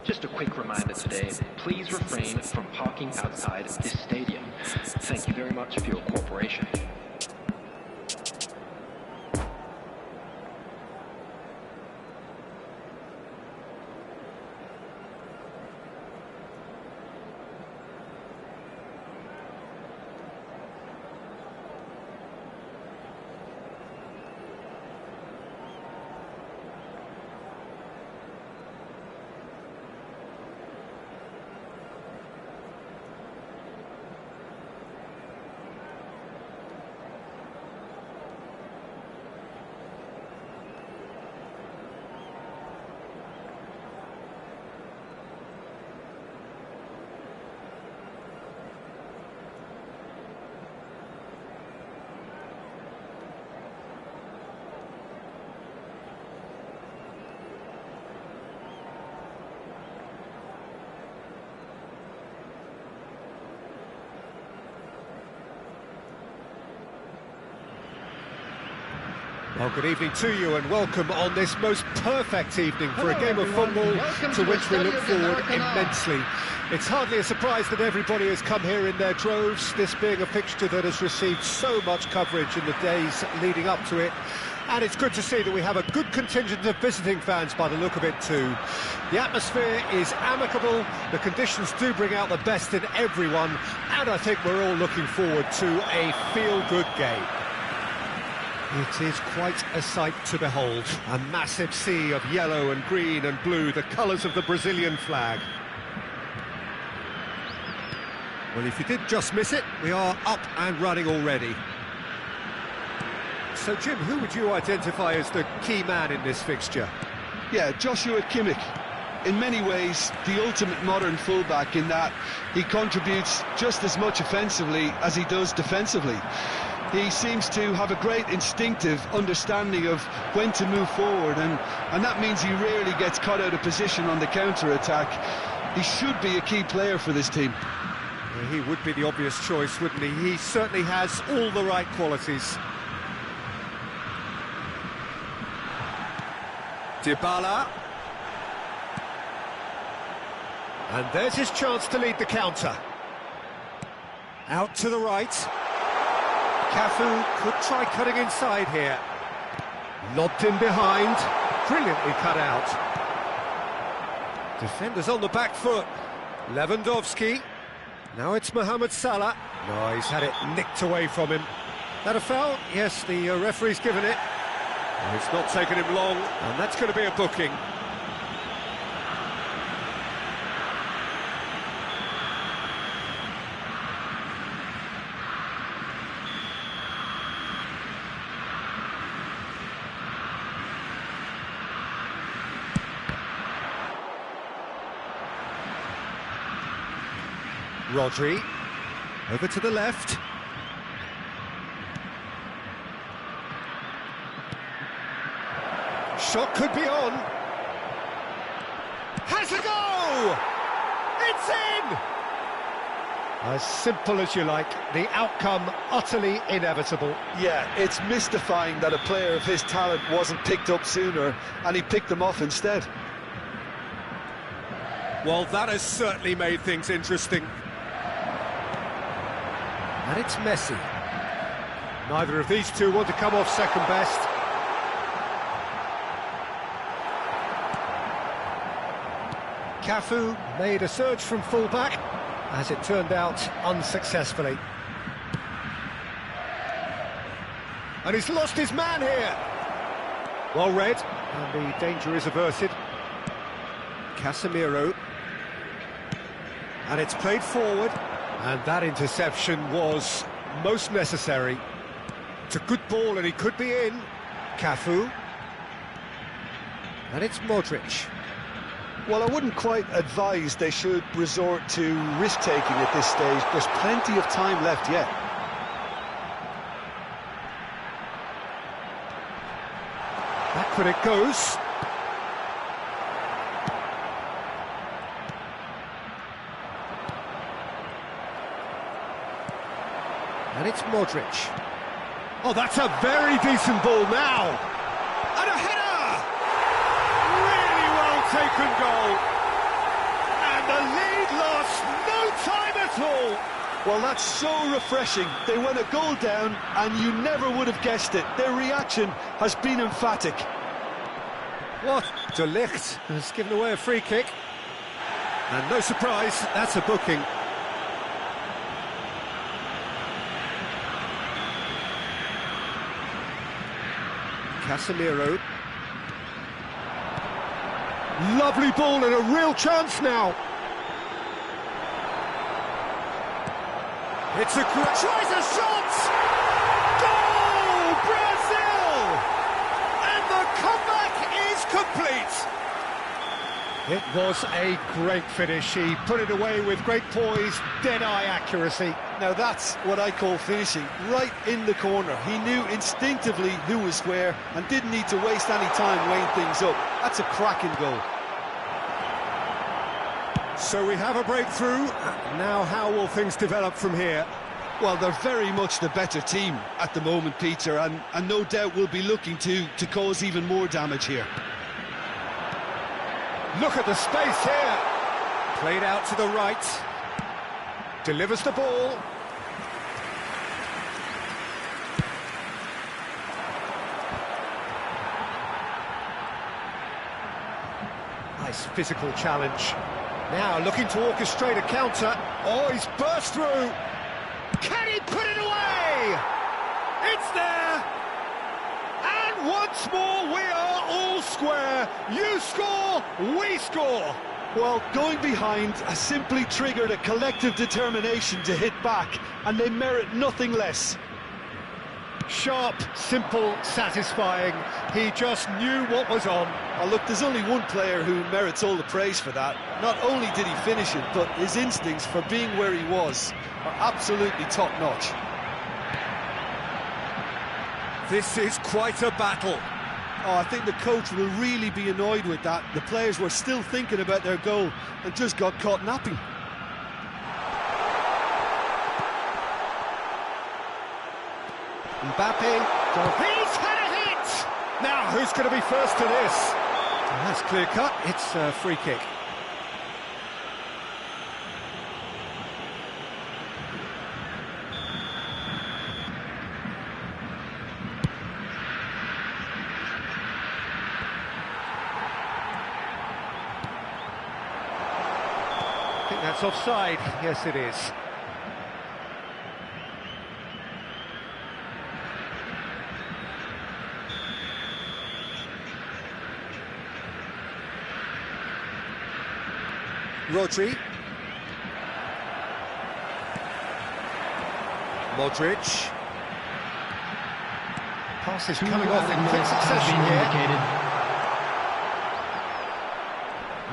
Just a quick reminder today, please refrain from parking outside this stadium. Thank you very much for your cooperation. Well, good evening to you and welcome on this most perfect evening for a game of football to which we look forward immensely. It's hardly a surprise that everybody has come here in their droves, this being a fixture that has received so much coverage in the days leading up to it. And it's good to see that we have a good contingent of visiting fans by the look of it too. The atmosphere is amicable, the conditions do bring out the best in everyone, and I think we're all looking forward to a feel-good game. It is quite a sight to behold. A massive sea of yellow and green and blue, the colours of the Brazilian flag. Well, if you did just miss it, we are up and running already. So, Jim, who would you identify as the key man in this fixture? Yeah, Joshua Kimmich. In many ways, the ultimate modern fullback in that he contributes just as much offensively as he does defensively. He seems to have a great instinctive understanding of when to move forward, and that means he rarely gets caught out of position on the counter-attack. He should be a key player for this team. Well, he would be the obvious choice, wouldn't he? He certainly has all the right qualities. Dybala. And there's his chance to lead the counter. Out to the right. Cafu could try cutting inside here. Lobbed in behind. Brilliantly cut out. Defenders on the back foot. Lewandowski. Now it's Mohamed Salah. No, he's had it nicked away from him. That a foul? Yes, the referee's given it. And it's not taken him long, and that's going to be a booking. Rodri, over to the left. Shot could be on. Has a go! It's in! As simple as you like, the outcome utterly inevitable. Yeah, it's mystifying that a player of his talent wasn't picked up sooner, and he picked them off instead. Well, that has certainly made things interesting. And it's Messi. Neither of these two want to come off second best. Cafu made a surge from full-back, as it turned out, unsuccessfully. And he's lost his man here. Well read, and the danger is averted. Casemiro. And it's played forward. And that interception was most necessary. It's a good ball and he could be in. Cafu. And it's Modric. Well, I wouldn't quite advise they should resort to risk-taking at this stage. There's plenty of time left yet. Back when it goes. And it's Modric. Oh, that's a very decent ball now. And a header! Really well taken goal. And the lead lost no time at all. Well, that's so refreshing. They went a goal down, and you never would have guessed it. Their reaction has been emphatic. What? De Ligt has given away a free kick. And no surprise, that's a booking. Casemiro. Lovely ball and a real chance now. It's a great... Tries a shot! Goal! Brazil! And the comeback is complete. It was a great finish. He put it away with great poise, dead-eye accuracy. Now that's what I call finishing, right in the corner. He knew instinctively who was square and didn't need to waste any time weighing things up. That's a cracking goal. So we have a breakthrough. Now how will things develop from here? Well, they're very much the better team at the moment, Peter, and no doubt will be looking to cause even more damage here. Look at the space here. Played out to the right. Delivers the ball. Nice physical challenge. Now looking to orchestrate a counter. Oh, he's burst through. Can he put it away? It's there. And once more we are all square. You score, we score. Well, going behind has simply triggered a collective determination to hit back, and they merit nothing less. Sharp, simple, satisfying. He just knew what was on. Oh, look, there's only one player who merits all the praise for that. Not only did he finish it, but his instincts for being where he was are absolutely top-notch. This is quite a battle. Oh, I think the coach will really be annoyed with that. The players were still thinking about their goal and just got caught napping. Mbappe, he's had a hit! Now, who's going to be first to this? Well, that's clear cut, it's a free kick. I think that's offside, yes it is. Rodri. Modric. Pass is coming off in quick succession here.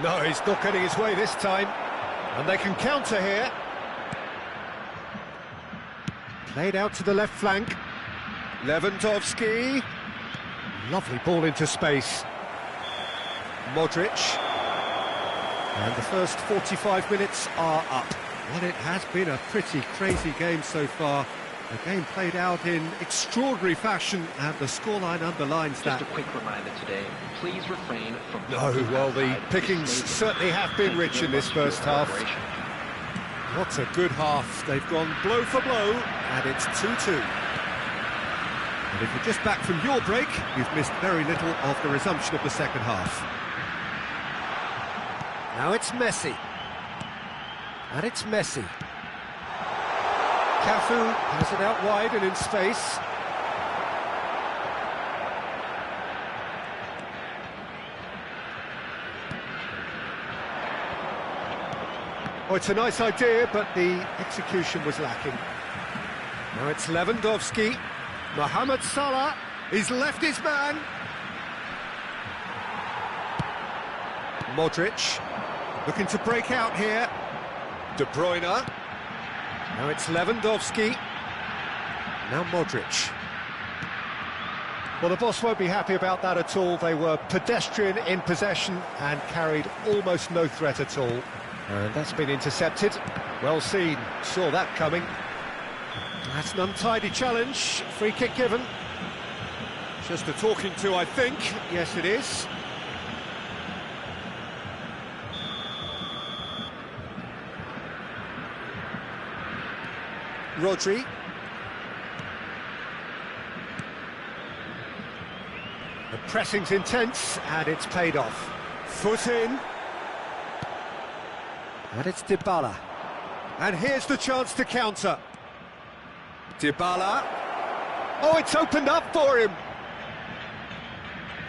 No, he's not getting his way this time. And they can counter here. Played out to the left flank. Lewandowski. Lovely ball into space. Modric. And the first 45 minutes are up. Well, it has been a pretty crazy game so far. The game played out in extraordinary fashion, and the scoreline underlines that. Just a quick reminder today, please refrain from... No, well, the pickings certainly have been rich in this first half. What a good half. They've gone blow for blow, and it's 2-2. And if you're just back from your break, you've missed very little of the resumption of the second half. Now it's Messi. And it's Messi. Cafu has it out wide and in space. Oh, it's a nice idea, but the execution was lacking. Now it's Lewandowski. Mohamed Salah. He's left his man. Modric. Looking to break out here. De Bruyne. Now it's Lewandowski. Now Modric. Well, the boss won't be happy about that at all. They were pedestrian in possession and carried almost no threat at all. And that's been intercepted. Well seen. Saw that coming. That's an untidy challenge. Free kick given. Just a talking to, I think. Yes, it is. Rodri. The pressing's intense, and it's paid off. Foot in. And it's Dybala. And here's the chance to counter. Dybala. Oh, it's opened up for him.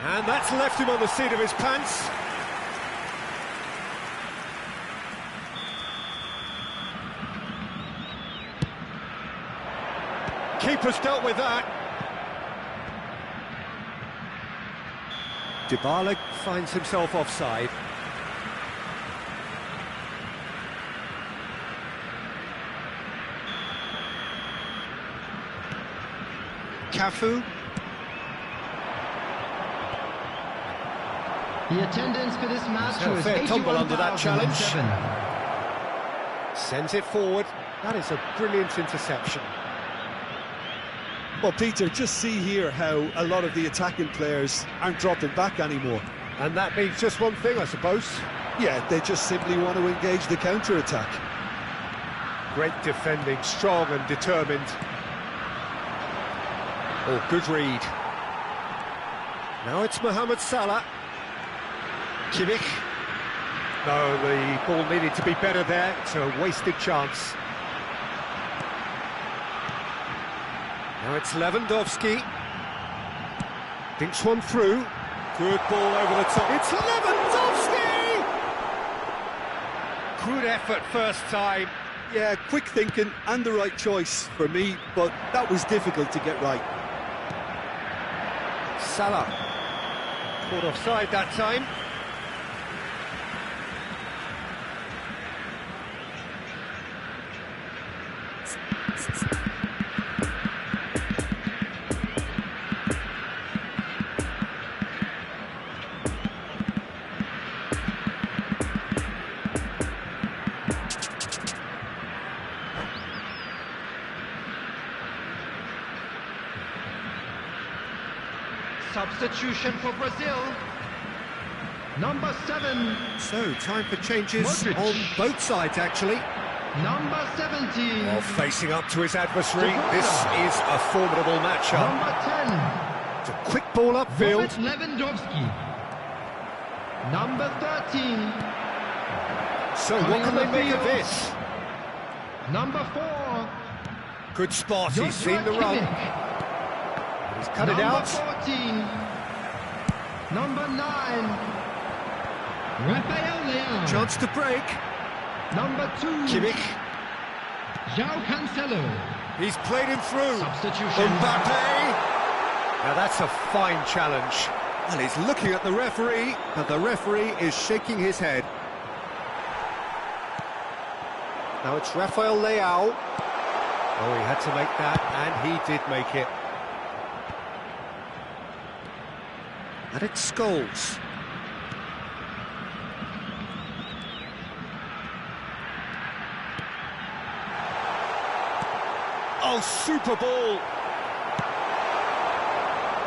And that's left him on the seat of his pants. Keeper's dealt with that. Dybala finds himself offside. Cafu. The attendance for this match So a was fair tumble under that challenge. 81,007. Sends it forward. That is a brilliant interception. Well, Peter, just see here how a lot of the attacking players aren't dropping back anymore. And that means just one thing, I suppose. Yeah, they just simply want to engage the counter-attack. Great defending, strong and determined. Oh, good read. Now it's Mohamed Salah. Kimmich. No, the ball needed to be better there. It's a wasted chance. Now it's Lewandowski. Dinks one through. Good ball over the top. It's Lewandowski! Good effort first time. Yeah, quick thinking and the right choice for me, but that was difficult to get right. Salah. Caught offside that time. Substitution for Brazil. Number 7. So, time for changes Modric. on both sides, actually. Number 17. While facing up to his adversary, this is a formidable matchup. Number 10. It's a quick ball upfield. Robert Lewandowski. Number 13. So, what can they make of this? Number 4. Good spot, he's Joshua seen the run. Kimmich. He's cut it Number out. 14. Number 9. Rafael Leão. Chance to break. Number 2. Kimmich. João Cancelo. He's played him through. Substitution. Mbappe. Now that's a fine challenge. Well, he's looking at the referee, but the referee is shaking his head. Now it's Rafael Leão. Oh, he had to make that, and he did make it. And it's Scholes. Oh, super ball.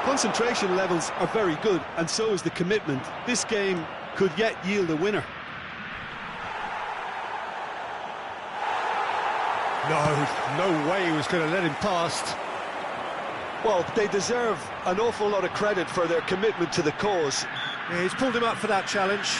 Concentration levels are very good, and so is the commitment. This game could yet yield a winner. No way he was going to let him past. Well, they deserve an awful lot of credit for their commitment to the cause. Yeah, he's pulled him up for that challenge.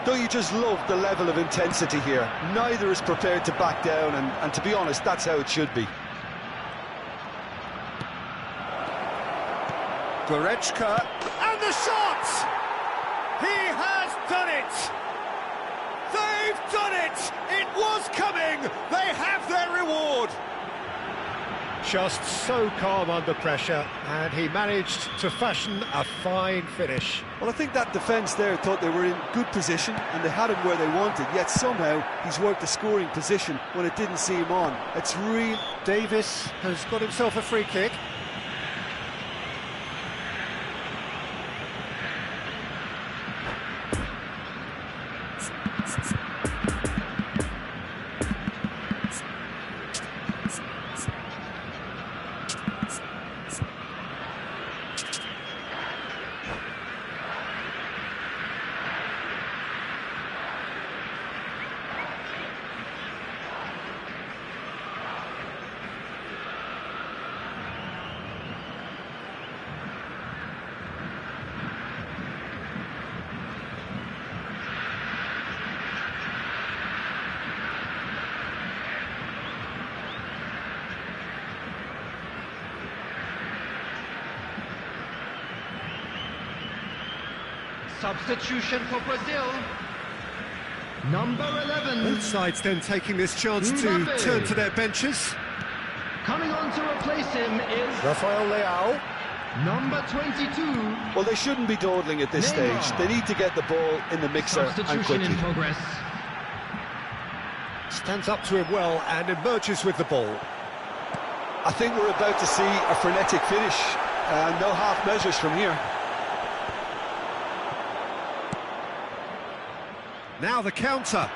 Don't you just love the level of intensity here? Neither is prepared to back down, and to be honest, that's how it should be. Goretzka, and the shot! He has done it! They've done it! It was coming! They have their reward! Just so calm under pressure, and he managed to fashion a fine finish. Well, I think that defence there thought they were in good position, and they had him where they wanted, yet somehow he's worked the scoring position when it didn't see him on. It's real. Davis has got himself a free kick. Substitution for Brazil. Number 11. Both sides then taking this chance to Mbappe. turn to their benches. Coming on to replace him is Rafael Leão. number 22. Well, they shouldn't be dawdling at this Neymar. stage. They need to get the ball in the mixer and Substitution quickly. in progress. Stands up to him well and emerges with the ball. I think we're about to see a frenetic finish. No half measures from here. Now the counter.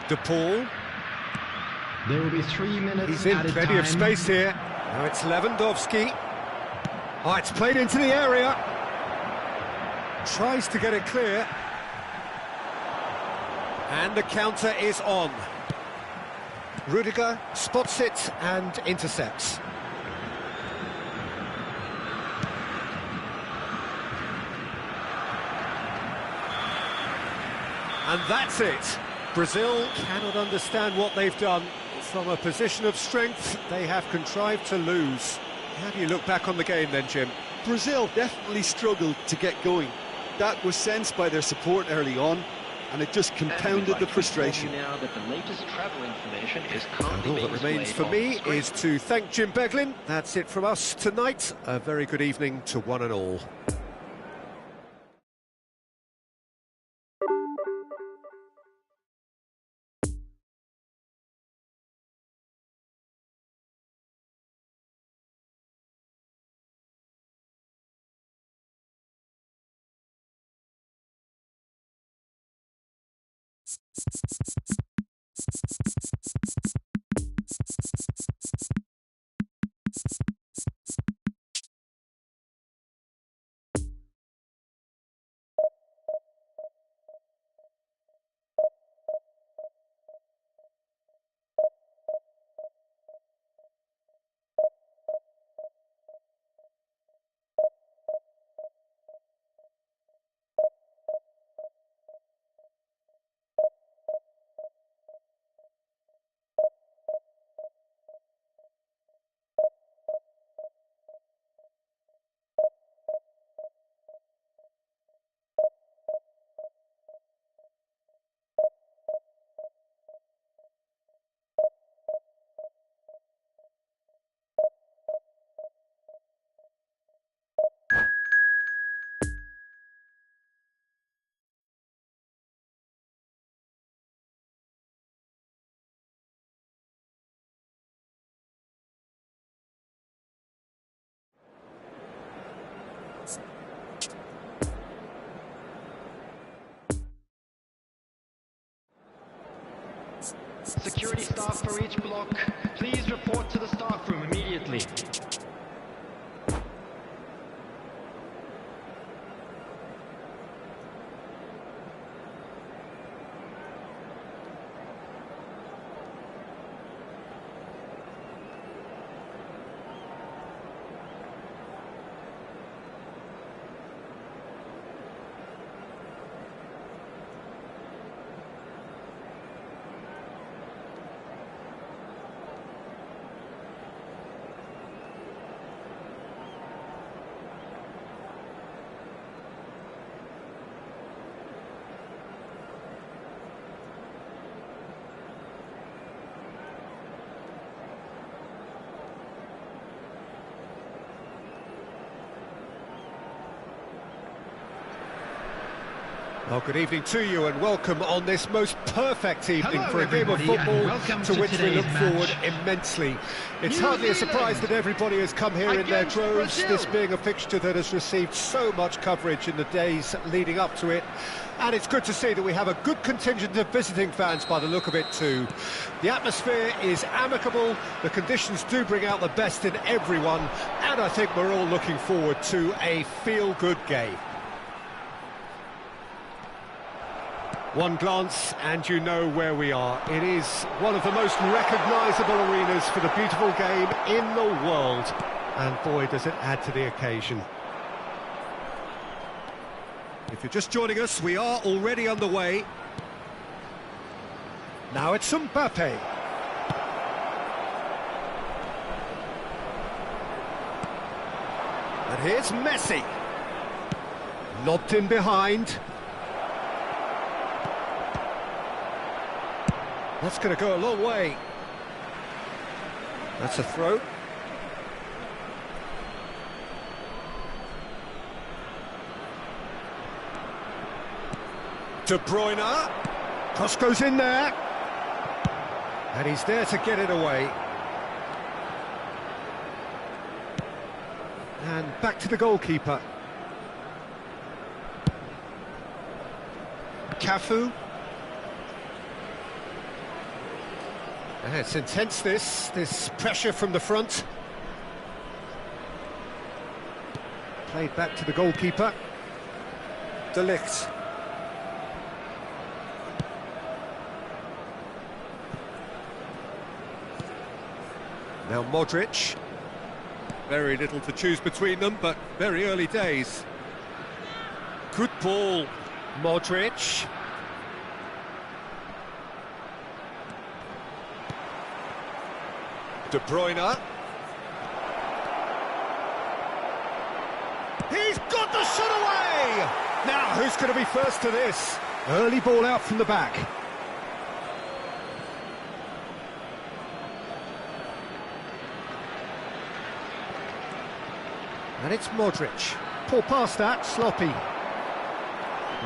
De Paul. There will be 3 minutes He's in added plenty time. of space here. Now it's Lewandowski. Oh, it's played into the area. Tries to get it clear. And the counter is on. Rudiger spots it and intercepts. And that's it. Brazil cannot understand what they've done. From a position of strength, they have contrived to lose. How do you look back on the game then, Jim? Brazil definitely struggled to get going. That was sensed by their support early on, and it just compounded the frustration. Now that the latest travel information is And currently all being that remains displayed for on me the screen. is to thank Jim Beglin. That's it from us tonight. A very good evening to one and all. Security staff for each block, please report to the staff room immediately. Well, good evening to you and welcome on this most perfect evening for a game of football to which we look forward immensely. It's hardly a surprise that everybody has come here in their droves, this being a fixture that has received so much coverage in the days leading up to it. And it's good to see that we have a good contingent of visiting fans by the look of it too. The atmosphere is amicable, the conditions do bring out the best in everyone, and I think we're all looking forward to a feel-good game. One glance and you know where we are. It is one of the most recognisable arenas for the beautiful game in the world. And boy, does it add to the occasion. If you're just joining us, we are already underway. Now it's Mbappe. And here's Messi. Lobbed in behind. That's going to go a long way. That's a throw. De Bruyne. Cross goes in there. And he's there to get it away. And back to the goalkeeper. Cafu. It's intense, this pressure from the front. Played back to the goalkeeper. De Ligt. Now Modric. Very little to choose between them, but very early days. Good ball, Modric. De Bruyne. He's got the shot away! Now, who's going to be first to this? Early ball out from the back. And it's Modric. Poor pass that, sloppy.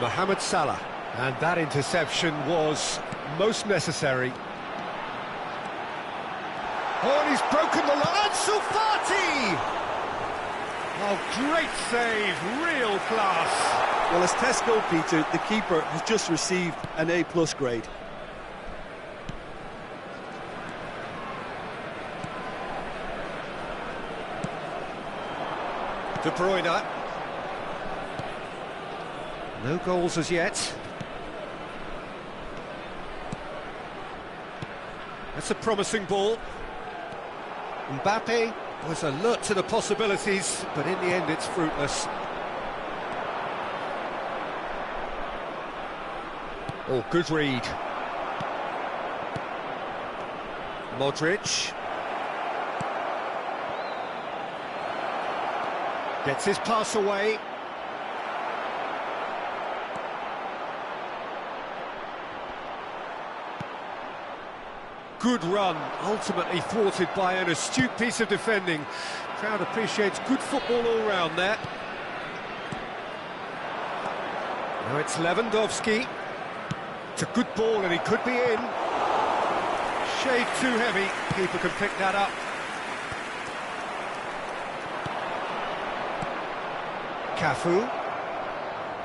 Mohamed Salah. And that interception was most necessary. Oh, and he's broken the line. Ansu Fati! Oh, great save, real class. Well, as test goal, Peter, the keeper has just received an A+ grade. De Bruyne. No goals as yet. That's a promising ball. Mbappe was alert to the possibilities, but in the end it's fruitless. Oh, good read. Modric. Gets his pass away. Good run, ultimately thwarted by an astute piece of defending. Crowd appreciates good football all round there. Now it's Lewandowski. It's a good ball and he could be in. Shade too heavy, keeper can pick that up. Cafu.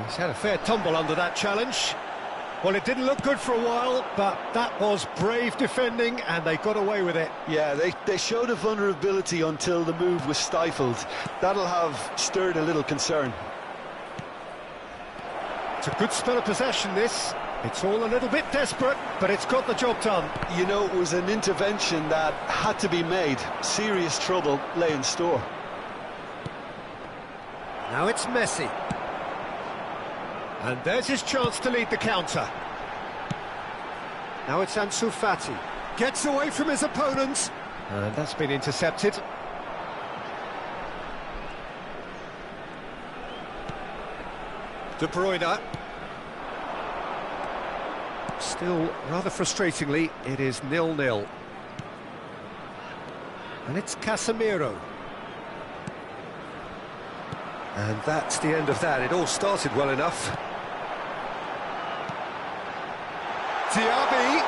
He's had a fair tumble under that challenge. Well, it didn't look good for a while, but that was brave defending and they got away with it. Yeah, they showed a vulnerability until the move was stifled. That'll have stirred a little concern. It's a good spell of possession, this. It's all a little bit desperate, but it's got the job done. You know, it was an intervention that had to be made. Serious trouble lay in store. Now it's Messi. And there's his chance to lead the counter. Now it's Ansu Fati. Gets away from his opponents. And that's been intercepted. De Bruyne. Still, rather frustratingly, it is 0-0. And it's Casemiro. And that's the end of that. It all started well enough. Diaby.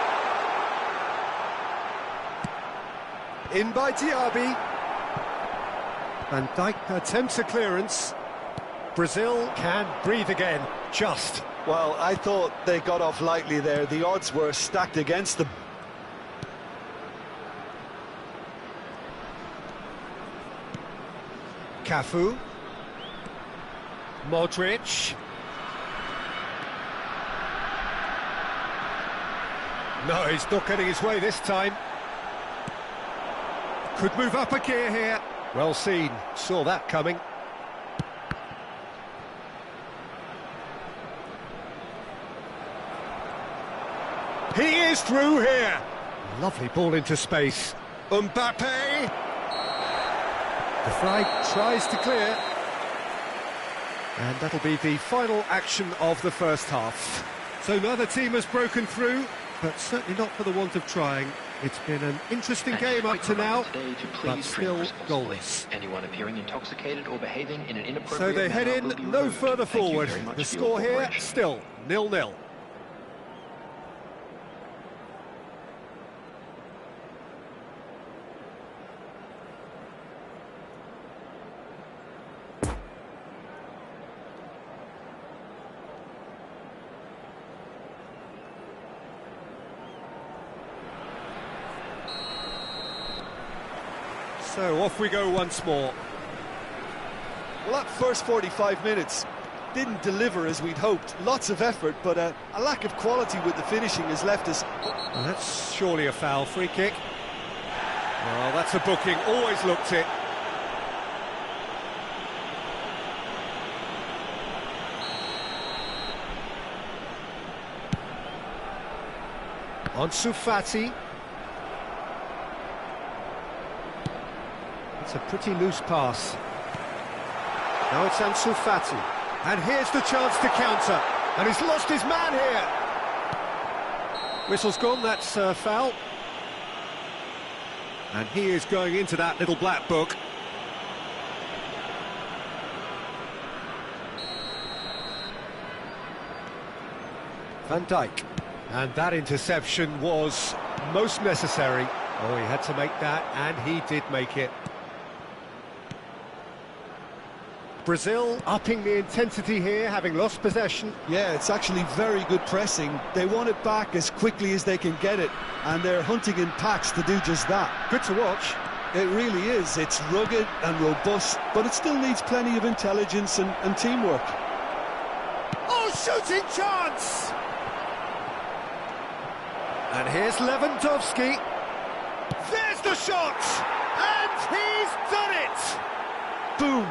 In by Diaby. Van Dijk attempts a clearance. Brazil can breathe again, just. Well, I thought they got off lightly there. The odds were stacked against them. Cafu. Modric. No, he's not getting his way this time. Could move up a gear here. Well seen, saw that coming. He is through here. Lovely ball into space. Mbappe. The flag tries to clear. And that'll be the final action of the first half. So neither team has broken through, but certainly not for the want of trying. It's been an interesting game up to now, but still goalless. Anyone appearing intoxicated or behaving in an inappropriate So they head manner will in be no removed. further Thank you forward. very much The for your score here, cooperation. still 0-0. So off we go once more. Well, that first 45 minutes didn't deliver as we'd hoped. Lots of effort, but a lack of quality with the finishing has left us. Well, that's surely a foul. Free kick. Well, that's a booking. Always looked it. Ansu Fati. It's a pretty loose pass. Now it's Ansu Fati. And here's the chance to counter. And he's lost his man here. Whistle's gone, that's a foul. And he is going into that little black book. Van Dijk. And that interception was most necessary. Oh, he had to make that, and he did make it. Brazil upping the intensity here, having lost possession. Yeah, it's actually very good pressing. They want it back as quickly as they can get it, and they're hunting in packs to do just that. Good to watch. It really is. It's rugged and robust, but it still needs plenty of intelligence and teamwork. Oh, shooting chance! And here's Lewandowski. There's the shot! And he's done it! Boom!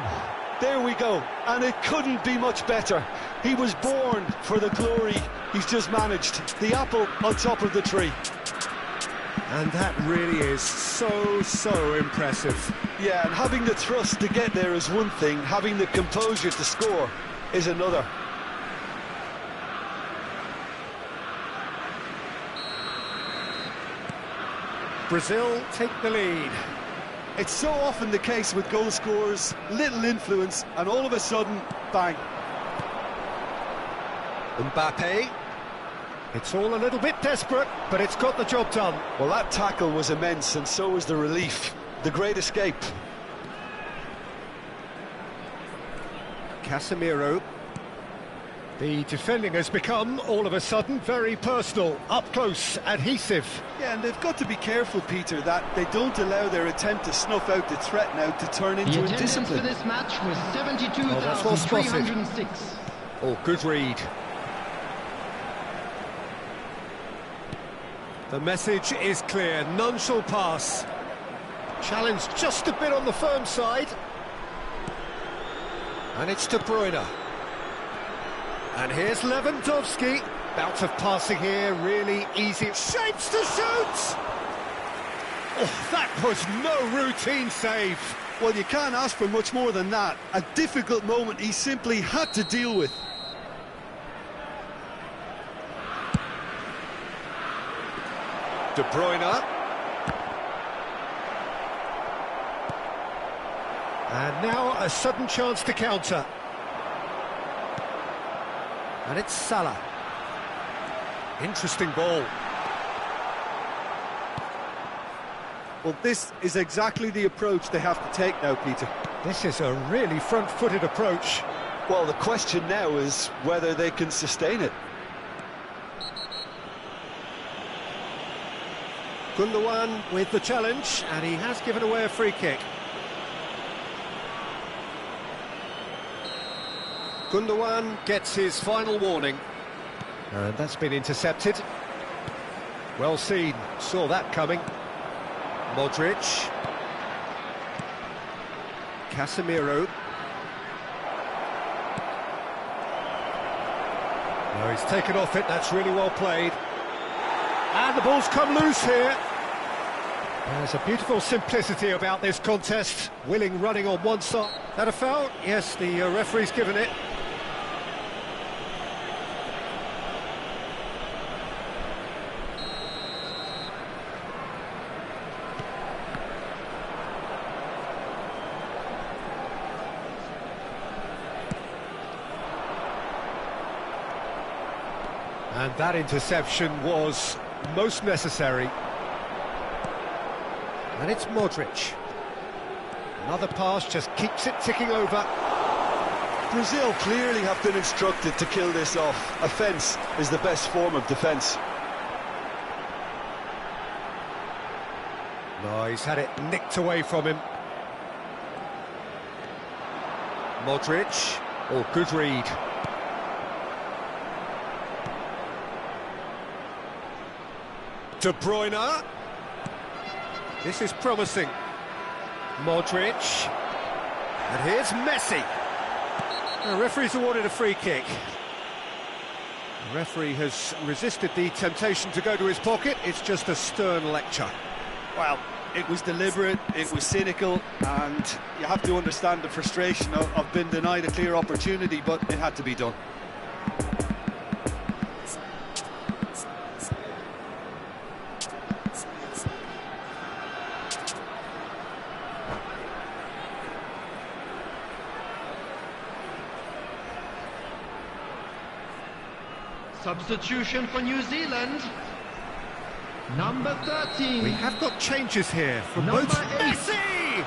There we go. And it couldn't be much better. He was born for the glory he's just managed. The apple on top of the tree. And that really is so impressive. Yeah, and having the thrust to get there is one thing. Having the composure to score is another. Brazil take the lead. It's so often the case with goal scorers, little influence, and all of a sudden, bang. Mbappe. It's all a little bit desperate, but it's got the job done. Well, that tackle was immense, and so was the relief. The great escape. Casemiro. The defending has become, all of a sudden, very personal, up close, adhesive. Yeah, and they've got to be careful, Peter, that they don't allow their attempt to snuff out the threat now to turn into indiscipline. The attendance for this match was that's well spotted. 72,306. Oh, good read. The message is clear, none shall pass. Challenge just a bit on the firm side. And it's De Bruyne. And here's Lewandowski. Bout of passing here, really easy. Shapes to shoot! Oh, that was no routine save. Well, you can't ask for much more than that. A difficult moment he simply had to deal with. De Bruyne. And now a sudden chance to counter. And it's Salah. Interesting ball. Well, this is exactly the approach they have to take now, Peter. This is a really front-footed approach. Well, the question now is whether they can sustain it. Gundogan with the challenge, and he has given away a free kick. Gundogan gets his final warning. And that's been intercepted. Well seen, saw that coming. Modric. Casemiro. No, he's taken off it, that's really well played. And the ball's come loose here. There's a beautiful simplicity about this contest. Willing running on one side. That a foul? Yes, the referee's given it. And that interception was most necessary. And it's Modric. Another pass just keeps it ticking over. Brazil clearly have been instructed to kill this off. Offence is the best form of defence. No, he's had it nicked away from him. Modric. Oh, good read. De Bruyne. This is promising. Modric. And here's Messi. The referee's awarded a free kick. The referee has resisted the temptation to go to his pocket. It's just a stern lecture. Well, it was deliberate, it was cynical, and you have to understand the frustration of being denied a clear opportunity, but it had to be done. Substitution for New Zealand. Number 13. We have got changes here from Number both. 8. Messi!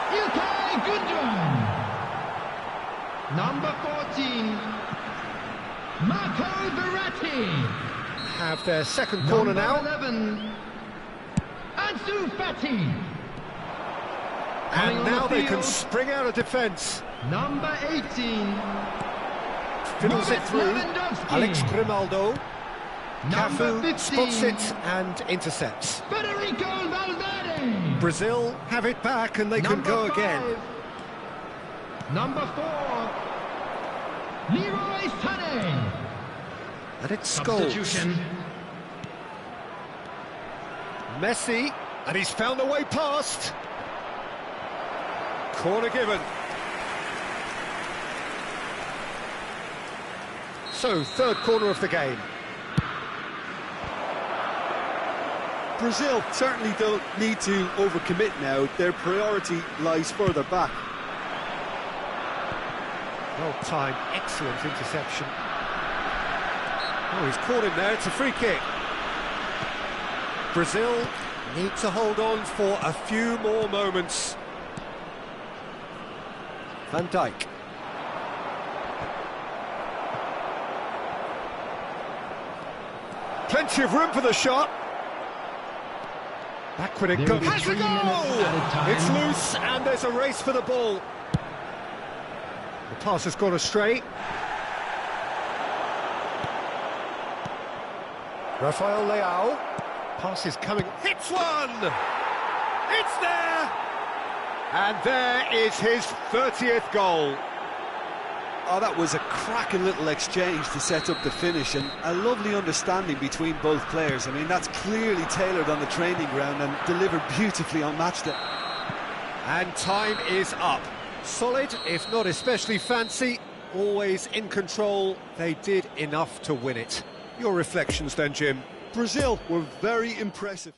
Ilkay Gundogan. Number 14. Marco Verratti. Have their second corner Number now. 11. Ansu Fati. And on now the they can field, spring out of defence. number 18. Fiddles it Robert through. Lewandowski. Alex Grimaldo. Number Cafu 15. spots it and intercepts. Federico Valverde. Brazil have it back and they can Number go 5. again. Number 4. Leroy Sané. And it's Scholes. Substitution. Messi, and he's found the way past. Corner given. So, third corner of the game. Brazil certainly don't need to overcommit now. Their priority lies further back. Well-timed, excellent interception. Oh, he's caught him there, it's a free kick. Brazil need to hold on for a few more moments. Van Dijk. Plenty of room for the shot. Backward it There goes. will be Has a 3 minutes added goal! time. It's loose and there's a race for the ball. The pass has gone astray. Rafael Leao. Pass is coming. Hits one! It's there! And there is his 30th goal. Oh, that was a cracking little exchange to set up the finish, and a lovely understanding between both players. I mean, that's clearly tailored on the training ground and delivered beautifully on match day. And time is up. Solid, if not especially fancy, always in control. They did enough to win it. Your reflections then, Jim? Brazil were very impressive.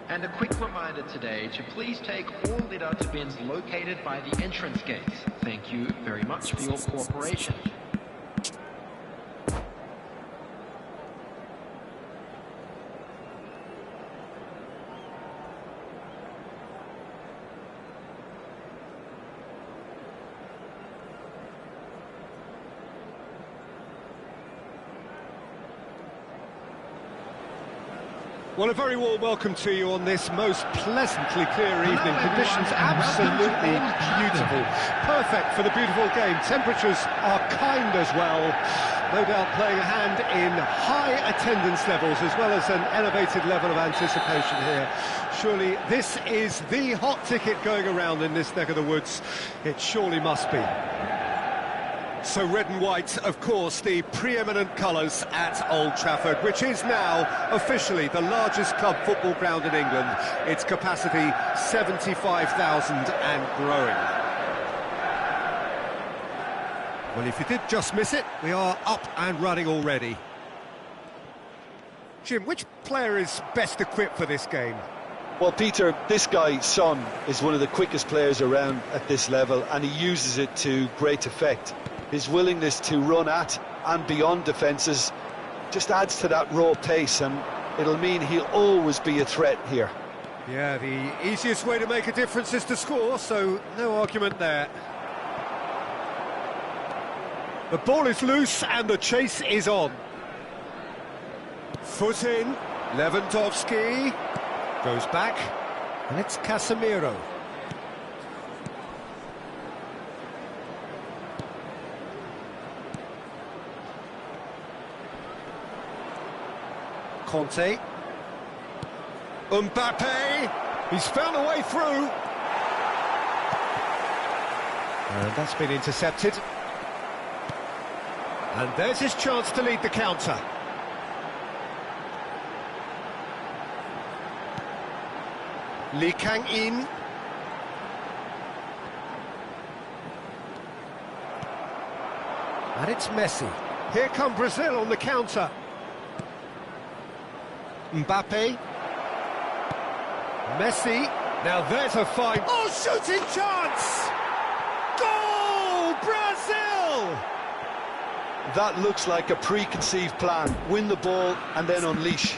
And a quick reminder today to please take all litter to bins located by the entrance gates. Thank you very much for your cooperation. Well, a very warm welcome to you on this most pleasantly clear evening. Conditions absolutely beautiful. Perfect for the beautiful game. Temperatures are kind as well. No doubt playing a hand in high attendance levels as well as an elevated level of anticipation here. Surely this is the hot ticket going around in this neck of the woods. It surely must be. So red and white, of course, the preeminent colours at Old Trafford, which is now officially the largest club football ground in England. Its capacity 75,000 and growing. Well, if you did just miss it, we are up and running already. Jim, which player is best equipped for this game? Well, Peter, this guy, Son, is one of the quickest players around at this level, and he uses it to great effect. His willingness to run at and beyond defences just adds to that raw pace, and it'll mean he'll always be a threat here. Yeah, the easiest way to make a difference is to score, so no argument there. The ball is loose and the chase is on. Foot in, Lewandowski goes back, and it's Casemiro. Conte. Mbappe. He's found a way through. And that's been intercepted. And there's his chance to lead the counter. Lee Kang-in. And it's Messi. Here come Brazil on the counter. Mbappe. Messi. Now there's a fine... Oh, shooting chance! Goal! Brazil! That looks like a preconceived plan. Win the ball and then unleash.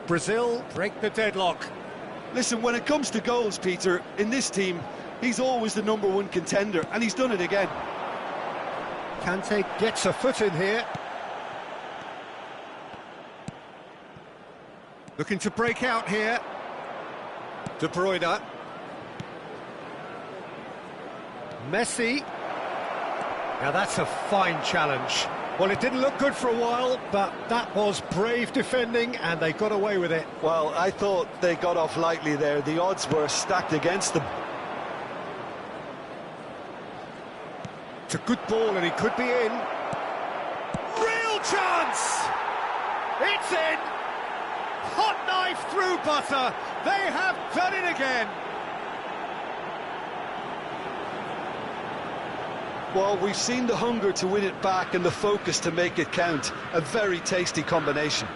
Brazil break the deadlock. Listen, when it comes to goals, Peter, in this team, he's always the #1 contender, and he's done it again. Kante gets a foot in here. Looking to break out here. De Bruyne. Messi. Now that's a fine challenge. Well, it didn't look good for a while, but that was brave defending, and they got away with it. Well, I thought they got off lightly there. The odds were stacked against them. It's a good ball, and he could be in. Real chance! It's in! Hot knife through butter. They have done it again. Well, we've seen the hunger to win it back and the focus to make it count. A very tasty combination.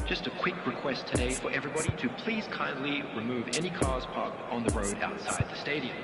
Just a quick request today for everybody to please kindly remove any cars parked on the road outside the stadium.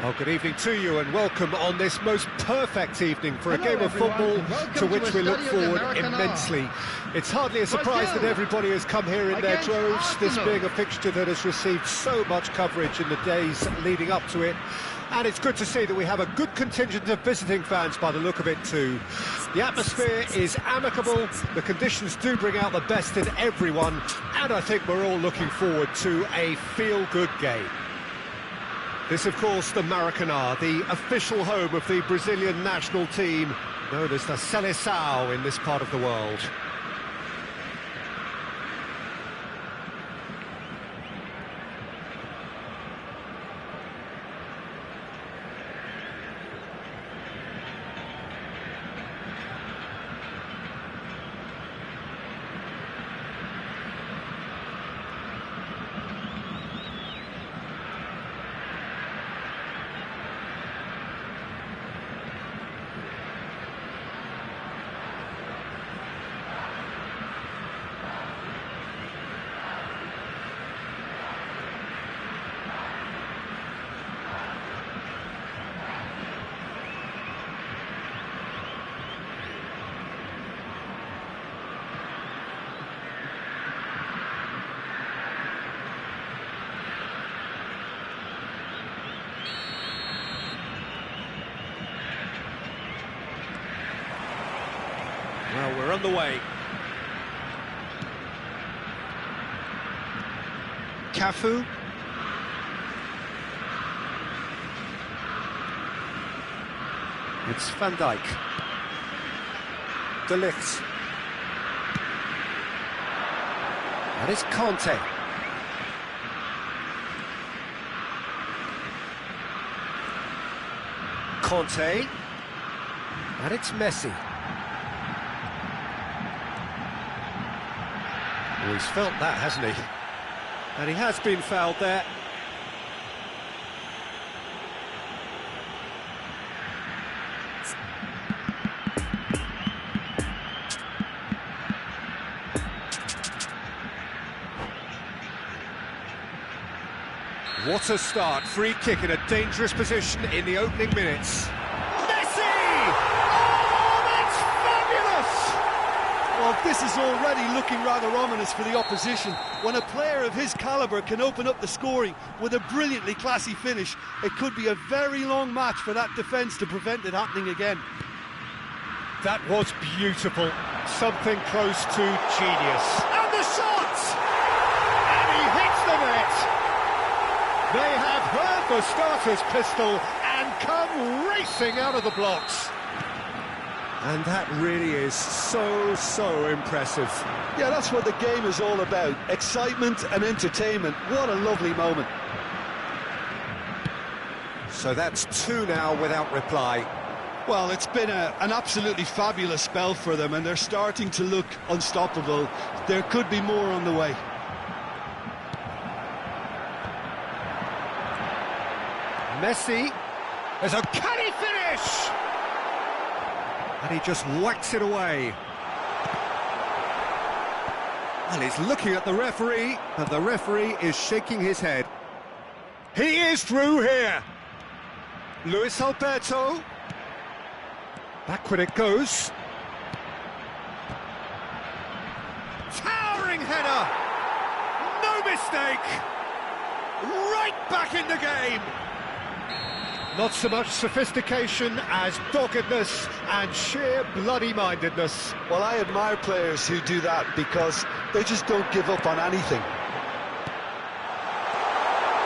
Well, good evening to you and welcome on this most perfect evening for a game of football to which we look forward immensely. It's hardly a surprise that everybody has come here in their droves, this being a fixture that has received so much coverage in the days leading up to it. And it's good to see that we have a good contingent of visiting fans by the look of it too. The atmosphere is amicable, the conditions do bring out the best in everyone, and I think we're all looking forward to a feel-good game. This, of course, the Maracanã, the official home of the Brazilian national team, known as the Seleção in this part of the world. Well, we're on the way. Cafu. It's Van Dijk. De Ligt. And it's Conte. Conte. And it's Messi. Well, he's felt that, hasn't he? And he has been fouled there. What a start. Free kick in a dangerous position in the opening minutes. Well, this is already looking rather ominous for the opposition. When a player of his calibre can open up the scoring with a brilliantly classy finish, it could be a very long match for that defence to prevent it happening again. That was beautiful. Something close to genius. And the shot! And he hits They have heard the starter's pistol and come racing out of the blocks. And that really is so impressive. Yeah, that's what the game is all about. Excitement and entertainment. What a lovely moment. So that's 2 now without reply. Well, it's been an absolutely fabulous spell for them, and they're starting to look unstoppable. There could be more on the way. Messi, there's a canny finish! And he just whacks it away. And he's looking at the referee, and the referee is shaking his head. He is through here! Luis Alberto. Backward it goes. Towering header! No mistake! Right back in the game! Not so much sophistication as doggedness and sheer bloody-mindedness. Well, I admire players who do that because they just don't give up on anything.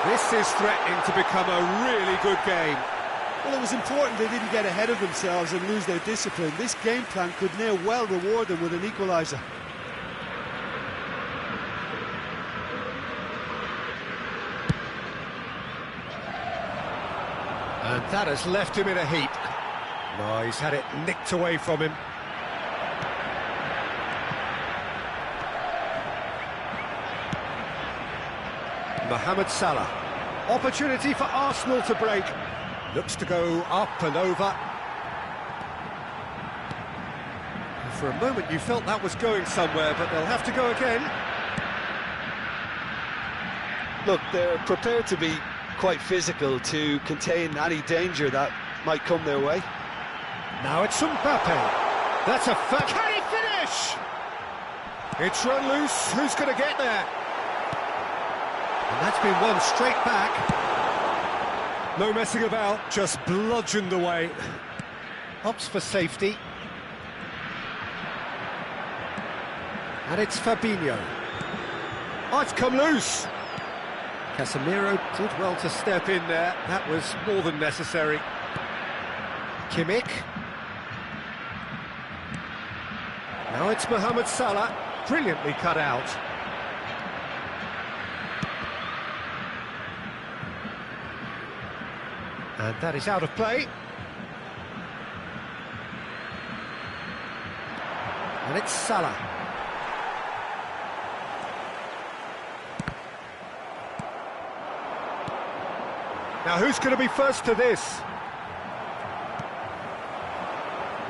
This is threatening to become a really good game. Well, it was important they didn't get ahead of themselves and lose their discipline. This game plan could now well reward them with an equaliser. And that has left him in a heap. No, he's had it nicked away from him. Mohamed Salah. Opportunity for Arsenal to break. Looks to go up and over. For a moment you felt that was going somewhere, but they'll have to go again. Look, they're prepared to be quite physical to contain any danger that might come their way. Now it's Mbappe. That's a can he finish? It's run loose. Who's going to get there? And that's been won straight back. No messing about, just bludgeoned away. Opts for safety. And it's Fabinho. Oh, it's come loose. Casemiro did well to step in there. That was more than necessary. Kimmich. Now it's Mohamed Salah. Brilliantly cut out. And that is out of play. And it's Salah. Now who's going to be first to this?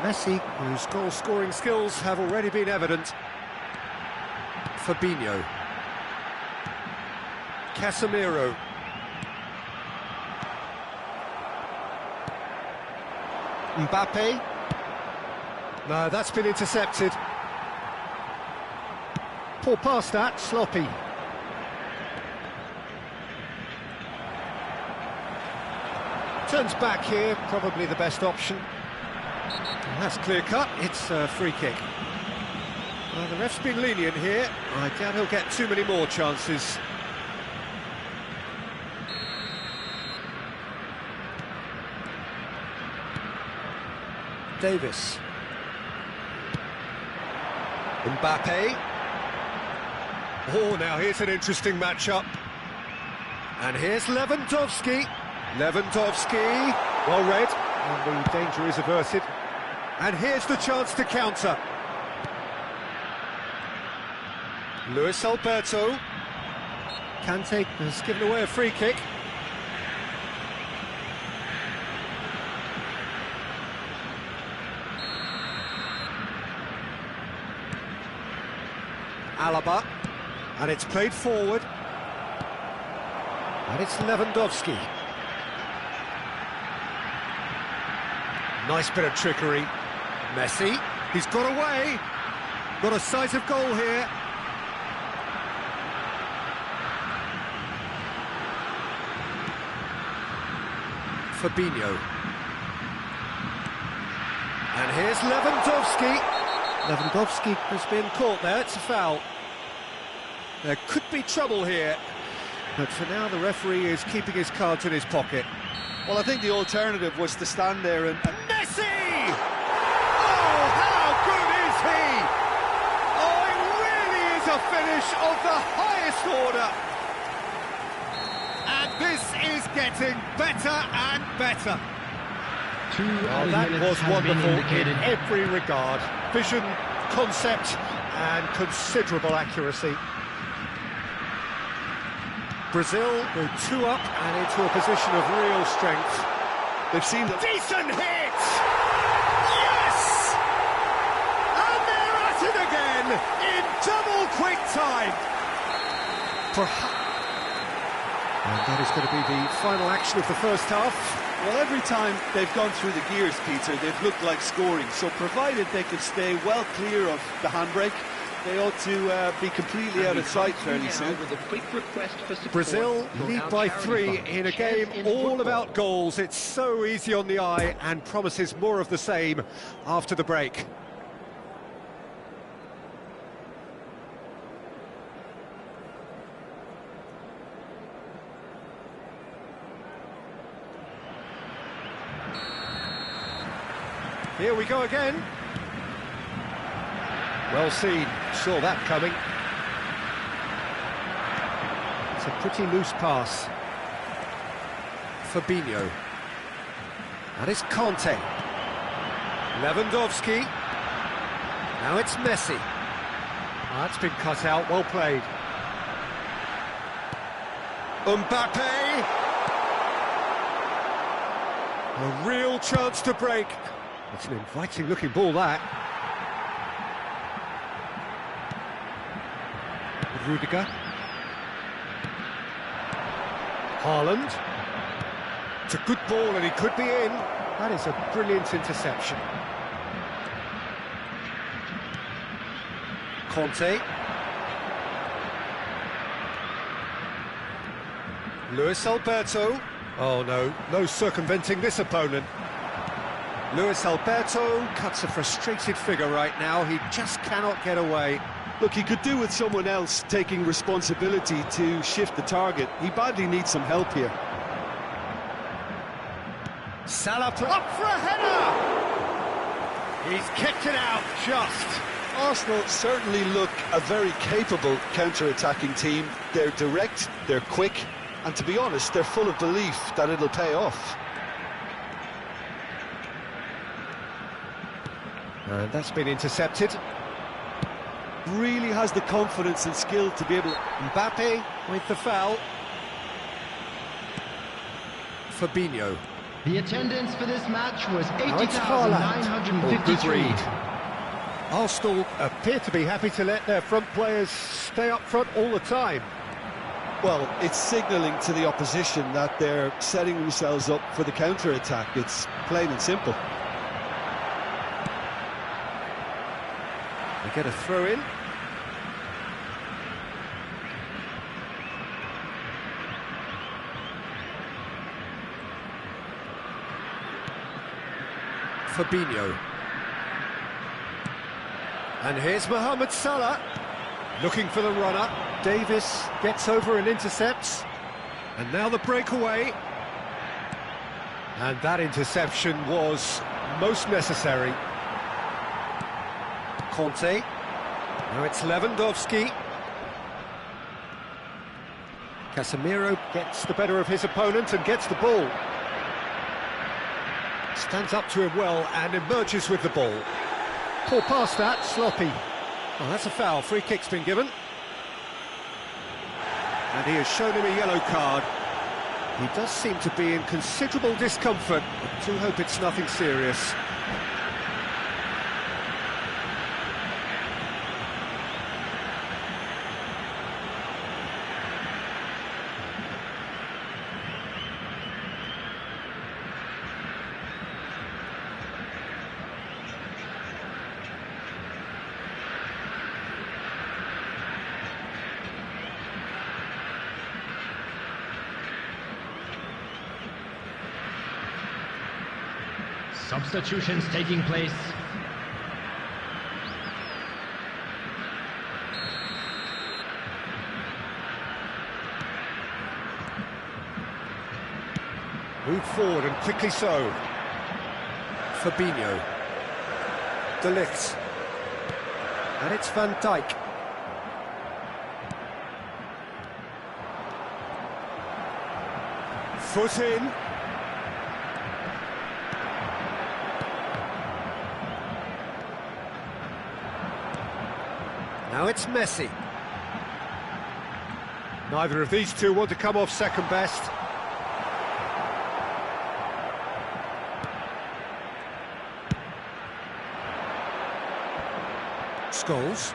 Messi, whose goal-scoring skills have already been evident. Fabinho. Casemiro. Mbappe. No, that's been intercepted. Poor pass that, sloppy. Turns back here, probably the best option. And that's clear cut, it's a free kick. Well, the ref's been lenient here. I doubt he'll get too many more chances. Davis. Mbappe. Oh, now here's an interesting matchup. And here's Lewandowski. Lewandowski, well read, and the danger is averted. And here's the chance to counter. Luis Alberto. Kante has given away a free kick. Alaba, and it's played forward. And it's Lewandowski. Nice bit of trickery. Messi, he's got away. Got a sight of goal here. Fabinho. And here's Lewandowski. Lewandowski has been caught there, it's a foul. There could be trouble here. But for now, the referee is keeping his cards in his pocket. Well, I think the alternative was to stand there and... Messi! Oh, how good is he? Oh, it really is a finish of the highest order. And this is getting better and better. That was wonderful in every regard. Vision, concept, and considerable accuracy. Brazil go 2 up and into a position of real strength. They've seen the... Decent hit! Yes! And they're at it again in double quick time. And that is going to be the final action of the first half. Well, every time they've gone through the gears, Peter, they've looked like scoring. So provided they can stay well clear of the handbrake, they ought to be completely out of sight fairly soon. With a quick request for support. Brazil lead by 3 in a game all about goals. It's so easy on the eye and promises more of the same after the break. Here we go again. Well seen, saw that coming. It's a pretty loose pass. Fabinho. And it's Conte. Lewandowski. Now it's Messi. That's been cut out, well played. Mbappe. A real chance to break. It's an inviting-looking ball, that. Rudiger. Haaland. It's a good ball and he could be in. That is a brilliant interception. Conte. Luis Alberto. Oh no, no circumventing this opponent. Luis Alberto cuts a frustrated figure right now. He just cannot get away. Look, he could do with someone else taking responsibility to shift the target. He badly needs some help here. Salah up for a header! He's kicked it out, just. Arsenal certainly look a very capable counter-attacking team. They're direct, they're quick, and to be honest, they're full of belief that it'll pay off. And that's been intercepted. Really has the confidence and skill to be able... Mbappe with the foul. Fabinho. The attendance for this match was Now it's Haaland. 80,953. Arsenal appear to be happy to let their front players stay up front all the time. Well, it's signalling to the opposition that they're setting themselves up for the counter-attack. It's plain and simple. They get a throw in. Fabinho. And here's Mohamed Salah, looking for the runner. Davis gets over and intercepts. And now the breakaway. And that interception was most necessary. Conte. Now it's Lewandowski. Casemiro gets the better of his opponent and gets the ball. Stands up to him well and emerges with the ball. Poor pass that, sloppy. Well, that's a foul. Free kick's been given. And he has shown him a yellow card. He does seem to be in considerable discomfort. I do hope it's nothing serious. Substitutions taking place. Moved forward and quickly so. Fabinho. De Ligt. And it's Van Dijk. Foot in. Now it's Messi. Neither of these two want to come off second best. Scholes.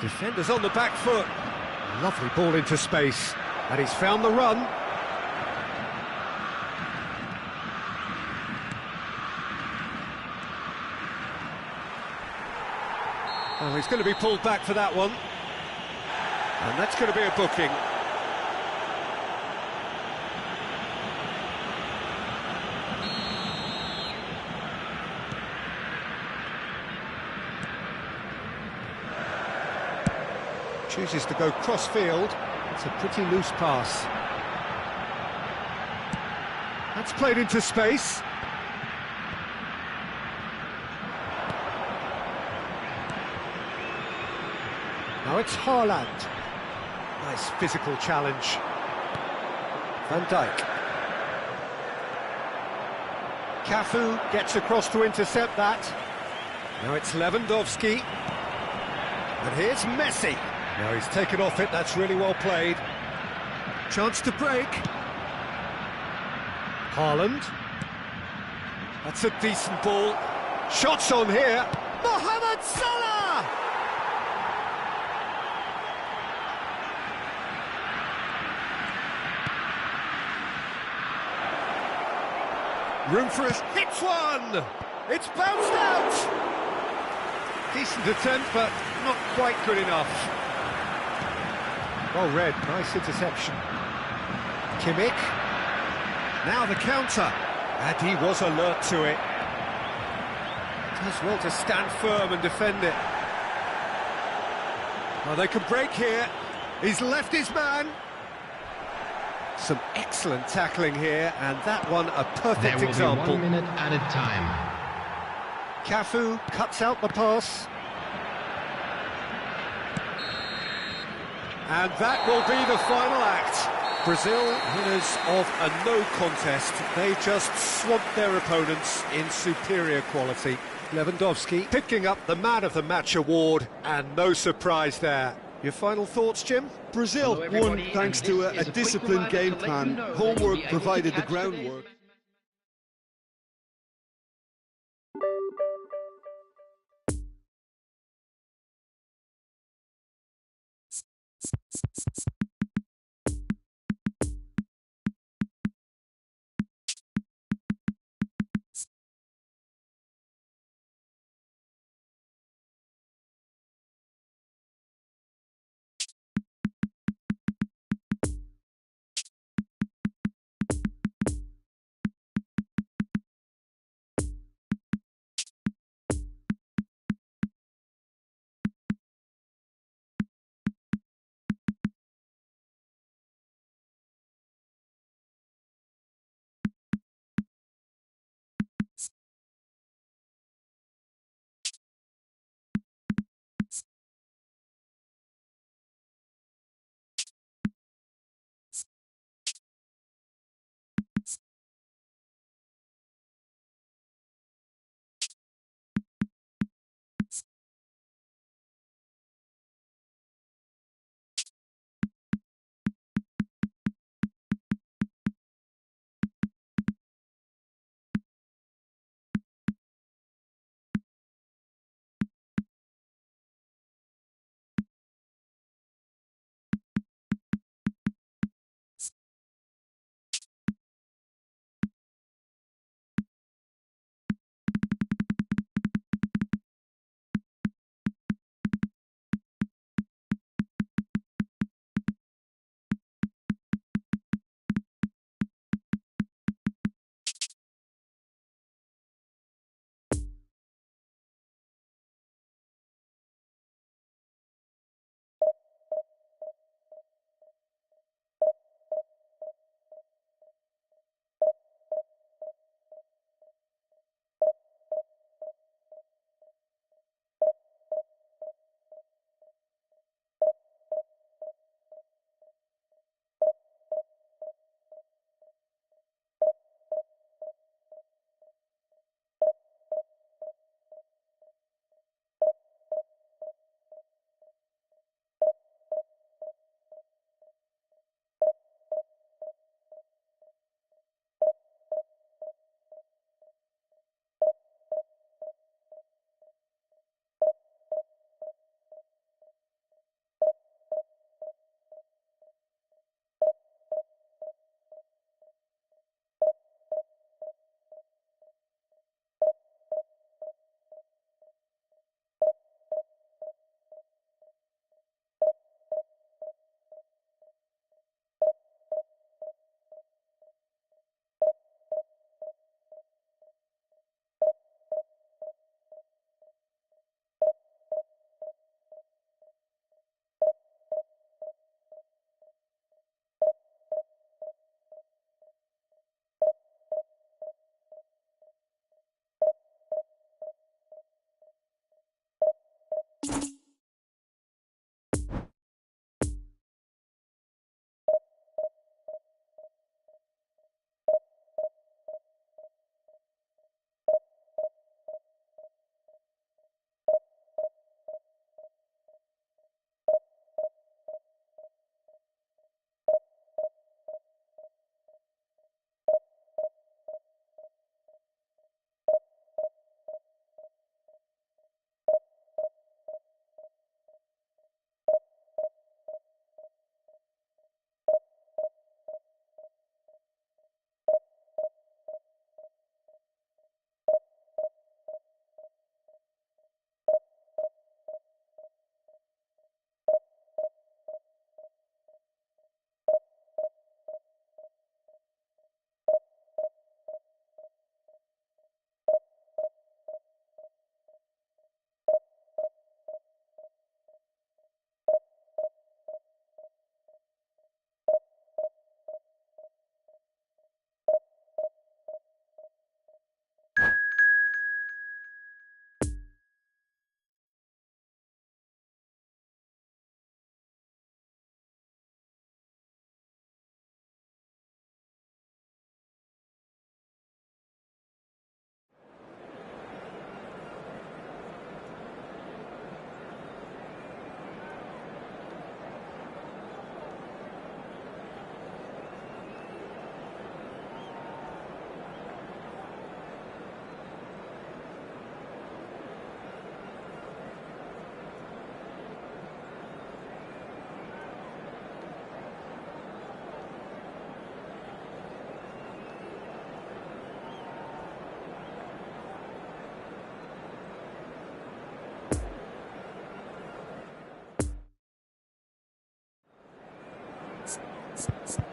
Defenders on the back foot. Lovely ball into space. And he's found the run. Oh, he's going to be pulled back for that one. And that's going to be a booking. Chooses to go cross-field. It's a pretty loose pass. That's played into space. Now it's Haaland. Nice physical challenge. Van Dijk. Cafu gets across to intercept that. Now it's Lewandowski. And here's Messi. Now he's taken off it, that's really well played. Chance to break. Haaland. That's a decent ball. Shots on here. Mohamed Salah! Room for us. Hits one! It's bounced out! Decent attempt, but not quite good enough. Well read, nice interception. Kimmich. Now the counter. And he was alert to it. Does well to stand firm and defend it. Well, they can break here. He's left his man. Some excellent tackling here, and that one a perfect example. There will be 1 minute added time. Cafu cuts out the pass. And that will be the final act. Brazil, winners of a no contest. They just swamped their opponents in superior quality. Lewandowski picking up the Man of the Match award, and no surprise there. Your final thoughts, Jim? Brazil won thanks to a disciplined game plan. Homework provided the groundwork.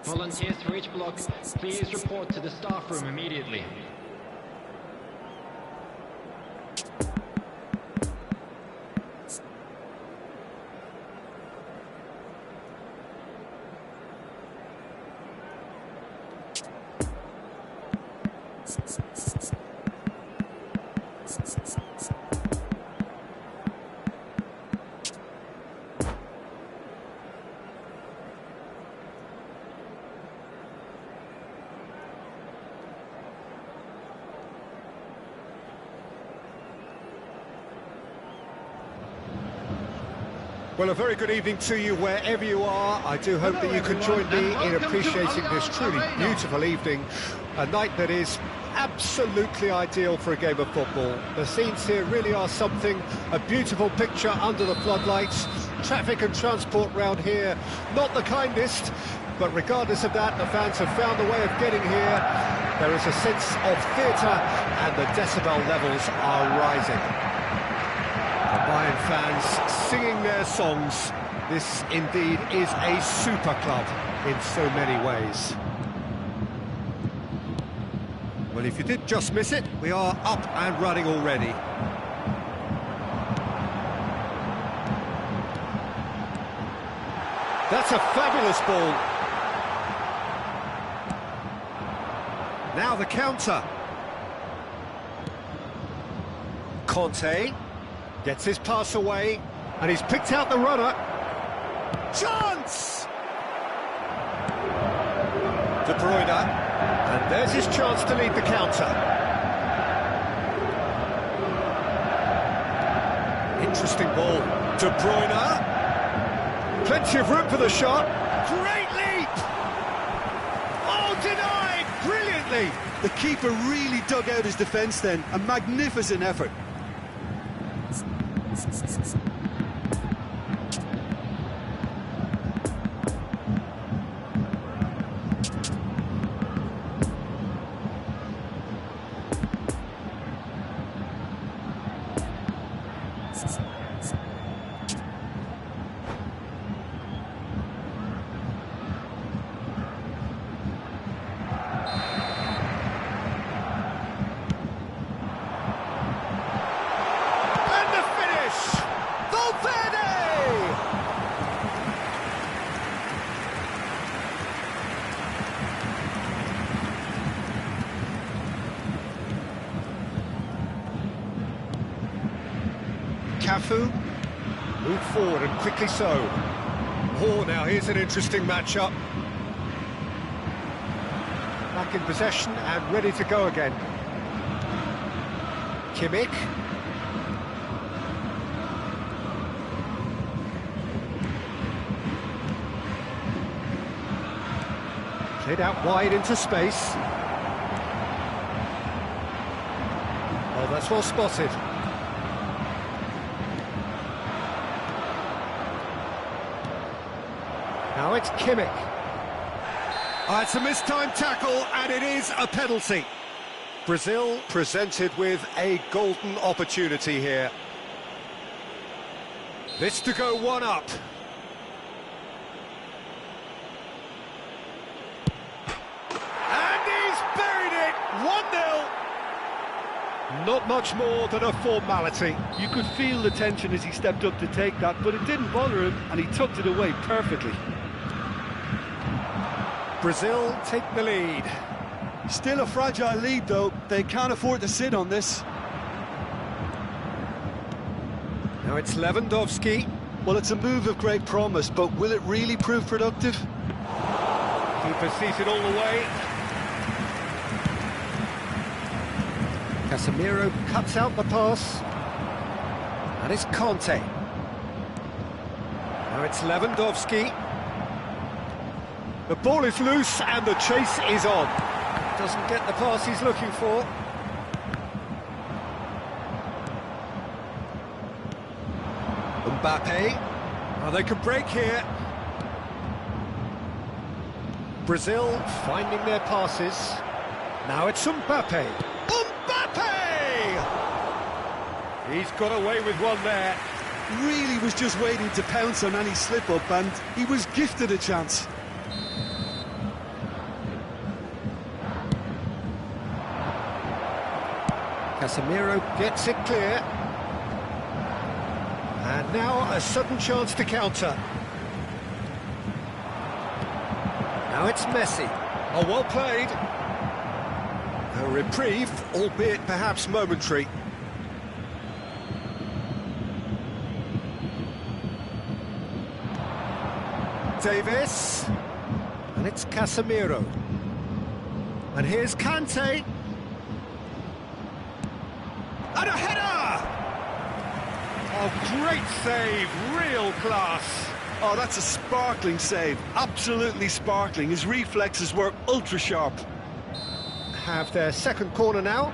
Volunteers for each block, please report to the staff room immediately. Well, a very good evening to you wherever you are. I do hope that you can join me in appreciating this truly beautiful evening, a night that is absolutely ideal for a game of football. The scenes here really are something, a beautiful picture under the floodlights. Traffic and transport round here, not the kindest, but regardless of that, the fans have found a way of getting here. There is a sense of theatre and the decibel levels are rising. The Bayern fans singing their songs. This indeed is a super club in so many ways. Well, if you did just miss it, we are up and running already. That's a fabulous ball. Now the counter. Conte gets his pass away, and he's picked out the runner. Chance! De Bruyne, and there's his chance to lead the counter. Interesting ball. De Bruyne, plenty of room for the shot. Great leap! Oh, denied brilliantly. The keeper really dug out his defence then. A magnificent effort. Cafu, move forward and quickly so. Oh, now here's an interesting matchup. Back in possession and ready to go again. Kimmich. Played out wide into space. Oh, that's well spotted. Now it's Kimmich. Oh, it's a mistimed tackle, and it is a penalty. Brazil presented with a golden opportunity here. This to go one up. And he's buried it! 1-0. Not much more than a formality. You could feel the tension as he stepped up to take that, but it didn't bother him, and he tucked it away perfectly. Brazil take the lead. Still a fragile lead, though. They can't afford to sit on this. Now it's Lewandowski. Well, it's a move of great promise, but will it really prove productive? Keeper seated all the way. Casemiro cuts out the pass. And it's Conte. Now it's Lewandowski. The ball is loose and the chase is on. Doesn't get the pass he's looking for. Mbappe. Oh, they can break here. Brazil finding their passes. Now it's Mbappe. Mbappe! He's got away with one there. Really was just waiting to pounce on any slip-up, and he was gifted a chance. Casemiro gets it clear. And now a sudden chance to counter. Now it's Messi. Oh, well played. A reprieve, albeit perhaps momentary. Davis. And it's Casemiro. And here's Kante. And a header! Oh, great save, real class. Oh, that's a sparkling save, absolutely sparkling. His reflexes were ultra sharp. Have their second corner now.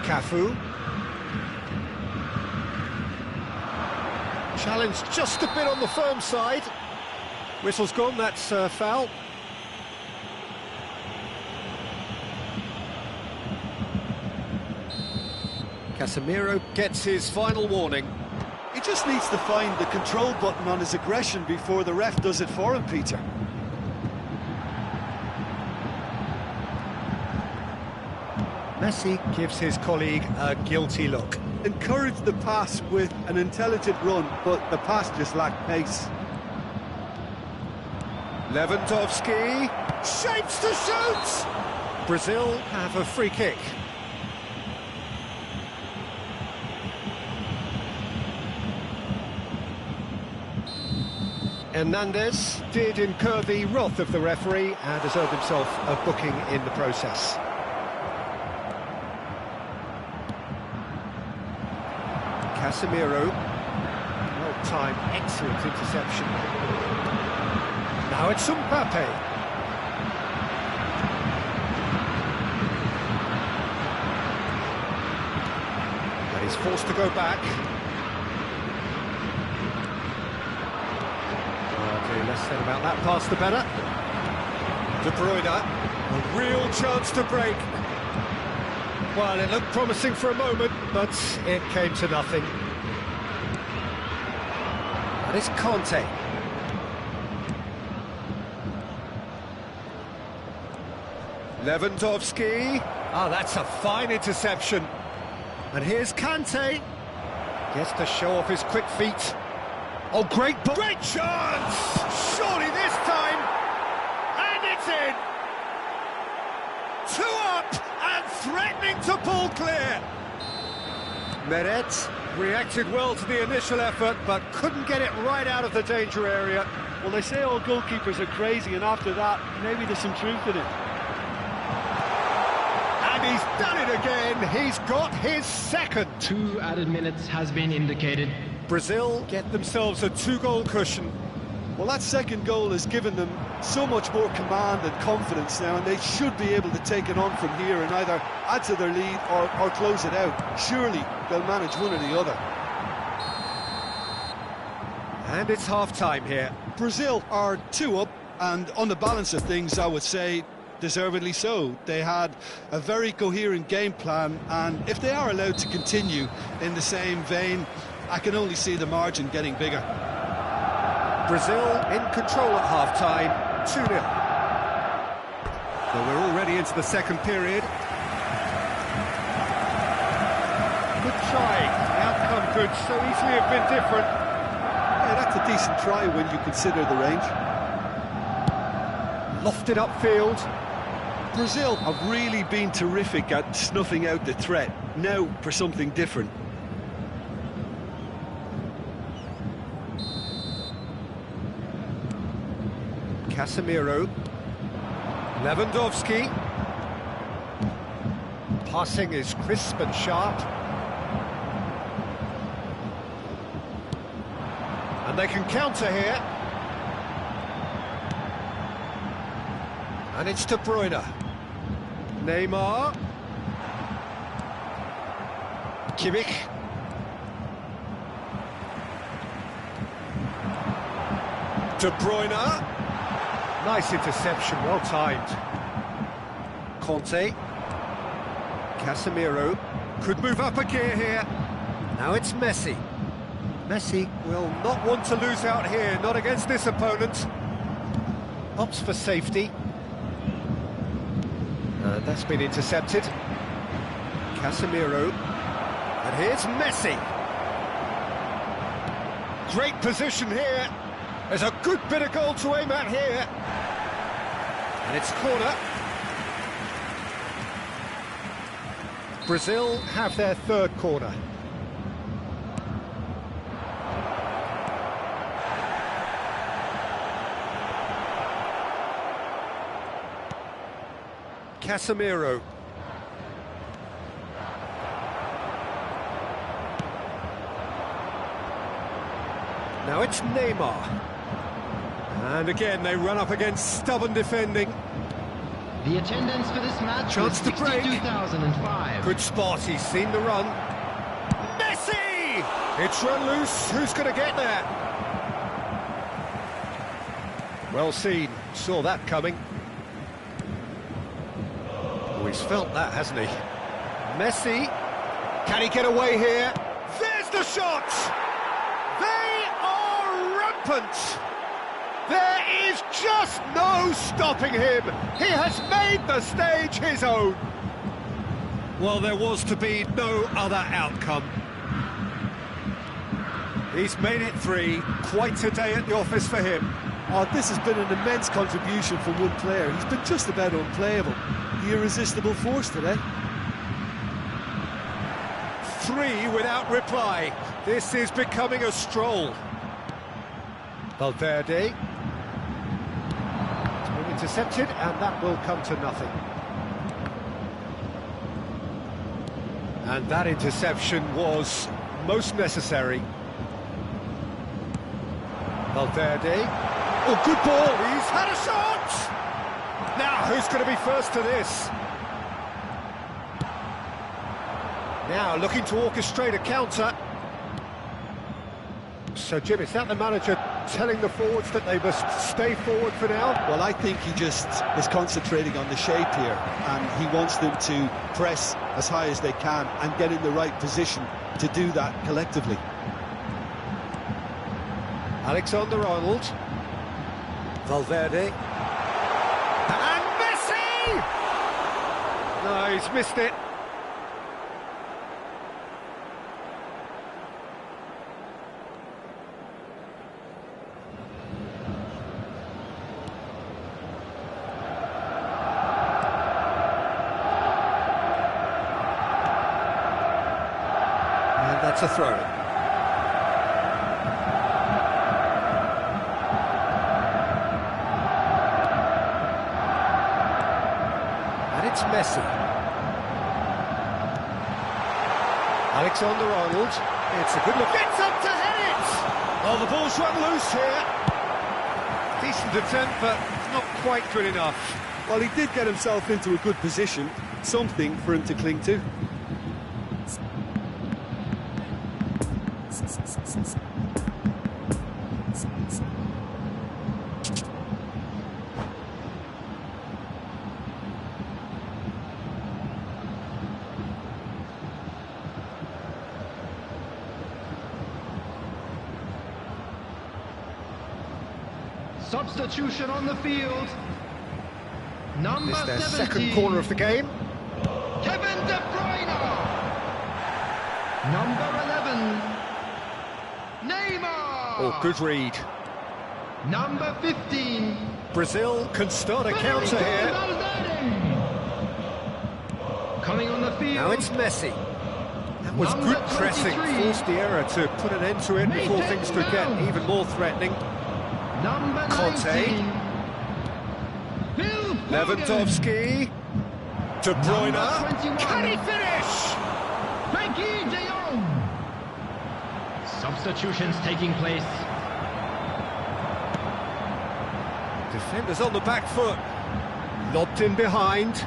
Cafu. Challenge just a bit on the firm side. Whistle's gone, that's foul. Casemiro gets his final warning. He just needs to find the control button on his aggression before the ref does it for him, Peter. Messi gives his colleague a guilty look. Encouraged the pass with an intelligent run, but the pass just lacked pace. Lewandowski shapes to shoot! Brazil have a free kick. Hernandez did incur the wrath of the referee and has earned himself a booking in the process. Casemiro, well-timed, excellent interception. Now it's Mbappe. And he's forced to go back. Okay, less said about that pass, the better. De Bruyne, a real chance to break. Well, it looked promising for a moment, but it came to nothing. And it's Kante. Lewandowski. Oh, that's a fine interception. And here's Kante. Gets to show off his quick feet. Oh, great chance! Surely this time! And it's in! 2 up! And threatening to pull clear. Meret reacted well to the initial effort, but couldn't get it right out of the danger area. Well, they say all goalkeepers are crazy, and after that, maybe there's some truth in it. And he's done it again. He's got his second. 2 added minutes has been indicated. Brazil get themselves a 2-goal cushion. Well, that second goal has given them so much more command and confidence now, and they should be able to take it on from here and either add to their lead or close it out. Surely they'll manage one or the other. And it's half-time here. Brazil are 2 up, and on the balance of things, I would say deservedly so. They had a very coherent game plan, and if they are allowed to continue in the same vein, I can only see the margin getting bigger. Brazil in control at half-time, 2-0. So we're already into the second period. Good try, the outcome could so easily have been different. Yeah, that's a decent try when you consider the range. Lofted upfield. Brazil have really been terrific at snuffing out the threat. Now for something different. Casemiro. Lewandowski. Passing is crisp and sharp. And they can counter here. And it's De Bruyne. Neymar. Kimmich. De Bruyne. Nice interception, well timed. Kante. Casemiro. Could move up a gear here. Now it's Messi. Messi will not want to lose out here, not against this opponent. Opts for safety. And that's been intercepted. Casemiro. And here's Messi. Great position here. There's a good bit of goal to aim at here. And it's corner. Brazil have their third corner. Casemiro. Now it's Neymar. And again they run up against stubborn defending. The attendance for this match Chance was to break. 62,005. Good spot, he's seen the run. Messi! It's run loose, who's going to get there? Well seen, saw that coming. Oh, he's felt that, hasn't he? Messi, can he get away here? There's the shot! They are rampant! There is just no stopping him. He has made the stage his own. Well, there was to be no other outcome. He's made it 3. Quite a day at the office for him. Oh, this has been an immense contribution from one player. He's been just about unplayable. The irresistible force today. 3 without reply. This is becoming a stroll. Valverde. Intercepted, and that will come to nothing. And that interception was most necessary. Valverde. Oh, good ball, he's had a shot! Now, who's going to be first to this? Now, looking to orchestrate a counter. So, Jim, is that the manager telling the forwards that they must stay forward for now? Well, I think he just is concentrating on the shape here, and he wants them to press as high as they can and get in the right position to do that collectively. Alexander-Arnold. Valverde. And Messi! No, he's missed it. That's a throw. And it's Messi. Alexander-Arnold. It's a good look. It's up to head it! Oh, the ball's run loose here. Decent attempt, but not quite good enough. Well, he did get himself into a good position. Something for him to cling to. Substitution on the field. Number This is their 17. second corner of the game. Kevin De Bruyne. Number 11. Neymar. Oh, good read. Number 15. Brazil can start a counter here. Coming on the field. Now it's Messi. That was Number good pressing, 23. forced the error to put an end to it before things could get even more threatening. Number Conte. 19. Phil Foden. Lewandowski. De Bruyne. Number 21. Can he finish? Frankie de Jong. Substitutions taking place. Defenders on the back foot. Lobbed in behind.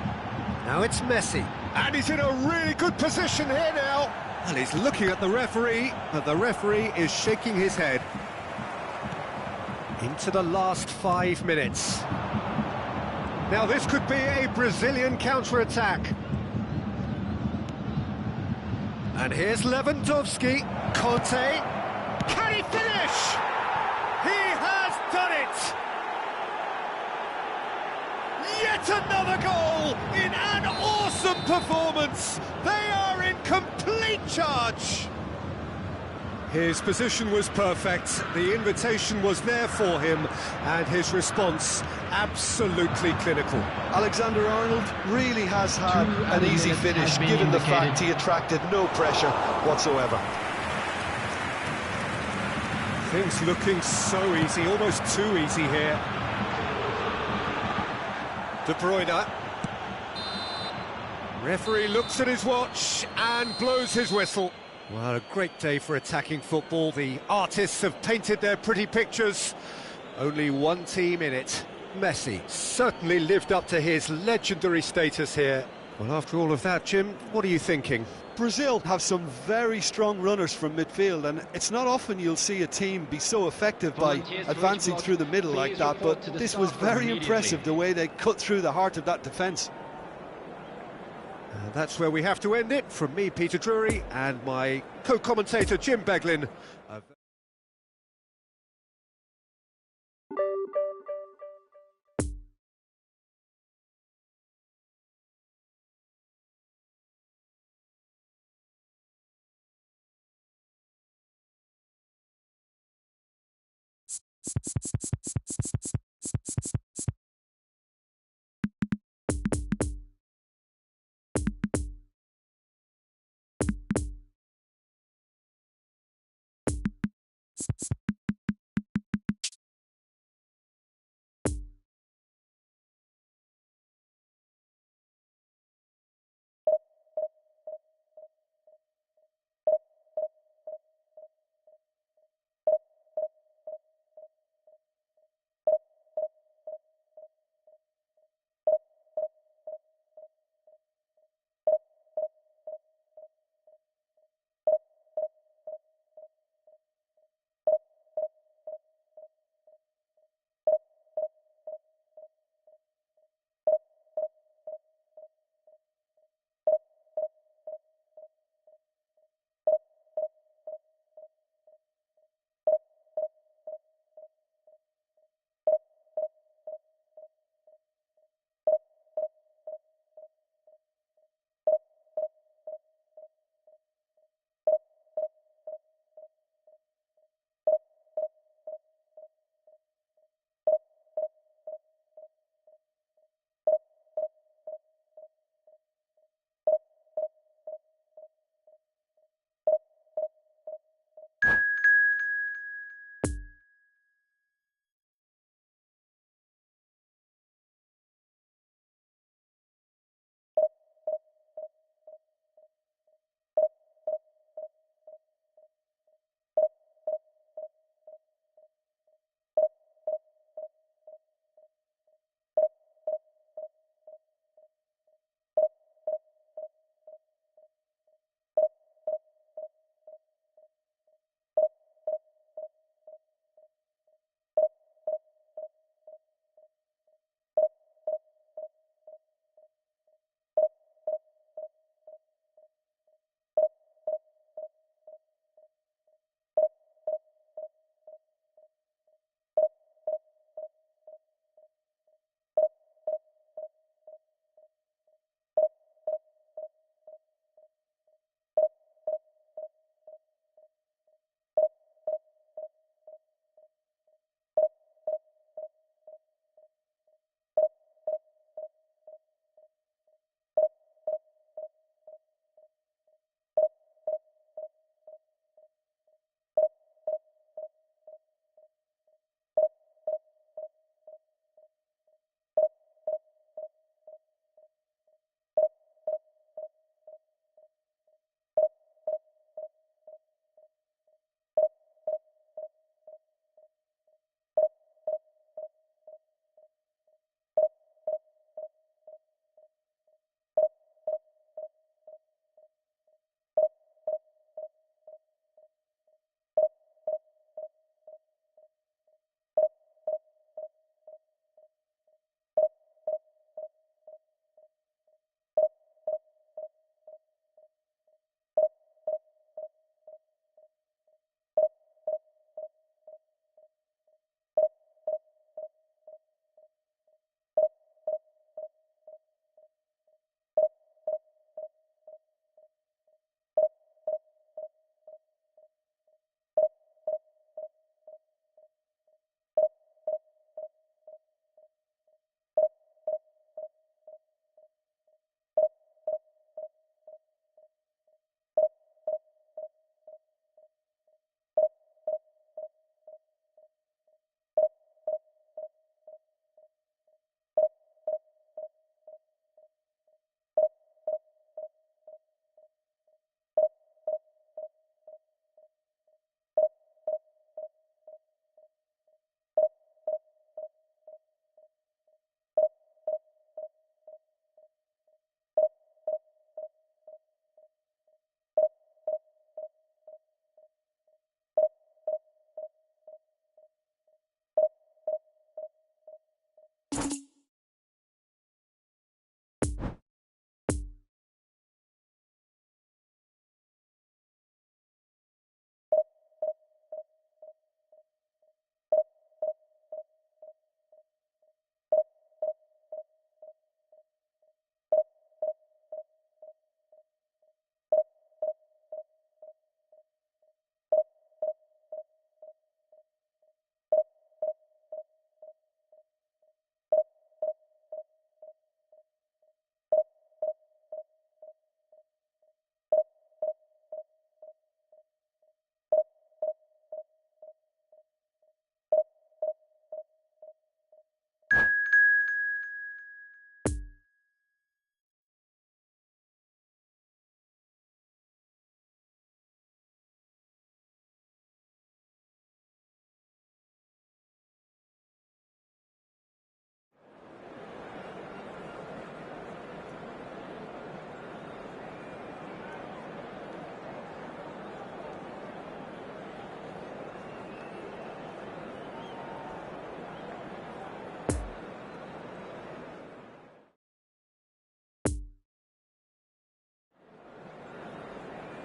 Now it's Messi. And he's in a really good position here now. And he's looking at the referee, but the referee is shaking his head. Into the last 5 minutes. Now this could be a Brazilian counter-attack. And here's Lewandowski. Conte. Can he finish? He has done it! Yet another goal in an awesome performance! They are in complete charge! His position was perfect, the invitation was there for him, and his response absolutely clinical. Alexander-Arnold really has had an easy finish, given the fact he attracted no pressure whatsoever. Things looking so easy, almost too easy here. De Bruyne. Referee looks at his watch and blows his whistle. Well, a great day for attacking football. The artists have painted their pretty pictures. Only one team in it. Messi certainly lived up to his legendary status here. Well, after all of that, Jim, what are you thinking? Brazil have some very strong runners from midfield, and it's not often you'll see a team be so effective by advancing through the middle like that, but this was very impressive, the way they cut through the heart of that defence. And that's where we have to end it. From me, Peter Drury, and my co-commentator, Jim Beglin.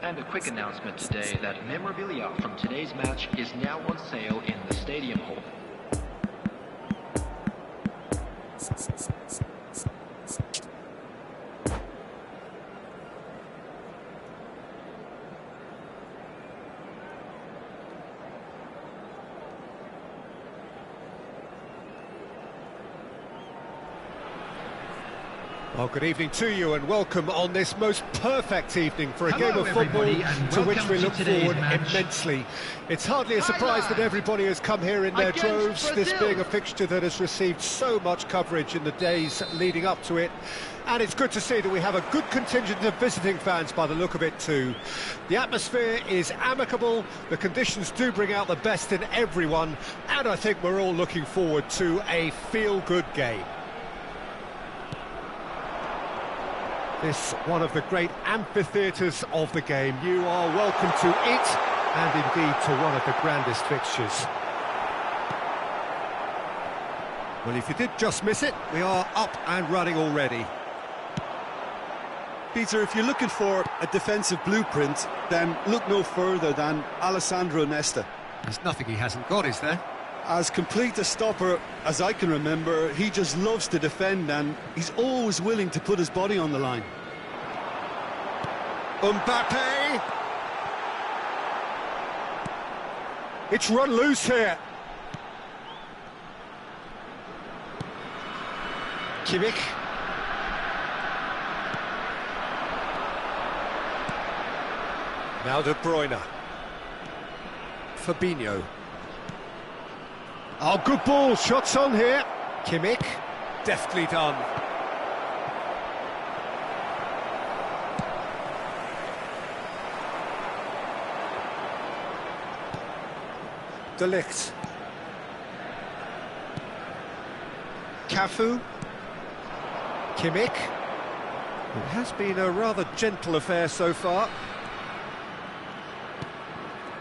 And a quick announcement today that memorabilia from today's match is now on sale in the stadium hall. Well, good evening to you and welcome on this most perfect evening for a game of football to which we look forward immensely. It's hardly a surprise that everybody has come here in their droves, this being a fixture that has received so much coverage in the days leading up to it. And it's good to see that we have a good contingent of visiting fans by the look of it too. The atmosphere is amicable, the conditions do bring out the best in everyone, and I think we're all looking forward to a feel-good game. This one of the great amphitheatres of the game. You are welcome to it, and indeed to one of the grandest fixtures. Well, if you did just miss it, we are up and running already. Peter, if you're looking for a defensive blueprint, then look no further than Alessandro Nesta. There's nothing he hasn't got, is there? As complete a stopper as I can remember, he just loves to defend and he's always willing to put his body on the line. Mbappe! It's run loose here. Kimmich. Now De Bruyne. Fabinho. Oh, good ball, shots on here. Kimmich, deftly done. De Ligt. Cafu. Kimmich. It has been a rather gentle affair so far.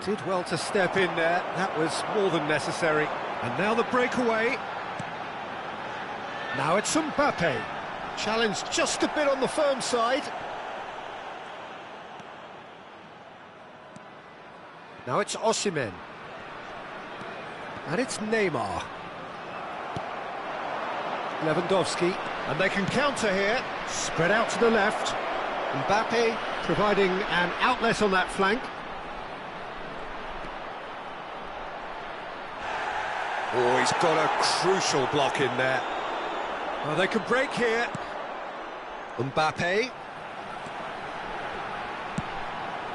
Did well to step in there, that was more than necessary. And now the breakaway. Now it's Mbappe. Challenged just a bit on the firm side. Now it's Osimhen. And it's Neymar. Lewandowski. And they can counter here. Spread out to the left. Mbappe providing an outlet on that flank. Oh, he's got a crucial block in there. Well, they can break here. Mbappe.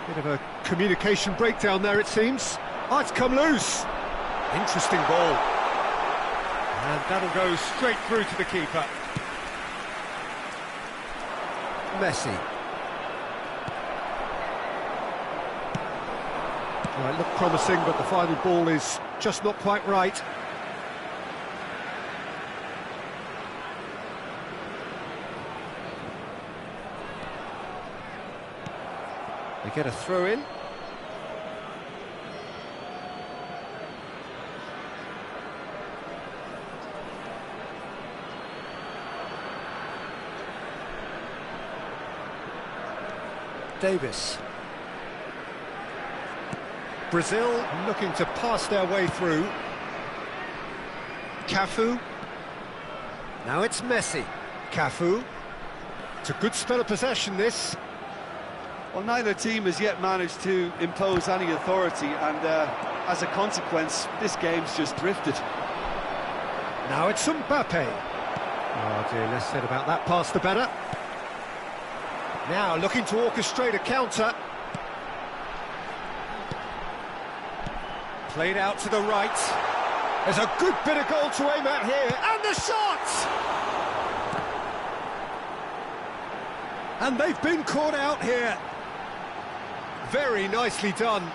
Bit of a communication breakdown there, it seems. Oh, it's come loose. Interesting ball. And that'll go straight through to the keeper. Messi. Well, it looked promising, but the final ball is just not quite right. They get a throw in. Davis. Brazil looking to pass their way through. Cafu. Now it's Messi. Cafu. It's a good spell of possession, this. Well, neither team has yet managed to impose any authority, and as a consequence, this game's just drifted. Now it's Mbappe. Oh dear, less said about that pass the better. Now looking to orchestrate a counter. Played out to the right. There's a good bit of goal to aim at here, and the shot! And they've been caught out here. Very nicely done.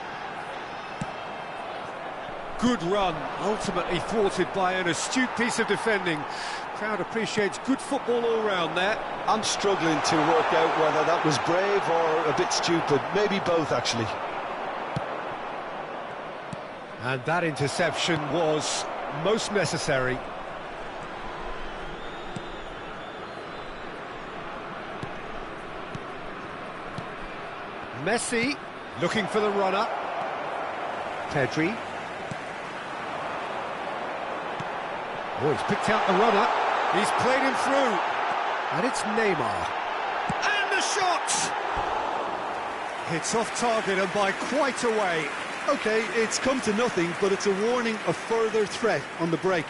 Good run, ultimately thwarted by an astute piece of defending. Crowd appreciates good football all round there. I'm struggling to work out whether that was brave or a bit stupid. Maybe both, actually. And that interception was most necessary. Messi looking for the runner. Pedri. Oh, he's picked out the runner. He's played him through. And it's Neymar. And the shot! It's off target and by quite a way. OK, it's come to nothing, but it's a warning of further threat on the break.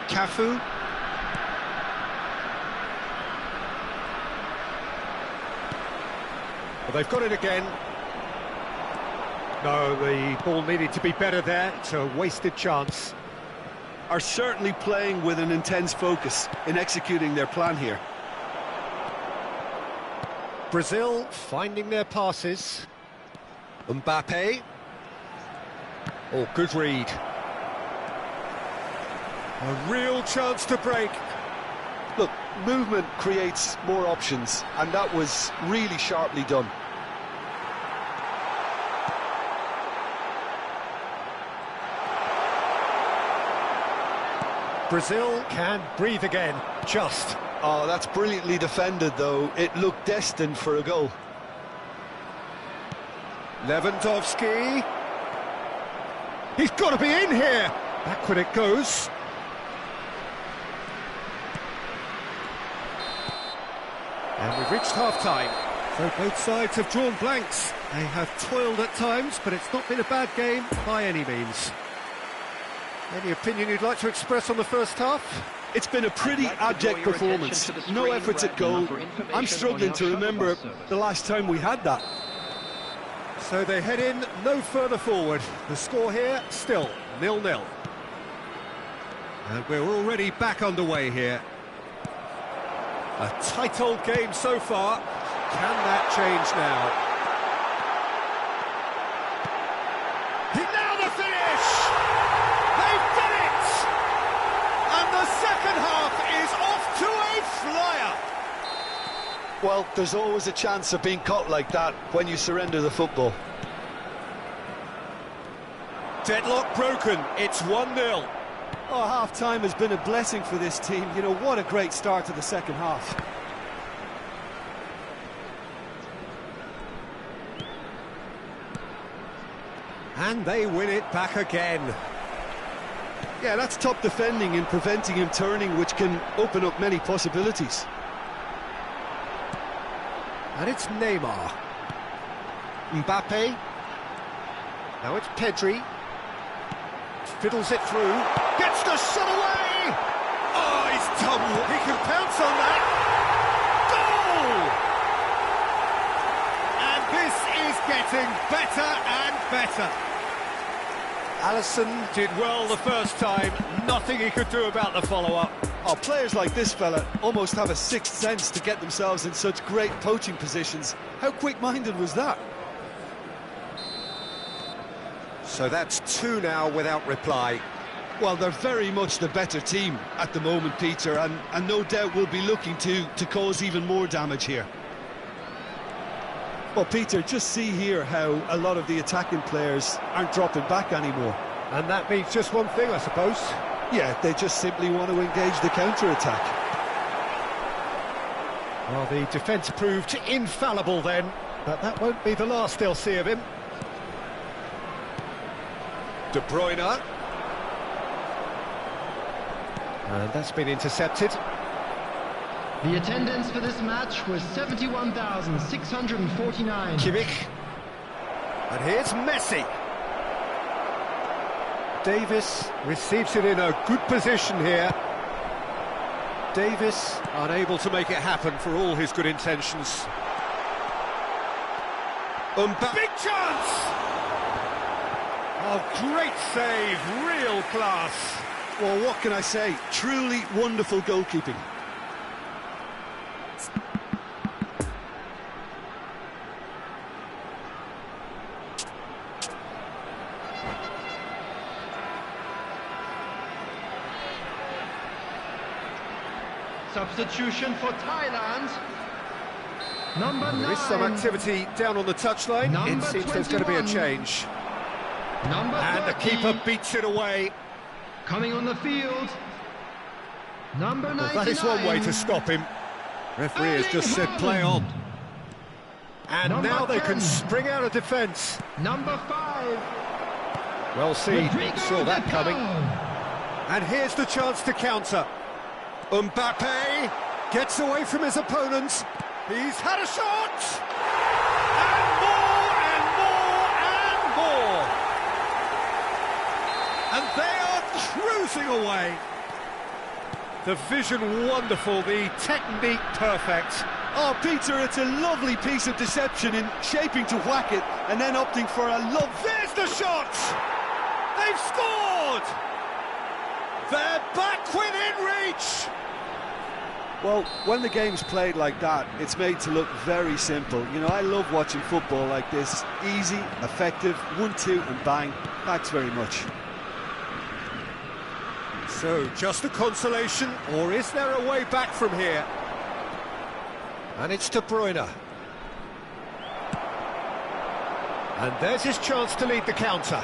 Cafu. Well, they've got it again. No, the ball needed to be better there. It's a wasted chance. Are certainly playing with an intense focus in executing their plan here. Brazil finding their passes. Mbappe. Oh, good read. A real chance to break. Look, movement creates more options, and that was really sharply done. Brazil can breathe again, just. Oh, that's brilliantly defended, though. It looked destined for a goal. Lewandowski. He's got to be in here. Backward it goes. And we've reached half-time. So both sides have drawn blanks. They have toiled at times, but it's not been a bad game by any means. Any opinion you'd like to express on the first half? It's been a pretty abject performance. No efforts at goal. I'm struggling to remember the last time we had that. So they head in no further forward. The score here, still 0-0. And we're already back underway here. A tight old game so far. Can that change now? Now the finish! They've done it! And the second half is off to a flyer! Well, there's always a chance of being caught like that when you surrender the football. Deadlock broken, it's 1-0. Oh, half-time has been a blessing for this team. You know, what a great start to the second half. And they win it back again. Yeah, that's top defending and preventing him turning, which can open up many possibilities. And it's Neymar. Mbappe. Now it's Pedri. Fiddles it through. Gets the shot away! Oh, he's tumbled. He can pounce on that. Goal! And this is getting better and better. Alisson did well the first time. Nothing he could do about the follow-up. Oh, players like this fella almost have a sixth sense to get themselves in such great poaching positions. How quick-minded was that? So that's 2 now without reply. Well, they're very much the better team at the moment, Peter, and no doubt will be looking to cause even more damage here. Well, Peter, just see here how a lot of the attacking players aren't dropping back anymore. And that means just one thing, I suppose. Yeah, they just simply want to engage the counter-attack. Well, the defence proved infallible then, but that won't be the last they'll see of him. De Bruyne. And that's been intercepted. The attendance for this match was 71,649. Kimmich. And here's Messi. Davis receives it in a good position here. Davis unable to make it happen for all his good intentions. Big chance! Oh, great save, real class. Well, what can I say? Truly wonderful goalkeeping. Substitution for Thailand. Number 9. There is some activity down on the touchline. Number It seems there's going to be a 21. change. Number And the 30. keeper beats it away. Coming on the field, number 99. Well, that is one way to stop him. Referee has just said play on. And Number now they 10. can spring out of defence. Number 5. Well seen, Rodrigo saw that De coming. Paul. And here's the chance to counter. Mbappe gets away from his opponents. He's had a shot! And more, and more, and more! And they are cruising away. The vision wonderful, the technique perfect. Oh, Peter, it's a lovely piece of deception in shaping to whack it and then opting for a love. There's the shot! They've scored! They're back within reach! Well, when the game's played like that, it's made to look very simple. You know, I love watching football like this. Easy, effective, 1-2 and bang. Thanks very much. So, just a consolation, or is there a way back from here? And it's De Bruyne. And there's his chance to lead the counter.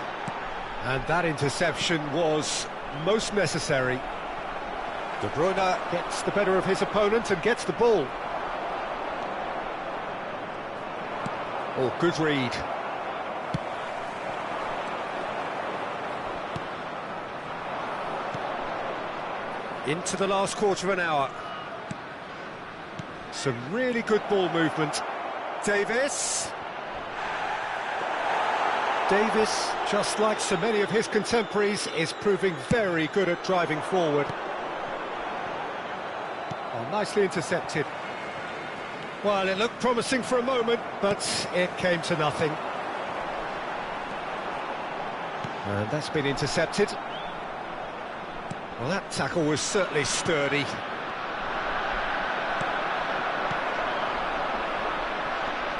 And that interception was most necessary. De Bruyne gets the better of his opponent and gets the ball. Oh, good read. Into the last quarter of an hour. Some really good ball movement. Davis. Davis, just like so many of his contemporaries, is proving very good at driving forward. Oh, nicely intercepted. Well, it looked promising for a moment, but it came to nothing. And that's been intercepted. Well, that tackle was certainly sturdy.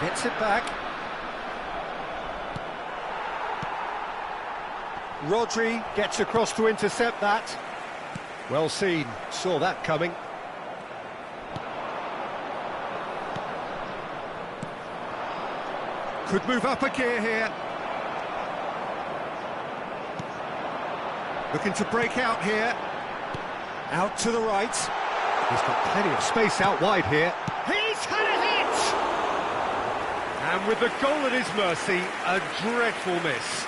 Gets it back. Rodri gets across to intercept that. Well seen, saw that coming. Could move up a gear here. Looking to break out here. Out to the right. He's got plenty of space out wide here. He's had a hit! And with the goal at his mercy, a dreadful miss.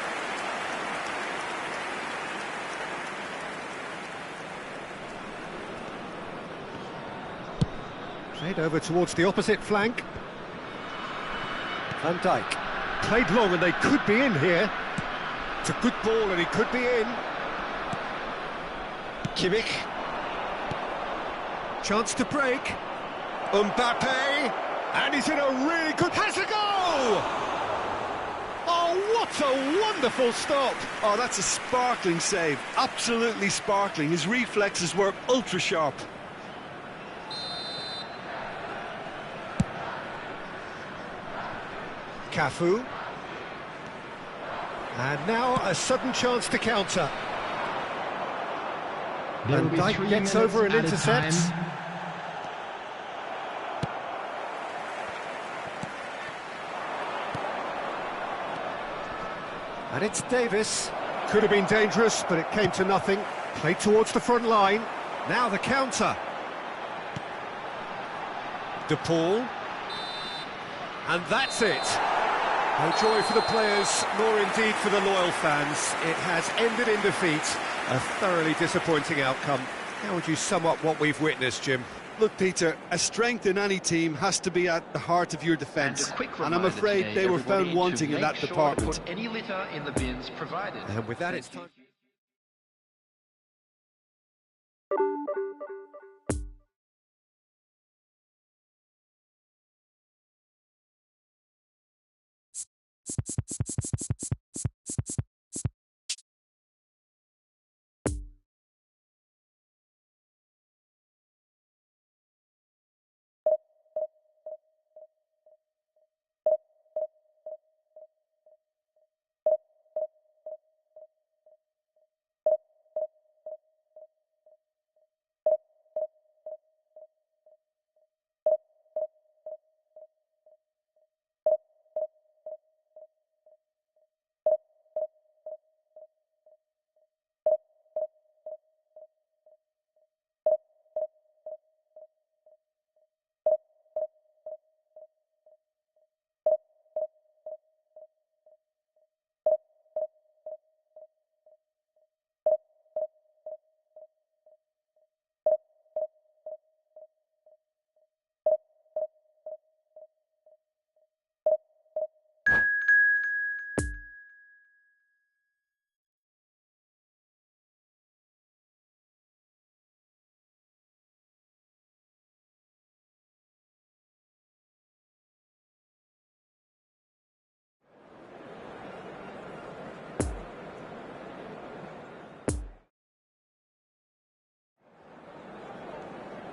Played over towards the opposite flank. Van Dijk. Played long and they could be in here. It's a good ball and he could be in. Kimmich. Chance to break. Mbappe. And he's in a really good... Has a goal! Oh, what a wonderful stop! Oh, that's a sparkling save. Absolutely sparkling. His reflexes were ultra sharp. Cafu. And now a sudden chance to counter. Van Dijk gets over and intercepts. And it's Davis. Could have been dangerous, but it came to nothing. Played towards the front line. Now the counter. De Paul. And that's it. No joy for the players, nor indeed for the loyal fans. It has ended in defeat. A thoroughly disappointing outcome. How would you sum up what we've witnessed, Jim? Look, Peter, a strength in any team has to be at the heart of your defence. And I'm afraid they were found wanting in that department. Put any litter in the bins provided. And with that, it's time...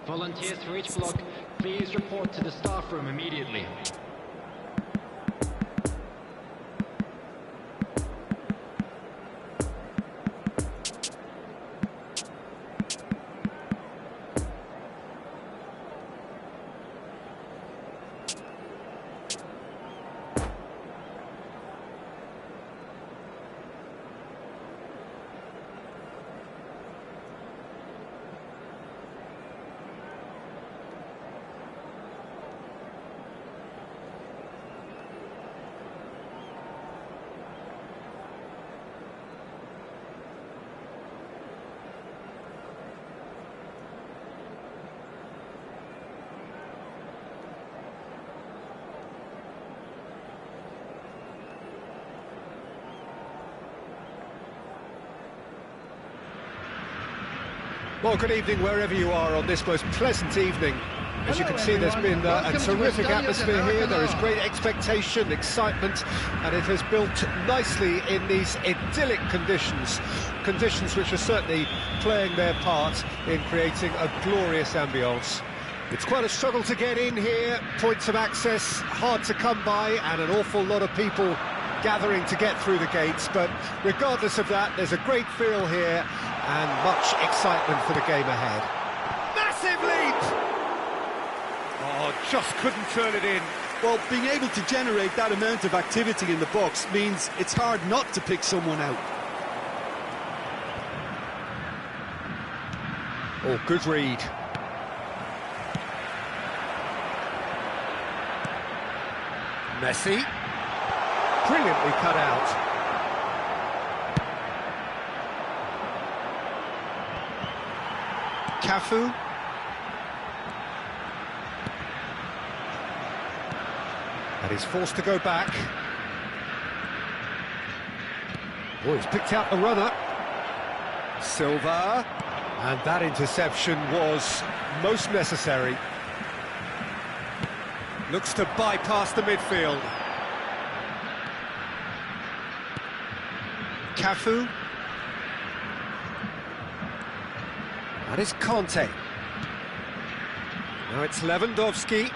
Volunteers for each block, please report to the staff room immediately. Well, good evening wherever you are on this most pleasant evening. As you can see, there's been a terrific atmosphere here. There is great expectation, excitement, and it has built nicely in these idyllic conditions. Conditions which are certainly playing their part in creating a glorious ambience. It's quite a struggle to get in here, points of access hard to come by, and an awful lot of people gathering to get through the gates, but regardless of that, there's a great feel here and much excitement for the game ahead. Massive leap! Oh, just couldn't turn it in. Well, being able to generate that amount of activity in the box means it's hard not to pick someone out. Oh, good read. Messi. Brilliantly cut out. Cafu. And he's forced to go back. Oh, he's picked out the runner. Silva. And that interception was most necessary. Looks to bypass the midfield. Cafu. That is Conte. Now it's Lewandowski.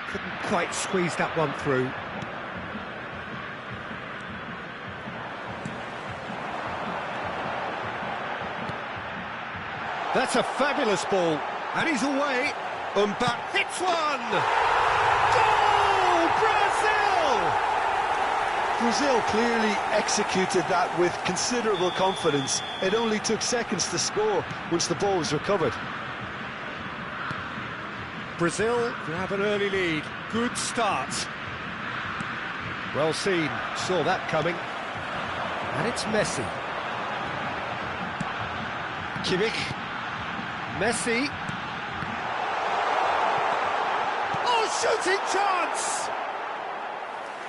Couldn't quite squeeze that one through. That's a fabulous ball. And he's away. Mbappe hits one! Goal! Brazil! Brazil clearly executed that with considerable confidence. It only took seconds to score once the ball was recovered. Brazil grab an early lead. Good start. Well seen. Saw that coming. And it's Messi. Kimmich. Messi. Oh, shooting chance!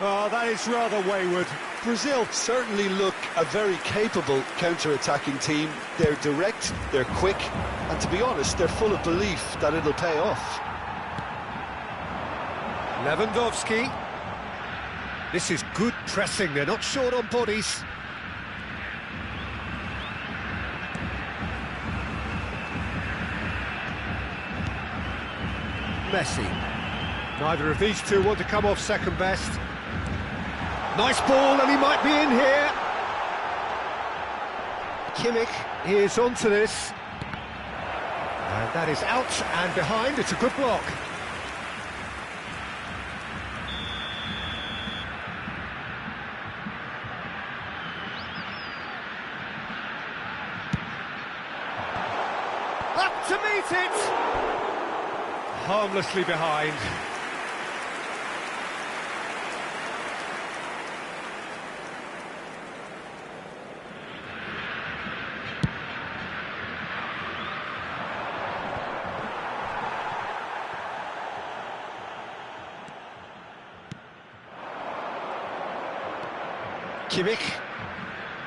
Oh, that is rather wayward. Brazil certainly look a very capable counter-attacking team. They're direct, they're quick, and to be honest, they're full of belief that it'll pay off. Lewandowski. This is good pressing, they're not short on bodies. Messi. Neither of these two want to come off second best. Nice ball, and he might be in here. Kimmich is onto this. And that is out and behind. It's a good block. Up to meet it. Harmlessly behind. Kimmich.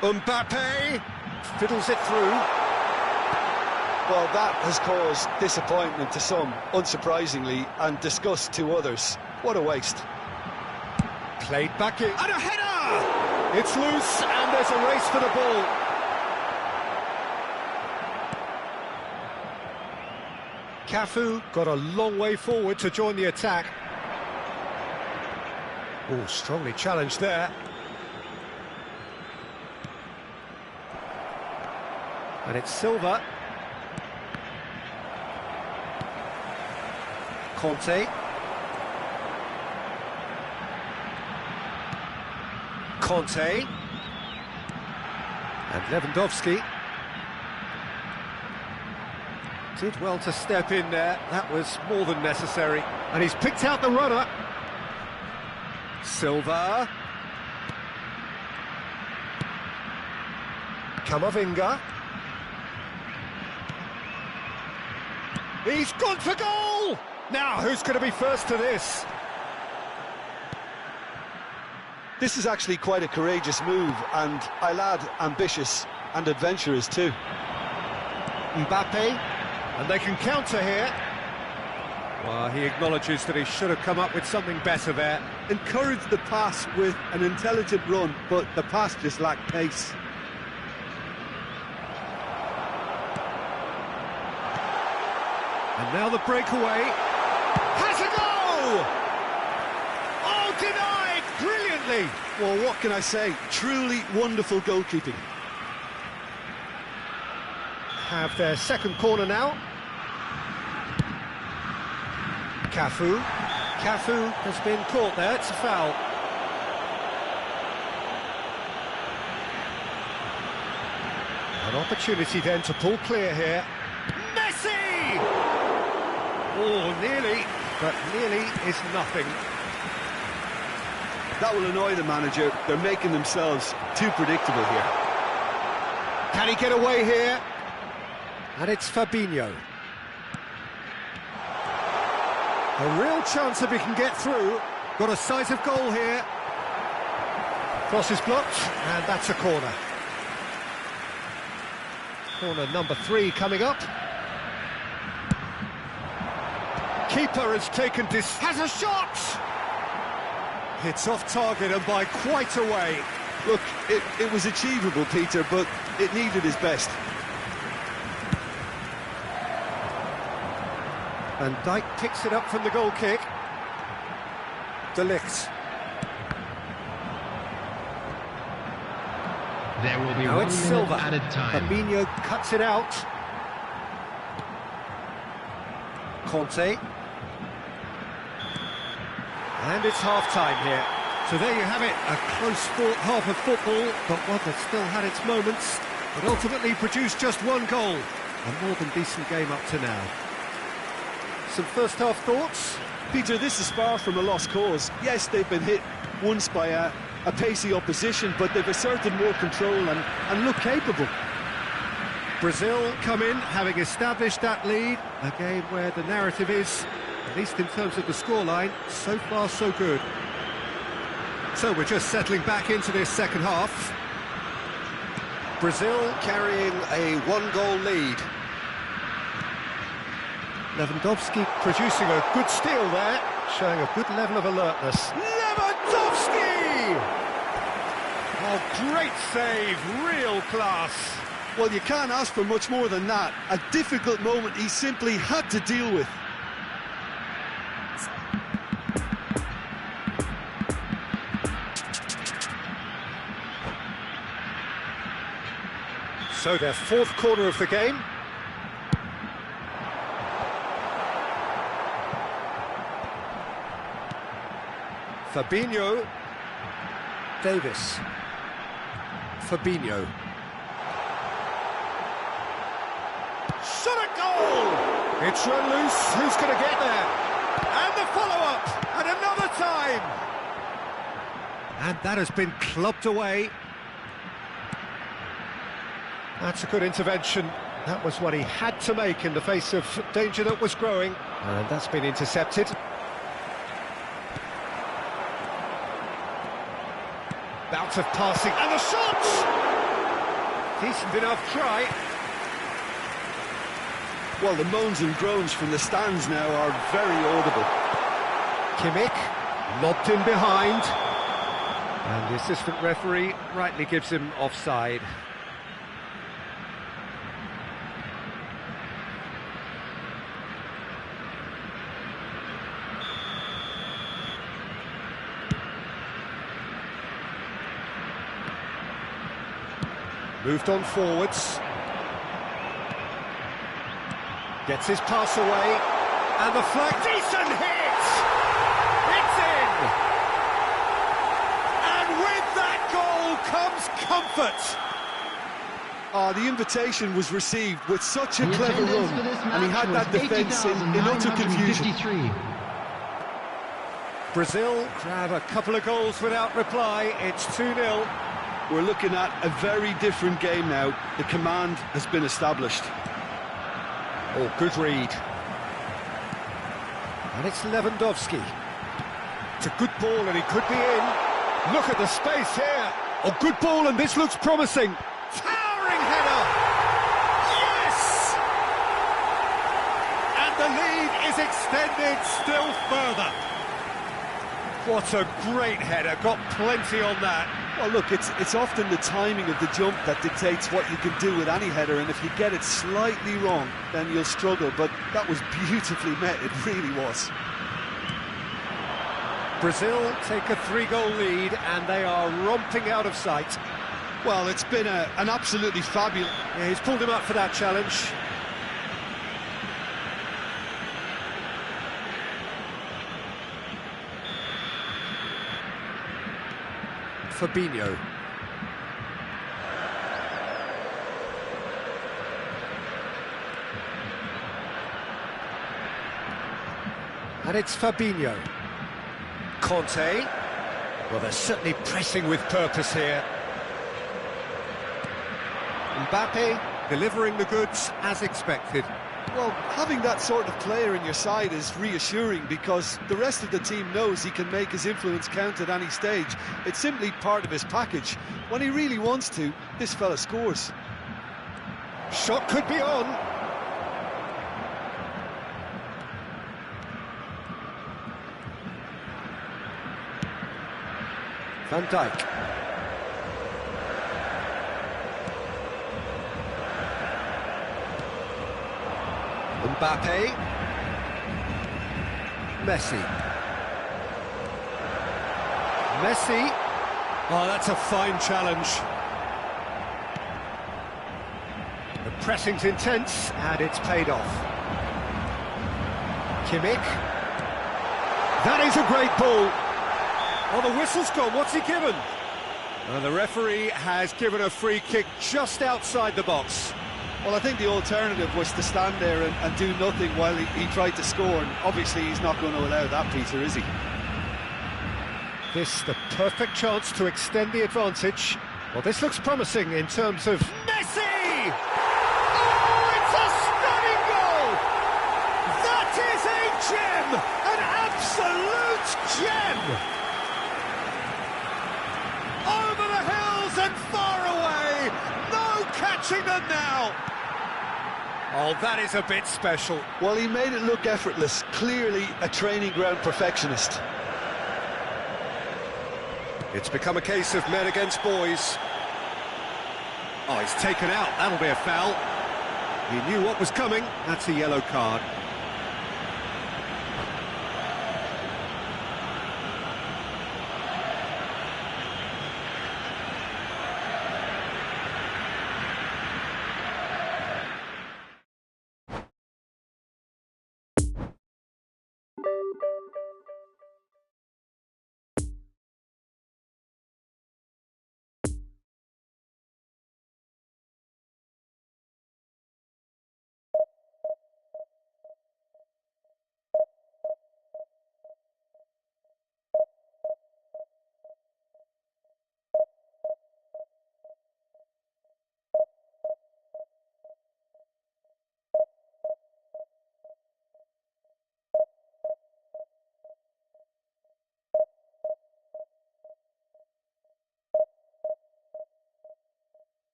Mbappe fiddles it through. Well, that has caused disappointment to some, unsurprisingly, and disgust to others. What a waste. Played back in. And a header! It's loose, and there's a race for the ball. Cafu got a long way forward to join the attack. Oh, strongly challenged there. And it's Silva. Conte. Conte. And Lewandowski. Did well to step in there. That was more than necessary. And he's picked out the runner. Silva. Camavinga. He's gone for goal! Now, who's going to be first to this? This is actually quite a courageous move, and I'll add ambitious and adventurous too. Mbappe, and they can counter here. Well, he acknowledges that he should have come up with something better there. Encouraged the pass with an intelligent run, but the pass just lacked pace. And now the breakaway. Has a goal! Oh, denied brilliantly! Well, what can I say? Truly wonderful goalkeeping. Have their second corner now. Cafu. Cafu has been caught there, it's a foul. An opportunity then to pull clear here. Messi! Oh, nearly, but nearly is nothing. That will annoy the manager. They're making themselves too predictable here. Can he get away here? And it's Fabinho. A real chance if he can get through. Got a sight of goal here. Cross is blocked, and that's a corner. Corner number 3 coming up. Keeper has taken this. Has a shot! It's off target and by quite a way. Look, it was achievable, Peter, but it needed his best. And Dijk picks it up from the goal kick. De Ligt. There will be Now 1 it's minute Silva. added time. Fabinho cuts it out. Conte. And it's half-time here. So there you have it, a close-fought half of football, but one that still had its moments, but ultimately produced just 1 goal. A more than decent game up to now. Some first-half thoughts? Peter, this is far from a lost cause. Yes, they've been hit once by a pacey opposition, but they've asserted more control and look capable. Brazil come in, having established that lead, a game where the narrative is, at least in terms of the scoreline, so far so good. So we're just settling back into this second half. Brazil carrying a 1-goal lead. Lewandowski producing a good steal there, showing a good level of alertness. Lewandowski! Oh, great save, real class. Well, you can't ask for much more than that. A difficult moment he simply had to deal with. So their 4th corner of the game. Fabinho. Davis. Fabinho. Shot at goal! It's run loose, who's going to get there? And the follow-up, and another time! And that has been clubbed away. That's a good intervention. That was what he had to make in the face of danger that was growing. And that's been intercepted. Bout of passing, and the shot! Decent enough try. Well, the moans and groans from the stands now are very audible. Kimmich lobbed in behind. And the assistant referee rightly gives him offside. Moved on forwards. Gets his pass away. And the flag. Decent hit! It's in! And with that goal comes comfort. Oh, the invitation was received with such a The clever attendance run, for this and he had match that was defence in utter confusion. 80,953. Brazil grab a couple of goals without reply. It's 2-0. We're looking at a very different game now. The command has been established. Oh, good read. And it's Lewandowski. It's a good ball and he could be in. Look at the space here. Oh, good ball and this looks promising. Towering header. Yes! And the lead is extended still further. What a great header. Got plenty on that. Well, look, it's often the timing of the jump that dictates what you can do with any header, and if you get it slightly wrong, then you'll struggle, but that was beautifully met, it really was. Brazil take a 3-goal lead and they are romping out of sight. Well, it's been an absolutely fabulous... Yeah, he's pulled him up for that challenge. Fabinho. And it's Fabinho. Conte. Well, they're certainly pressing with purpose here. Mbappe delivering the goods as expected. Well, having that sort of player in your side is reassuring because the rest of the team knows he can make his influence count at any stage. It's simply part of his package. When he really wants to, this fella scores. Shot could be on. Van Dijk. Mbappe. Messi. Messi. Oh, that's a fine challenge. The pressing's intense, and it's paid off. Kimmich. That is a great ball. Oh, the whistle's gone. What's he given? The referee has given a free kick just outside the box. Well, I think the alternative was to stand there and do nothing while he tried to score, and obviously he's not going to allow that, Peter, is he? This the perfect chance to extend the advantage. Well, this looks promising in terms of... Messi! Oh, it's a stunning goal! That is a gem! An absolute gem! Over the hills and far away! No catching them now! Oh, that is a bit special. Well, he made it look effortless. Clearly a training ground perfectionist. It's become a case of men against boys. Oh, he's taken out. That'll be a foul. He knew what was coming. That's a yellow card.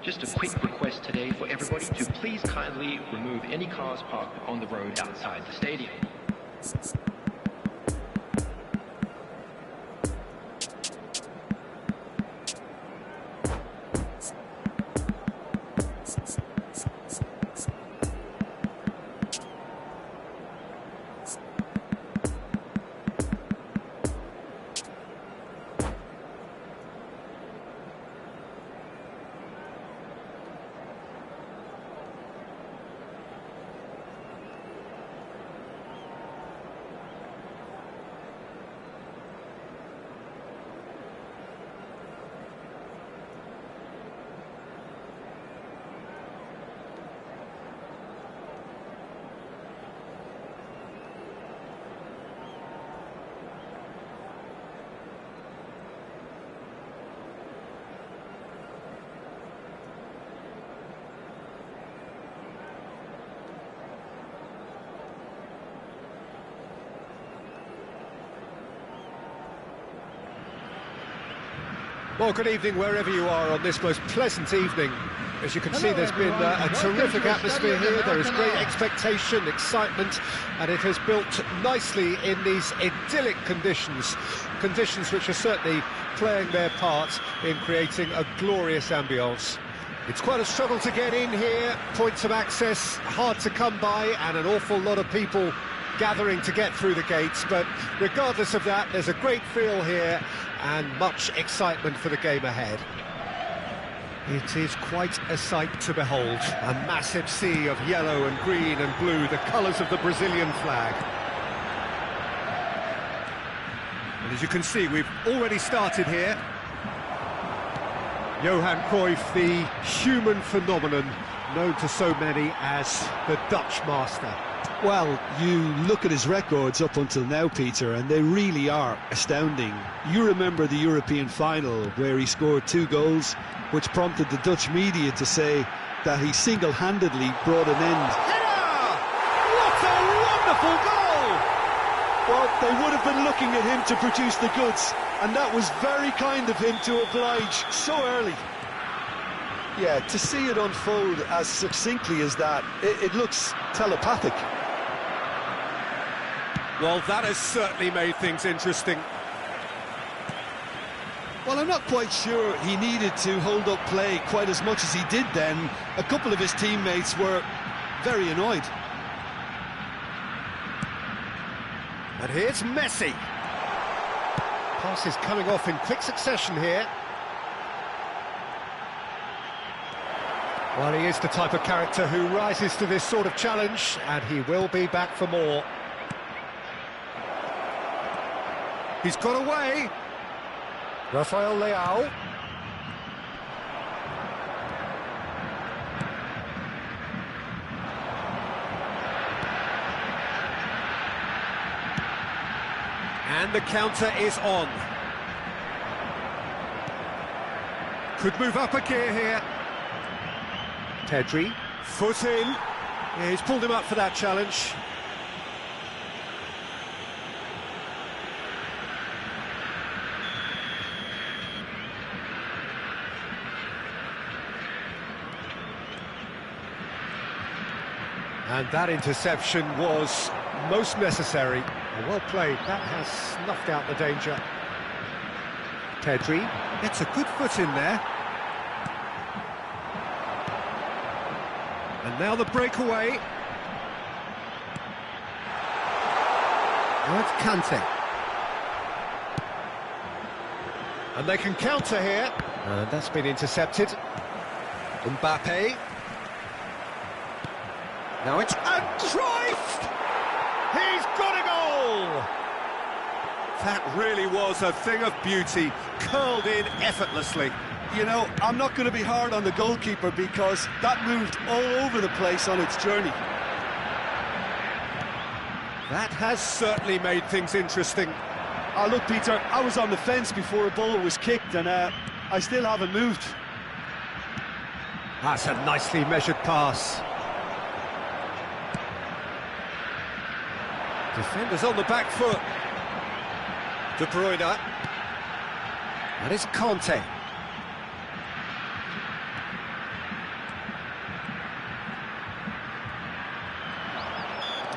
Just a quick request today for everybody to please kindly remove any cars parked on the road outside the stadium. Well, good evening wherever you are on this most pleasant evening. As you can see, there's been a terrific atmosphere here. There is great expectation, excitement, and it has built nicely in these idyllic conditions. Conditions which are certainly playing their part in creating a glorious ambience. It's quite a struggle to get in here, points of access hard to come by, and an awful lot of people gathering to get through the gates, but regardless of that, there's a great feel here and much excitement for the game ahead. It is quite a sight to behold, a massive sea of yellow and green and blue, the colours of the Brazilian flag. And as you can see, we've already started here. Johan Cruyff, the human phenomenon, known to so many as the Dutch master. Well, you look at his records up until now, Peter, and they really are astounding. You remember the European final where he scored 2 goals, which prompted the Dutch media to say that he single-handedly brought an end. Header! What a wonderful goal! Well, they would have been looking at him to produce the goods, and that was very kind of him to oblige so early. Yeah, to see it unfold as succinctly as that, it looks telepathic. Well, that has certainly made things interesting. Well, I'm not quite sure he needed to hold up play quite as much as he did then. A couple of his teammates were very annoyed. And here's Messi. Passes coming off in quick succession here. Well, he is the type of character who rises to this sort of challenge, and he will be back for more. He's got away. Rafael Leao. And the counter is on. Could move up a gear here. Pedri, foot in. Yeah, he's pulled him up for that challenge. And that interception was most necessary. Well played, that has snuffed out the danger. Pedri gets a good foot in there. And now the breakaway. Now it's Kante. And they can counter here. And that's been intercepted. Mbappe. Now it's Cruyff! He's got a goal! That really was a thing of beauty, curled in effortlessly. You know, I'm not going to be hard on the goalkeeper because that moved all over the place on its journey. That has certainly made things interesting. Oh, look, Peter, I was on the fence before a ball was kicked and I still haven't moved. That's a nicely measured pass. Defenders on the back foot. De Bruyne. And it's Kante.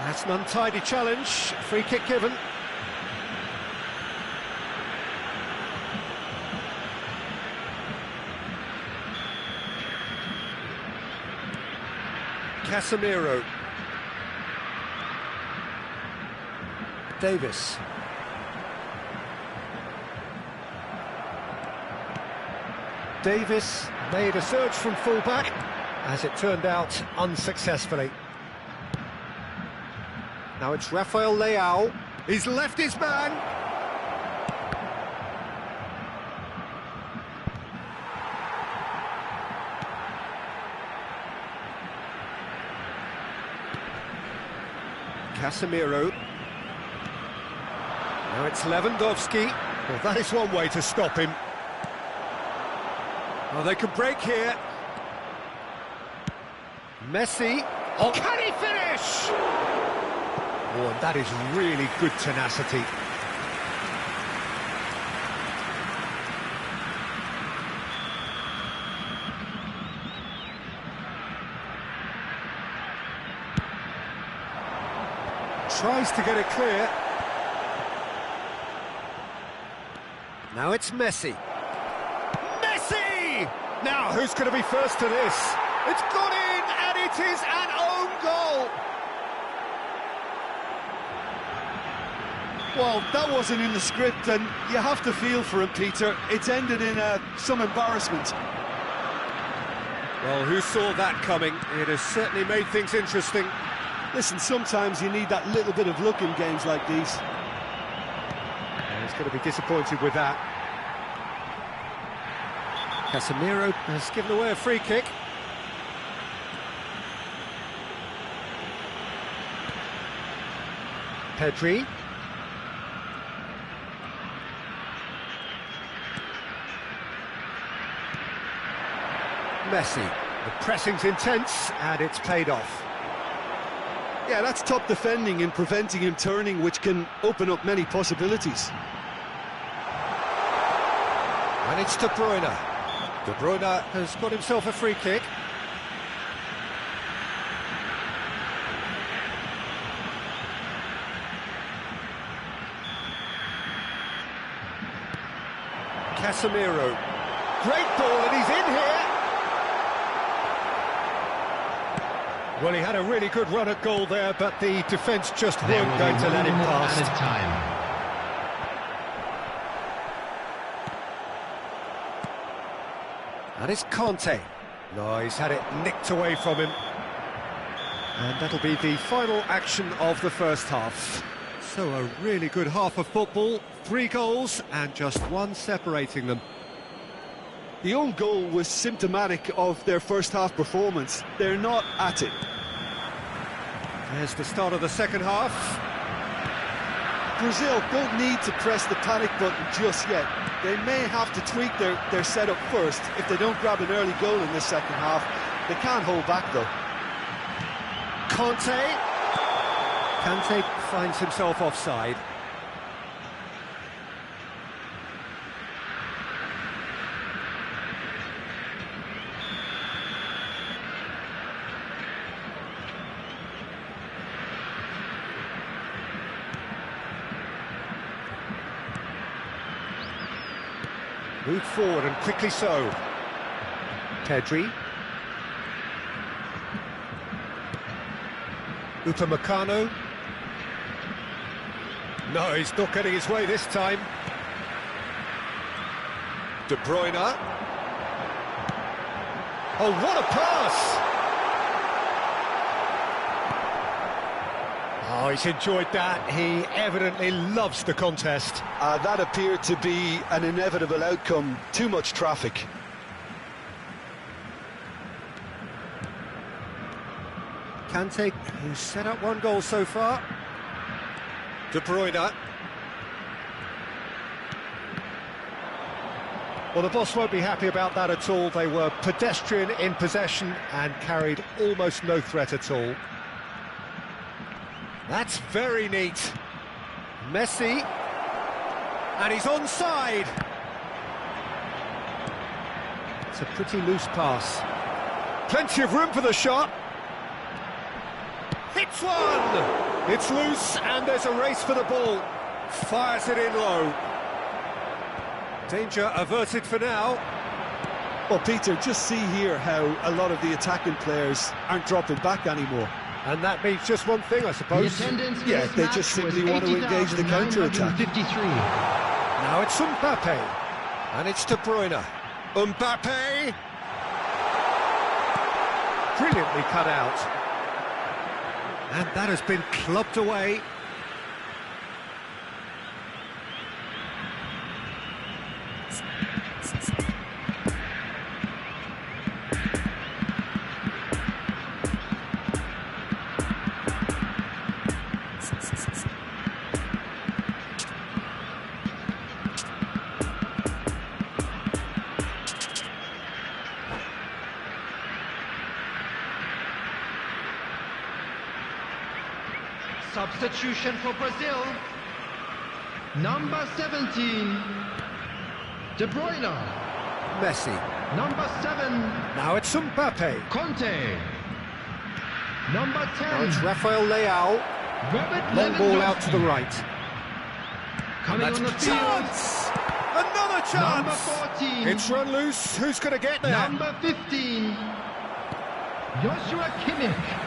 That's an untidy challenge. Free kick given. Casemiro. Davis. Davis made a surge from full-back, as it turned out unsuccessfully. Now it's Rafael Leao. He's left his man. Casemiro. Now it's Lewandowski. Well, that is one way to stop him. Oh, they can break here. Messi. Oh, can he finish? Oh, and that is really good tenacity. Tries to get it clear. Now it's Messi. Messi! Now, who's going to be first to this? It's gone in, and it is an own goal. Well, that wasn't in the script, and you have to feel for him, Peter. It's ended in some embarrassment. Well, who saw that coming? It has certainly made things interesting. Listen, sometimes you need that little bit of luck in games like these. And he's going to be disappointed with that. Casemiro has given away a free kick. Pedri. Messi. The pressing's intense, and it's paid off. Yeah, that's top defending and preventing him turning, which can open up many possibilities. And it's De Bruyne. De Bruyne has got himself a free kick. Casemiro. Great ball, and he's in here. Well, he had a really good run at goal there, but the defence just weren't going to let him pass. And it's Conte. No, he's had it nicked away from him. And that'll be the final action of the first half. So a really good half of football, 3 goals and just 1 separating them. The own goal was symptomatic of their first half performance. They're not at it. There's the start of the second half. Brazil don't need to press the panic button just yet. They may have to tweak their setup first if they don't grab an early goal in this second half. They can't hold back though. Conte. Kante finds himself offside. Moved forward and quickly so. Pedri. Upamecano. No, he's not getting his way this time. De Bruyne. Oh, what a pass! Oh, he's enjoyed that. He evidently loves the contest. That appeared to be an inevitable outcome. Too much traffic. Kante, who's set up 1 goal so far. De Bruyne. Well, the boss won't be happy about that at all. They were pedestrian in possession and carried almost no threat at all. That's very neat. Messi. And he's onside. It's a pretty loose pass. Plenty of room for the shot. hits one! It's loose and there's a race for the ball. Fires it in low. Danger averted for now. Well, Peter, just see here how a lot of the attacking players aren't dropping back anymore. And that means just one thing, I The suppose. attendance for Yeah, this they match just was simply want to engage the counter-attack. 80,953. Now it's Mbappe. And it's De Bruyne. Mbappe! Brilliantly cut out. And that has been clubbed away. Substitution for Brazil. Number 17, De Bruyne. Messi. Number 7, Now it's Mbappe. Conte. Number Now it's 10, Rafael Leao. Robert Long ball out to the Lewandowski. right. Coming That's on the field, chance! Another number chance! 14, It's run loose. Who's going to get there? number 15, Joshua Kimmich.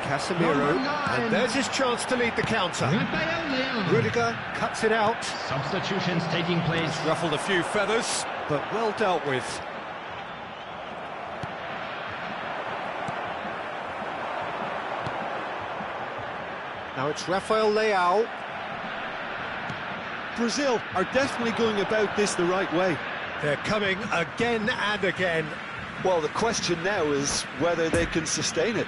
Casemiro. Number 9. And there's his chance to lead the counter. Rafael Leao. Rudiger cuts it out. Substitutions taking place. Ruffled a few feathers, but well dealt with. Now it's Rafael Leao. Brazil are definitely going about this the right way. They're coming again and again. Well, the question now is whether they can sustain it.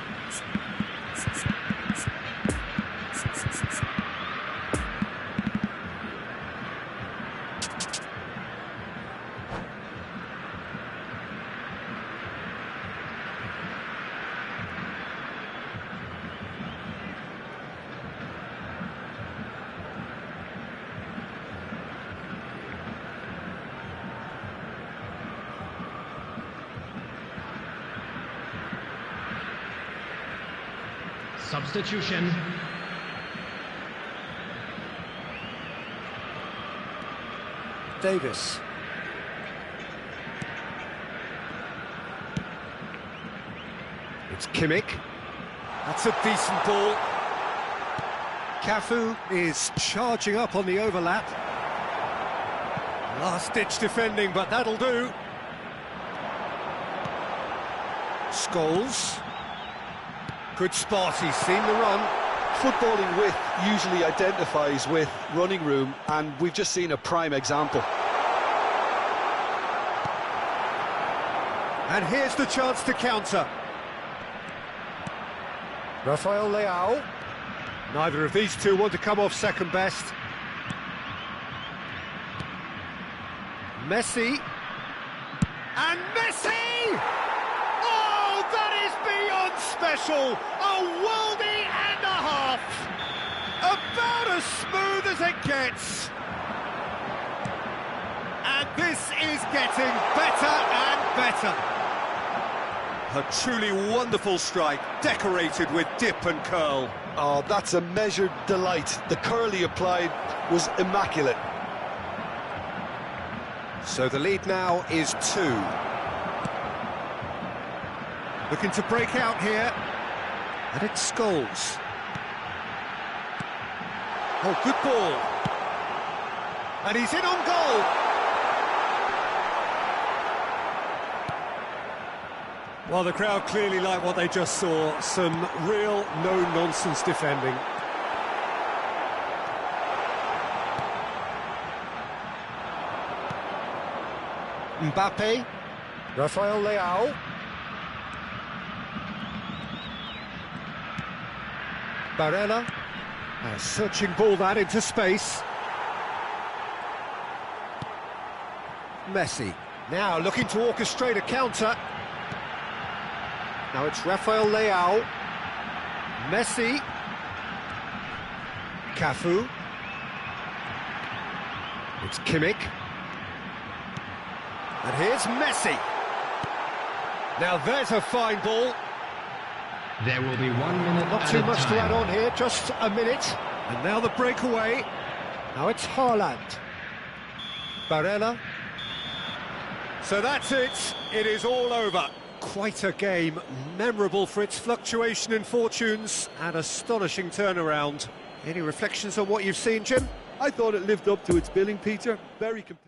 Substitution. Davis. It's Kimmich. That's a decent ball. Cafu is charging up on the overlap. Last-ditch defending, but that'll do. Scholes. Good spot, he's seen the run. Footballing width usually identifies with running room, and we've just seen a prime example. And here's the chance to counter. Rafael Leao. Neither of these two want to come off second best. Messi. And Messi! Oh, that is beyond special! A worldie and a half! About as smooth as it gets! And this is getting better and better. A truly wonderful strike, decorated with dip and curl. Oh, that's a measured delight. The curl he applied was immaculate. So the lead now is 2. Looking to break out here. And it's Scholes. Oh, good ball. And he's in on goal. Well, the crowd clearly like what they just saw. Some real no-nonsense defending. Mbappe. Rafael Leao. Barella. A searching ball that into space. Messi. Now looking to orchestrate a counter. Now it's Rafael Leao. Messi. Cafu. It's Kimmich. And here's Messi. Now there's a fine ball. There will be 1 minute. Not too much to add on here, just a minute. And now the breakaway. Now it's Haaland. Barella. So that's it. It is all over. Quite a game, memorable for its fluctuation in fortunes and astonishing turnaround. Any reflections on what you've seen, Jim? I thought it lived up to its billing, Peter. Very competitive.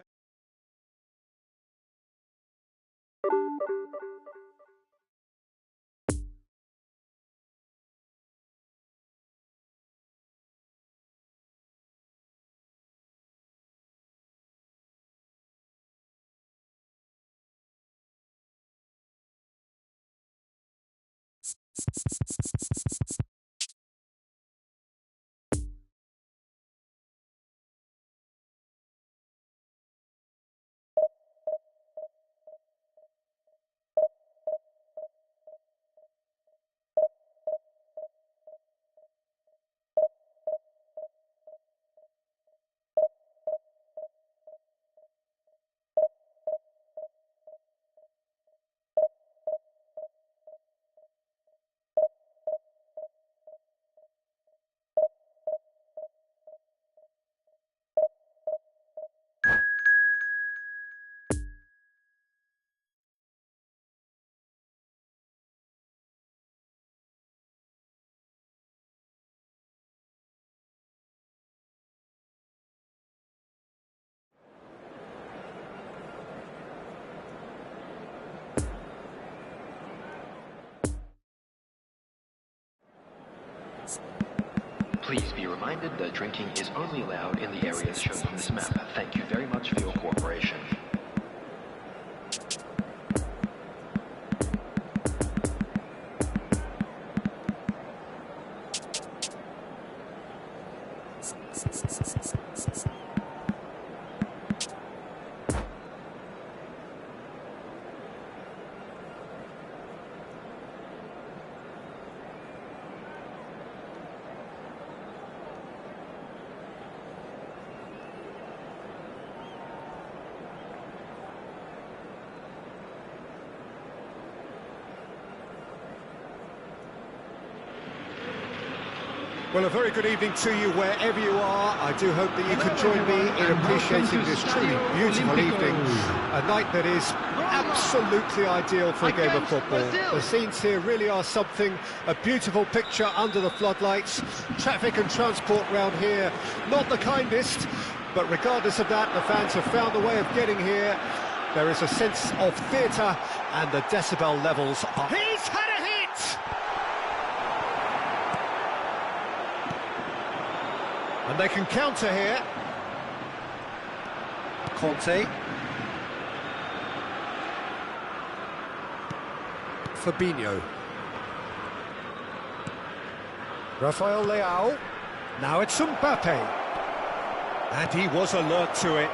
Please be reminded that drinking is only allowed in the areas shown on this map. Thank you very much for your cooperation. Well, a very good evening to you wherever you are. I do hope that you can join me in appreciating this truly beautiful evening. A night that is absolutely ideal for a game of football. The scenes here really are something, a beautiful picture under the floodlights. Traffic and transport round here, not the kindest, but regardless of that, the fans have found a way of getting here. There is a sense of theatre and the decibel levels are... He's had a hit! And they can counter here. Conte. Fabinho. Rafael Leao. Now it's Mbappe. And he was alert to it.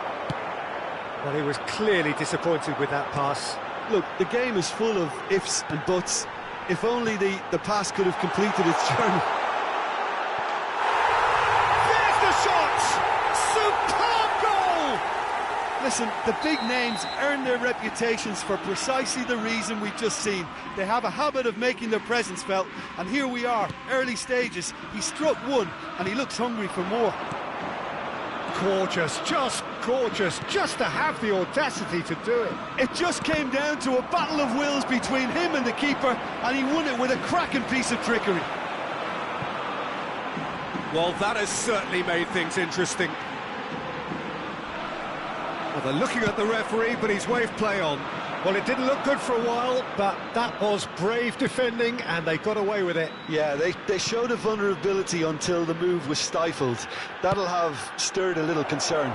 Well, he was clearly disappointed with that pass. Look, the game is full of ifs and buts. If only the pass could have completed its journey. Listen, the big names earn their reputations for precisely the reason we've just seen. They have a habit of making their presence felt, and here we are, early stages. He struck one, and he looks hungry for more. Gorgeous, just to have the audacity to do it. It just came down to a battle of wills between him and the keeper, and he won it with a cracking piece of trickery. Well, that has certainly made things interesting. Well, they're looking at the referee, but he's waved play on. Well, it didn't look good for a while, but that was brave defending, and they got away with it. Yeah, they showed a vulnerability until the move was stifled. That'll have stirred a little concern.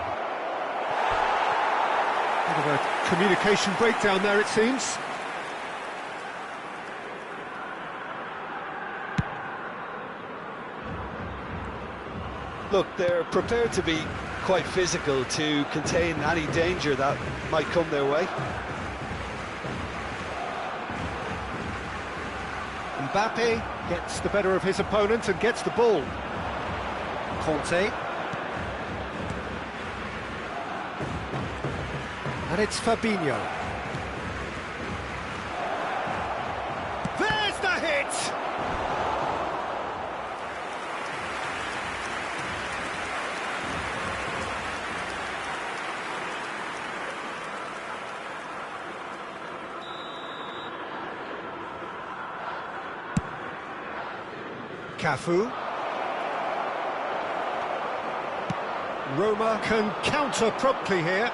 Bit of a communication breakdown there, it seems. Look, they're prepared to be quite physical to contain any danger that might come their way. Mbappe gets the better of his opponent and gets the ball. Conte. And it's Fabinho. There's the hit! Cafu. Roma can counter promptly here.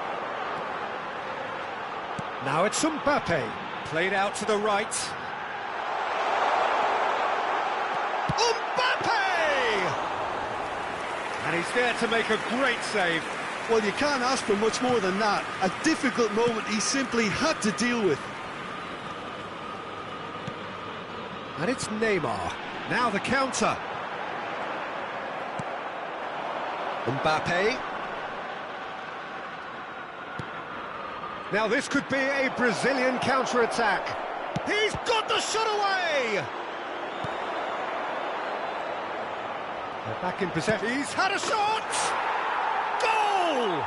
Now it's Mbappe, played out to the right. Mbappe! And he's there to make a great save. Well, you can't ask for much more than that. A difficult moment he simply had to deal with. And it's Neymar. Now the counter. Mbappe. Now this could be a Brazilian counter-attack. He's got the shot away! They're back in possession. He's had a shot! Goal!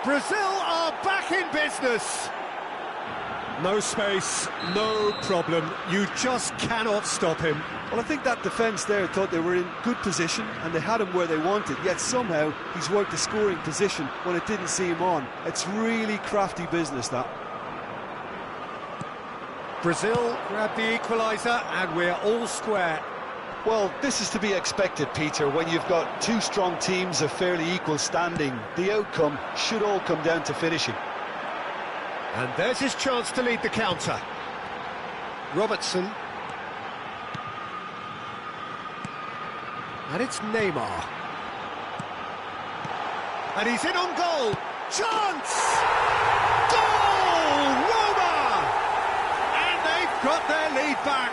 Brazil are back in business. No space, no problem. You just cannot stop him. Well, I think that defence there thought they were in good position and they had him where they wanted, yet somehow he's worked the scoring position when it didn't see him on. It's really crafty business, that. Brazil grab the equaliser and we're all square. Well, this is to be expected, Peter, when you've got two strong teams of fairly equal standing. The outcome should all come down to finishing. And there's his chance to lead the counter. Robertson. And it's Neymar. And he's in on goal. Chance! Goal! Roma! And they've got their lead back.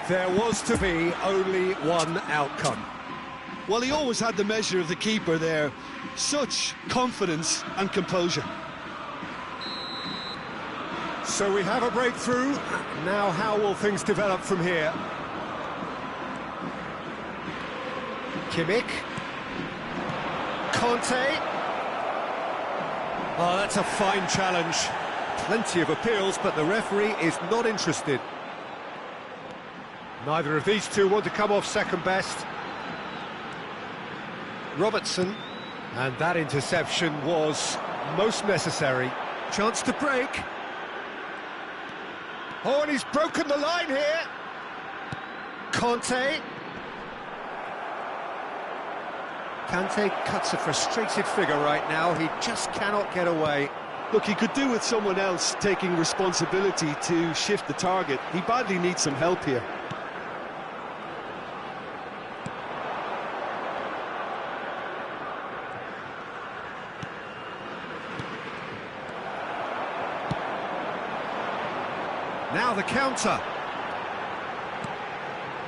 There was to be only one outcome. Well, he always had the measure of the keeper there. Such confidence and composure. So we have a breakthrough. Now how will things develop from here? Kimmich. Conte. Oh, that's a fine challenge. Plenty of appeals, but the referee is not interested. Neither of these two want to come off second best. Robertson. And that interception was most necessary. Chance to break. Oh, and he's broken the line here. Conte. Kante cuts a frustrated figure right now. He just cannot get away. Look, he could do with someone else taking responsibility to shift the target. He badly needs some help here. Now the counter.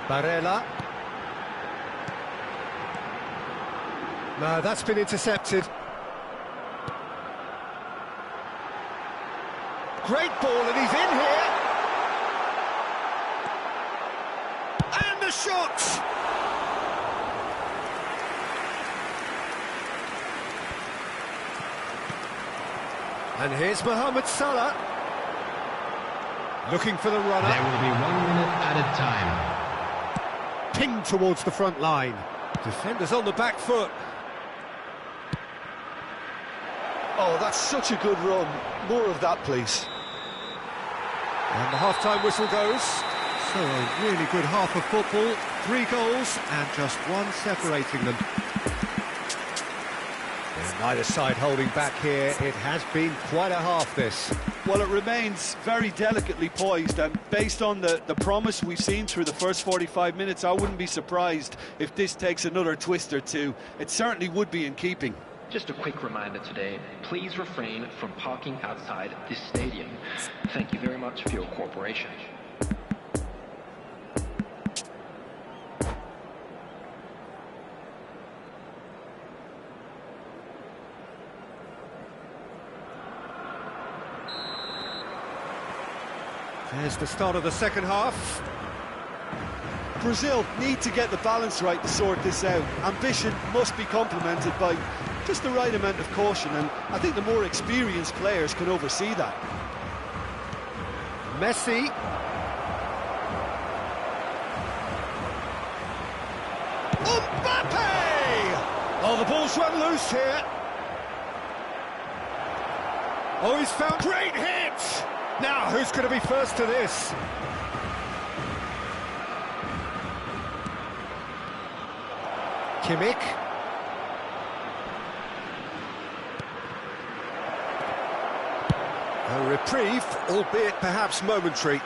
Barella. No, that's been intercepted. Great ball, and he's in here. And the shot! And here's Mohamed Salah. Looking for the runner. There will be 1 minute added time. Pinged towards the front line. Defenders on the back foot. Oh, that's such a good run. More of that, please. And the half-time whistle goes. So a really good half of football. 3 goals and just one separating them. And neither side holding back here. It has been quite a half, this. Well, it remains very delicately poised, and based on the promise we've seen through the first 45 minutes, I wouldn't be surprised if this takes another twist or two. It certainly would be in keeping. Just a quick reminder today, please refrain from parking outside this stadium. Thank you very much for your cooperation. There's the start of the second half. Brazil need to get the balance right to sort this out. Ambition must be complemented by just the right amount of caution, and I think the more experienced players can oversee that. Messi. Mbappe! Oh, the ball's run loose here. Oh, he's found great hit! Now, who's going to be first to this? Kimmich. A reprieve, albeit perhaps momentary.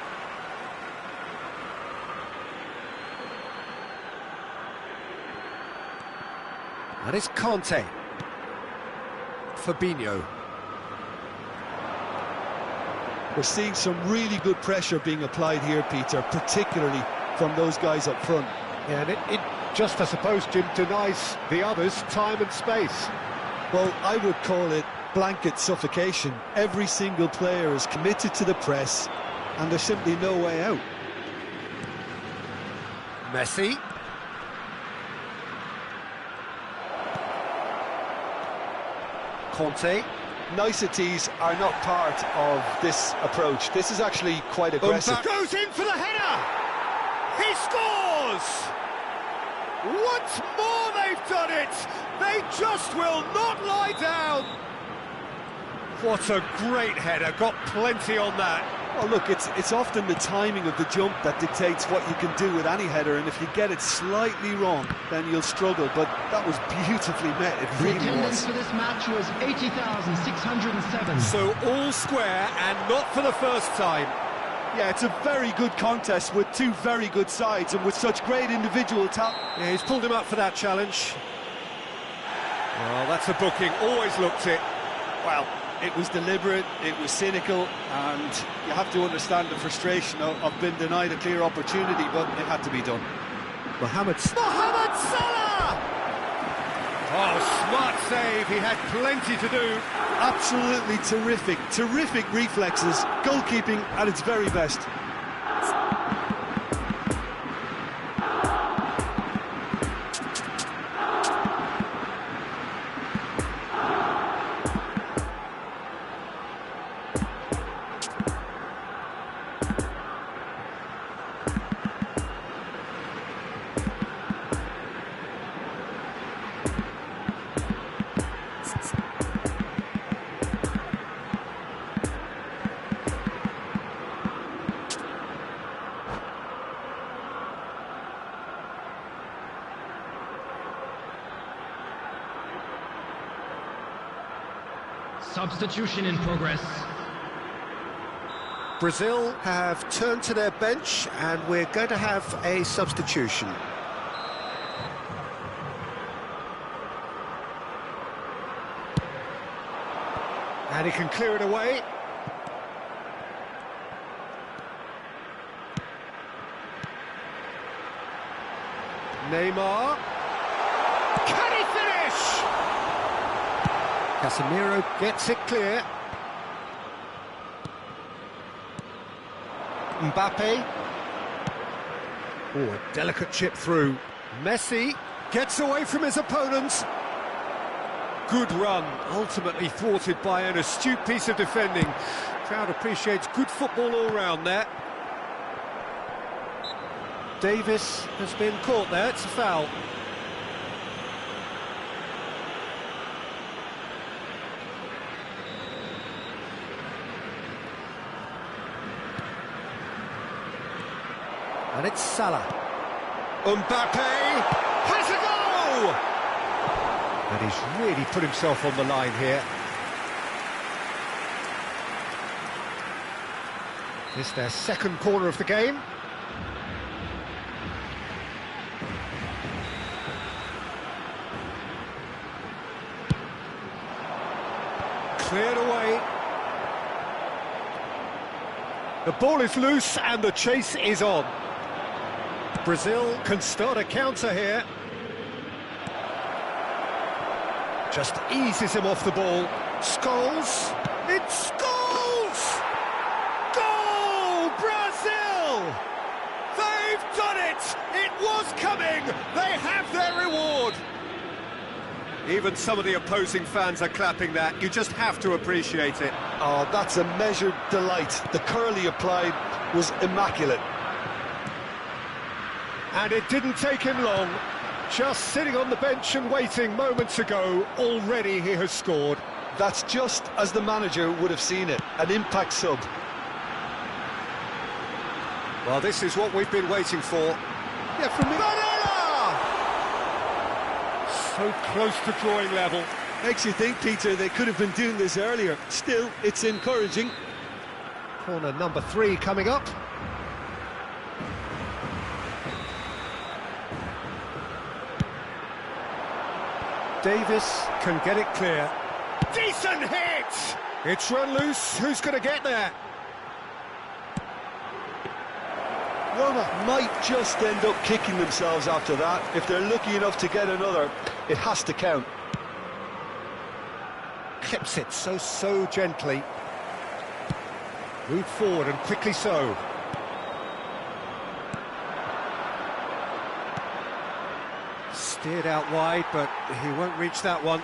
And it's Conte. Fabinho. We're seeing some really good pressure being applied here, Peter, particularly from those guys up front. Yeah, and it just, I suppose, Jim, denies the others time and space. Well, I would call it blanket suffocation. Every single player is committed to the press, and there's simply no way out. Messi. Conte. Niceties are not part of this approach. This is actually quite aggressive. Goes in for the header! He scores! Once more they've done it! They just will not lie down! What a great header, got plenty on that. Well, look, it's often the timing of the jump that dictates what you can do with any header, and if you get it slightly wrong, then you'll struggle, but that was beautifully met, it The really attendance was. for this match was 80,607. So all square, and not for the first time. Yeah, it's a very good contest with two very good sides, and with such great individual talent. Yeah, he's pulled him up for that challenge. Well, that's a booking, always looked it. Well, it was deliberate, it was cynical, and you have to understand the frustration of being denied a clear opportunity, but it had to be done. Mohamed Salah! Oh, smart save, he had plenty to do. Absolutely terrific reflexes, goalkeeping at its very best. Substitution in progress. Brazil have turned to their bench, and we're going to have a substitution. And he can clear it away. Neymar. Can he finish? Casemiro gets it clear. Mbappe. Oh, a delicate chip through. Messi gets away from his opponents. Good run, ultimately thwarted by an astute piece of defending. Crowd appreciates good football all round there. Davis has been caught there, it's a foul. And it's Salah. Mbappe has a goal! And he's really put himself on the line here. It's their second corner of the game. Cleared away. The ball is loose and the chase is on. Brazil can start a counter here. Just eases him off the ball. Scholes. It's Scholes! Goal! Brazil! They've done it! It was coming! They have their reward! Even some of the opposing fans are clapping that. You just have to appreciate it. Oh, that's a measured delight. The curl he applied was immaculate. And it didn't take him long. Just sitting on the bench and waiting moments ago, already he has scored. That's just as the manager would have seen it, an impact sub. Well, this is what we've been waiting for. Yeah, from me. Barella! So close to drawing level. Makes you think, Peter, they could have been doing this earlier. Still, it's encouraging. Corner number 3 coming up. Davis can get it clear. Decent hit! It's run loose. Who's going to get there? Roma might just end up kicking themselves after that. If they're lucky enough to get another, it has to count. Clips it so gently. Moved forward and quickly so. Steered out wide, but he won't reach that one.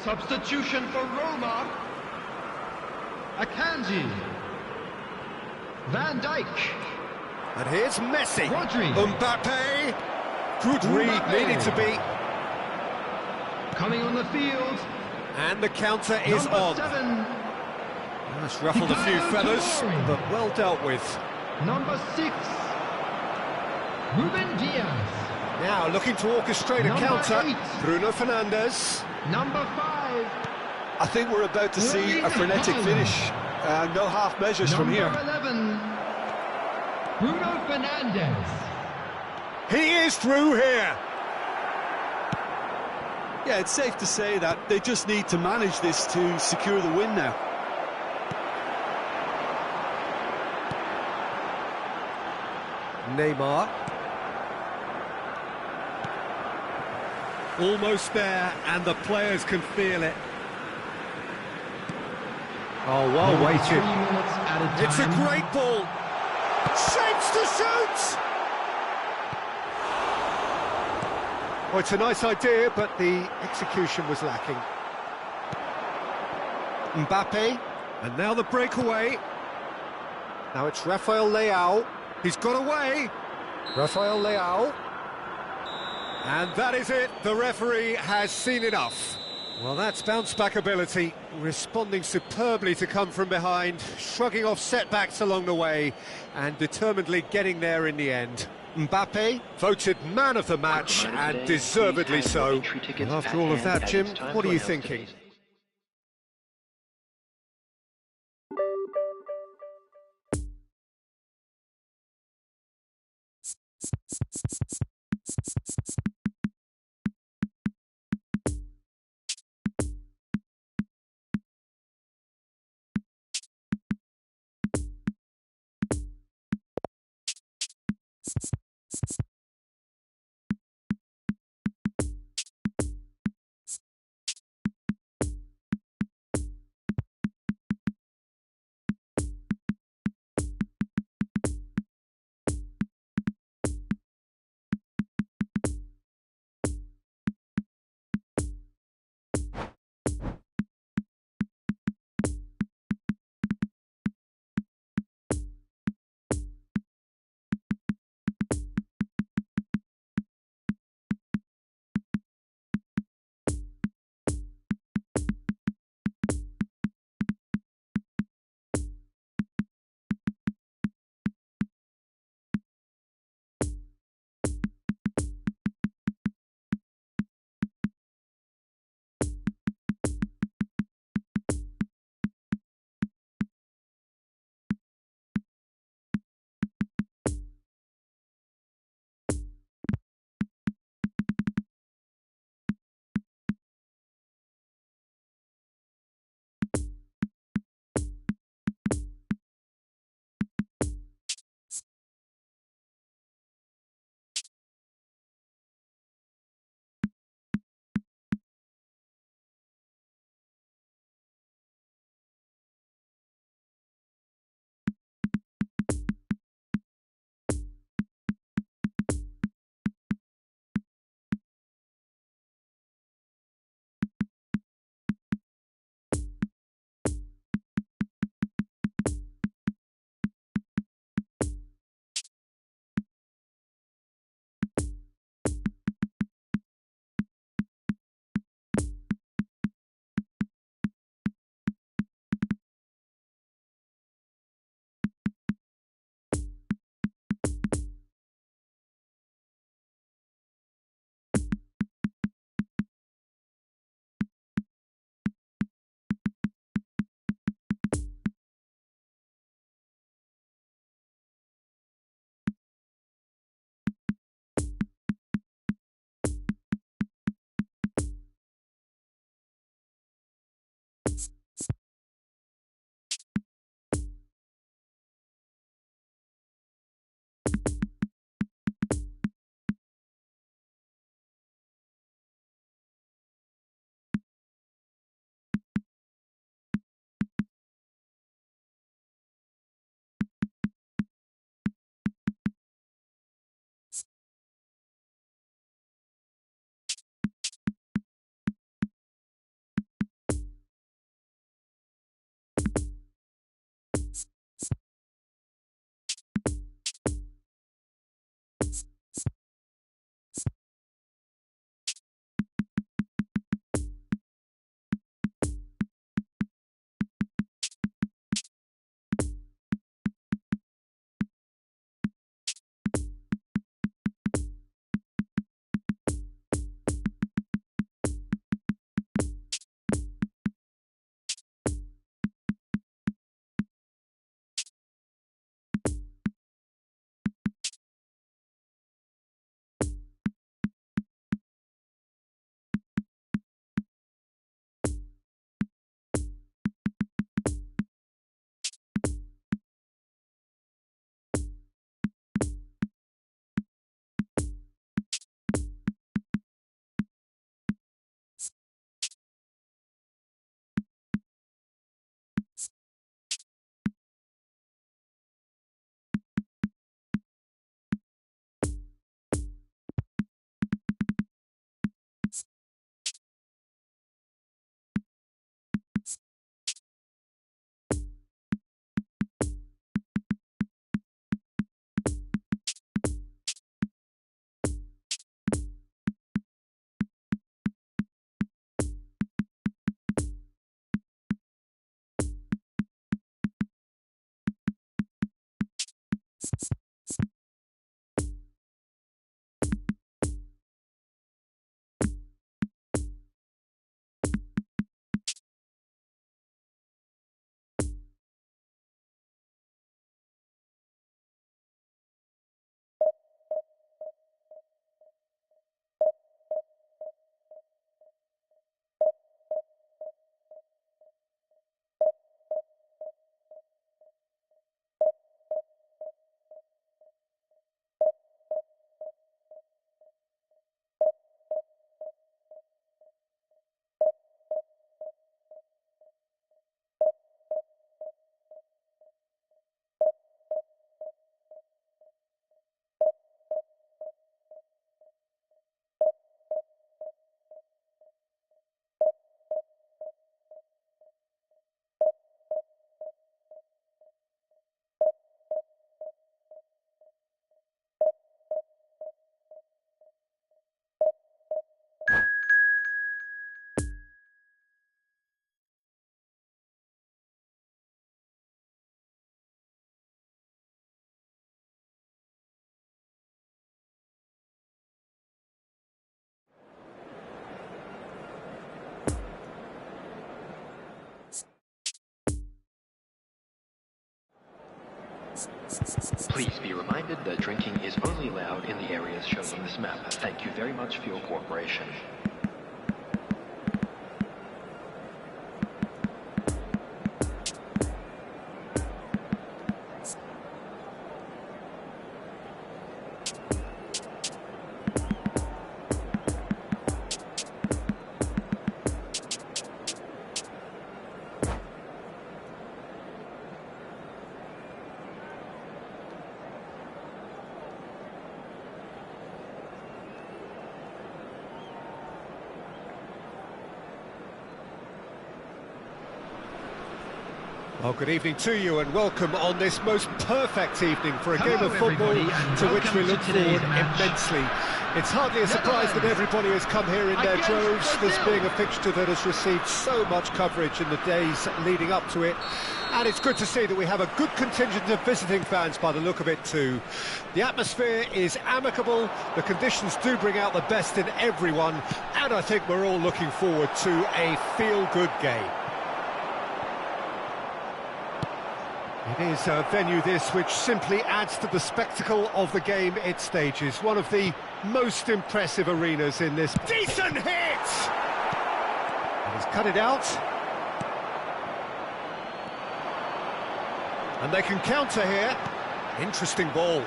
Substitution for Roma. Akanji. Van Dijk. And here's Messi. Rodri. Mbappe. Good read, needed to be. Coming on the field. And the counter is on. 7. That's ruffled a few feathers, but well dealt with. Number 6. Ruben Diaz. Now looking to orchestrate a Number counter. 8. Bruno Fernandes. Number 5. I think we're about to see a frenetic finish. No half measures from here. Number 11. Bruno Fernandes. He is through here. Yeah, it's safe to say that they just need to manage this to secure the win now. Neymar. Almost there, and the players can feel it. Oh, well Only 3 weighted. minutes at a time. It's a great ball. Shapes to shoot! Oh, it's a nice idea, but the execution was lacking. Mbappe, and now the breakaway. Now it's Rafael Leao. He's got away. Rafael Leao. And that is it. The referee has seen enough. Well, that's bounce-back ability, responding superbly to come from behind, shrugging off setbacks along the way, and determinedly getting there in the end. Mbappe, voted man of the match, and deservedly so. And after all of that, Jim, what are you thinking? Please be reminded that drinking is only allowed in the areas shown on this map. Thank you very much for your cooperation. Well, good evening to you and welcome on this most perfect evening for a Hello, game of football everybody, to which welcome we look to today's forward match. immensely. It's hardly a surprise that everybody has come here in their Against droves, this Brazil. being a fixture that has received so much coverage in the days leading up to it. And it's good to see that we have a good contingent of visiting fans by the look of it too. The atmosphere is amicable, the conditions do bring out the best in everyone, and I think we're all looking forward to a feel-good game. It is a venue this which simply adds to the spectacle of the game it stages. One of the most impressive arenas in this. Decent hit! And he's cut it out. And they can counter here. Interesting ball.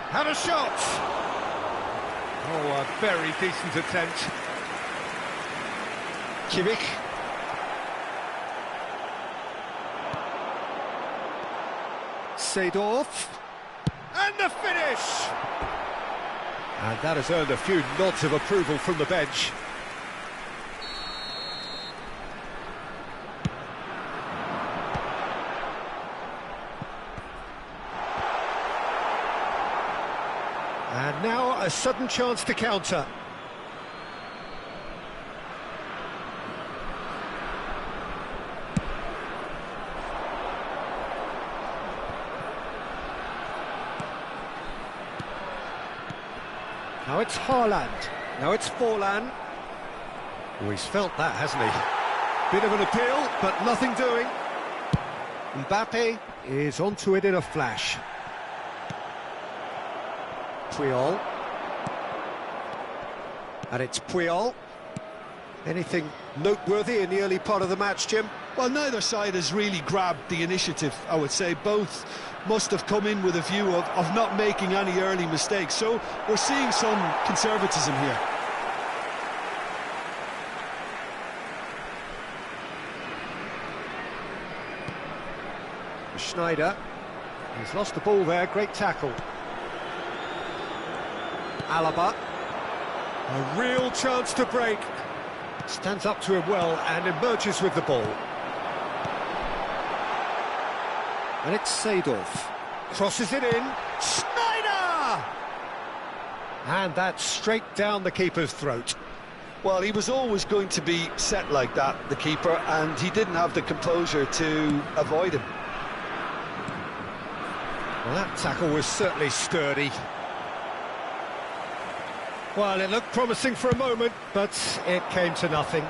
Had a shot! Oh, a very decent attempt. Kimmich. Seedorf, and the finish! And that has earned a few nods of approval from the bench. And now a sudden chance to counter. Now it's Haaland. Now it's Forlan. Oh, he's felt that, hasn't he? Bit of an appeal, but nothing doing. Mbappe is onto it in a flash. Puyol. And it's Puyol. Anything noteworthy in the early part of the match, Jim? Well, neither side has really grabbed the initiative, I would say. Both must have come in with a view of not making any early mistakes. So we're seeing some conservatism here. Schneider. He's lost the ball there, great tackle. Alaba. A real chance to break. Stands up to him well and emerges with the ball. And it's Seedorf. Crosses it in. Schneider! And that's straight down the keeper's throat. Well, he was always going to be set like that, the keeper, and he didn't have the composure to avoid him. Well, that tackle was certainly sturdy. Well, it looked promising for a moment, but it came to nothing.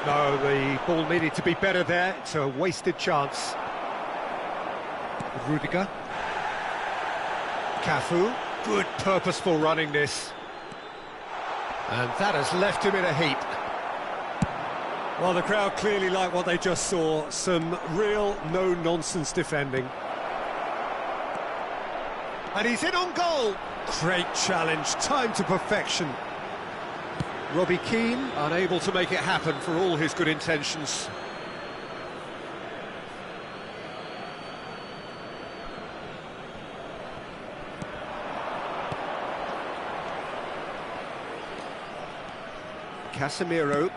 No, the ball needed to be better there. It's a wasted chance. Rudiger. Cafu. Good purposeful running this. And that has left him in a heap. Well, the crowd clearly like what they just saw. Some real no-nonsense defending. And he's in on goal. Great challenge, time to perfection. Robbie Keane, unable to make it happen for all his good intentions. Casemiro.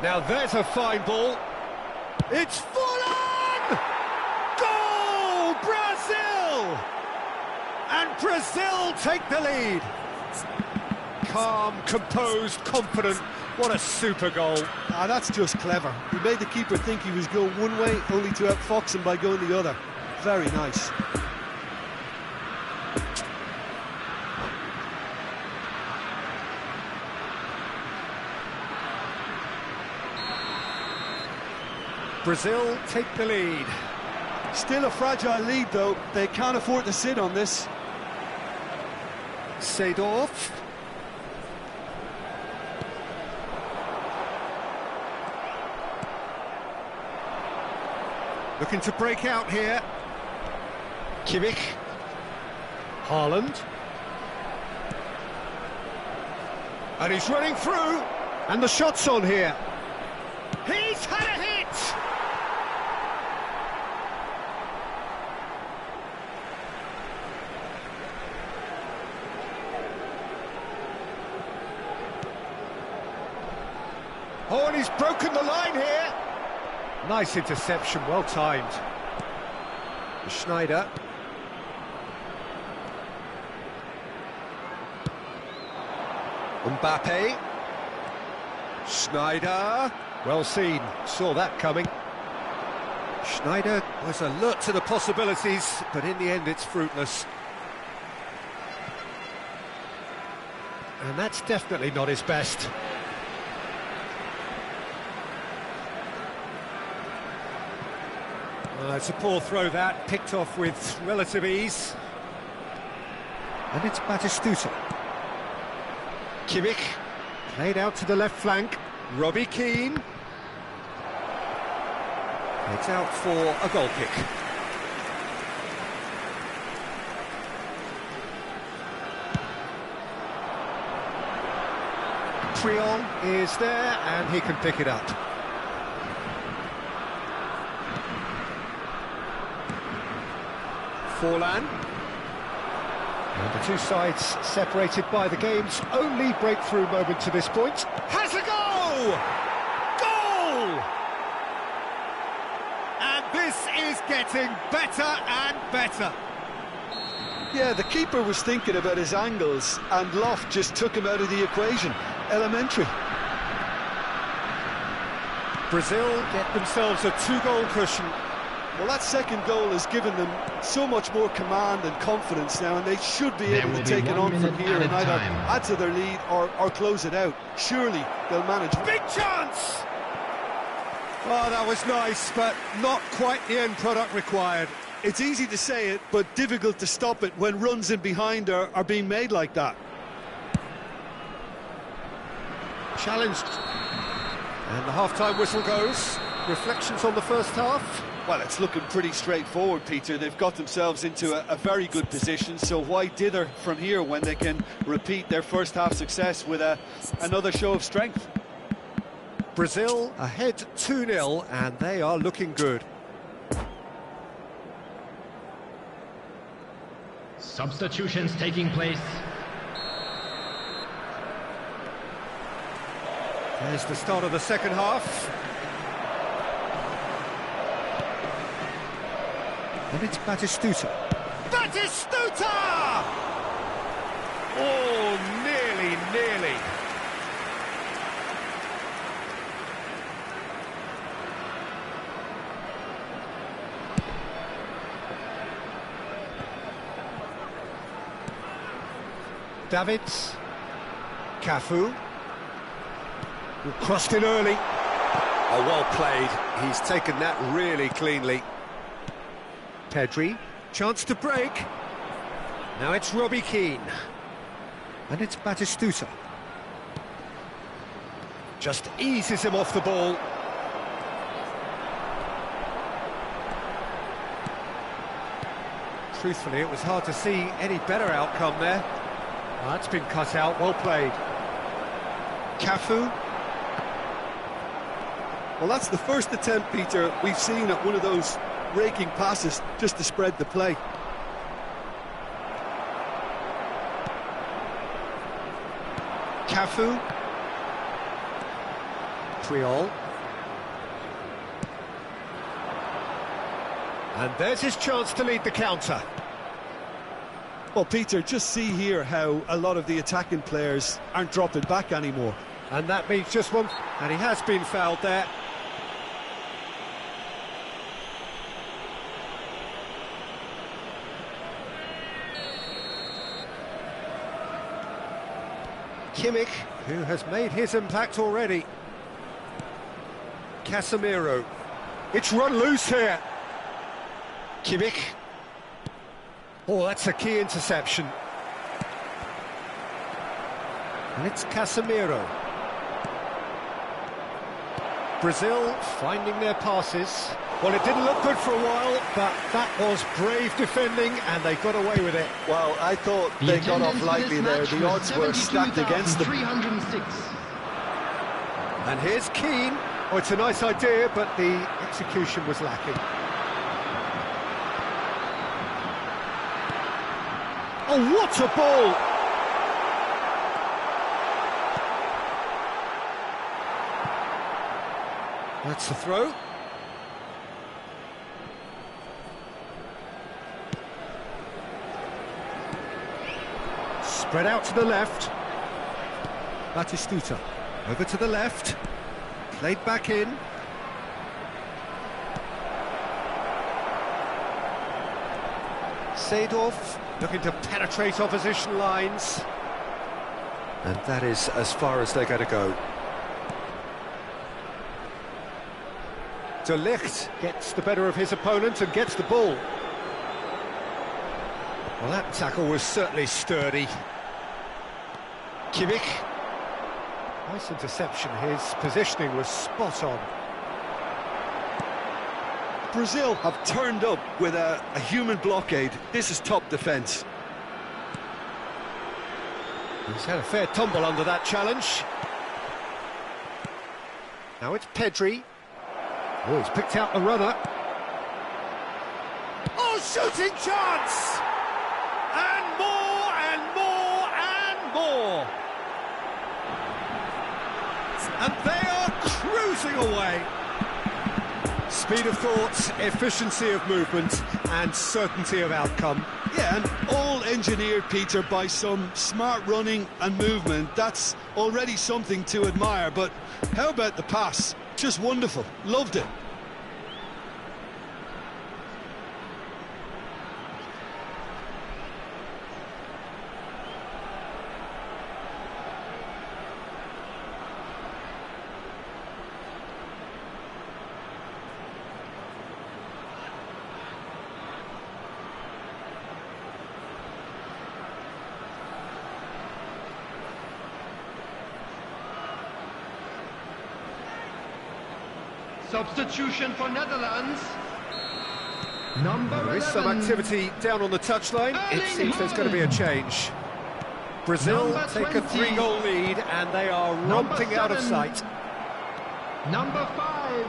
Now there's a fine ball. It's Forlan! Goal! Brazil! And Brazil take the lead. Calm, composed, confident. What a super goal. Ah, that's just clever. He made the keeper think he was going one way, only to outfox him by going the other. Very nice. Brazil take the lead. Still a fragile lead, though. They can't afford to sit on this. Seedorf. Looking to break out here. Kimmich. Haaland. And he's running through. And the shot's on here. He's had a hit! Oh, and he's broken the line here. Nice interception, well timed. Schneider. Mbappe. Schneider. Well seen, saw that coming. Schneider was alert to the possibilities, but in the end it's fruitless. And that's definitely not his best. It's a poor throw that, picked off with relative ease. And it's Batistuta. Kimmich, played out to the left flank. Robbie Keane. It's out for a goal kick. Trion is there, and he can pick it up. Forlan. And the two sides separated by the game's only breakthrough moment to this point. Has a goal! Goal! And this is getting better and better. Yeah, the keeper was thinking about his angles, and Loft just took him out of the equation. Elementary. Brazil get themselves a two-goal cushion. Well, that second goal has given them so much more command and confidence now, and they should be able to take it on from here and either add to their lead or close it out. Surely they'll manage. Big chance! Oh, that was nice, but not quite the end product required. It's easy to say it, but difficult to stop it when runs in behind are being made like that. Challenged. And the half-time whistle goes. Reflections on the first half? Well, it's looking pretty straightforward, Peter. They've got themselves into a very good position, so why dither from here when they can repeat their first half success with another show of strength? Brazil ahead 2-0, and they are looking good. Substitutions taking place. There's the start of the second half. And it's Batistuta. Batistuta! Oh, nearly. Davids. Cafu. Crossed in early. Oh, well played. He's taken that really cleanly. Pedri, chance to break. Now it's Robbie Keane. And it's Batistuta. Just eases him off the ball. Truthfully, it was hard to see any better outcome there. That's been cut out, well played. Cafu. Well, that's the first attempt, Peter, we've seen at one of those raking passes just to spread the play. Cafu. Triol. And there's his chance to lead the counter. Well, Peter, just see here how a lot of the attacking players aren't dropping back anymore. And that means just one. And he has been fouled there. Kimmich, who has made his impact already. Casemiro. It's run loose here. Kimmich. Oh, that's a key interception. And it's Casemiro. Brazil finding their passes. Well, it didn't look good for a while, but that was brave defending, and they got away with it. Well, I thought they got off lightly there. The odds were stacked against them. 306. And here's Keane. Oh, it's a nice idea, but the execution was lacking. Oh, what a ball! That's the throw. Spread out to the left. Batistuta over to the left. Played back in. Seedorf looking to penetrate opposition lines. And that is as far as they're going to go. De Ligt gets the better of his opponent and gets the ball. Well, that tackle was certainly sturdy. Kimmich. Nice interception, his positioning was spot on. Brazil have turned up with a human blockade. This is top defence. He's had a fair tumble under that challenge. Now it's Pedri. Oh, he's picked out the runner. Oh, shooting chance! And more, and more, and more! And they are cruising away. Speed of thought, efficiency of movement, and certainty of outcome. Yeah, and all engineered, Peter, by some smart running and movement. That's already something to admire, but how about the pass? Just wonderful. Loved it. Substitution for Netherlands. Number 11. There is some activity down on the touchline. It seems there's going to be a change. Brazil take a 3-goal lead and they are romping out of sight. Number 5.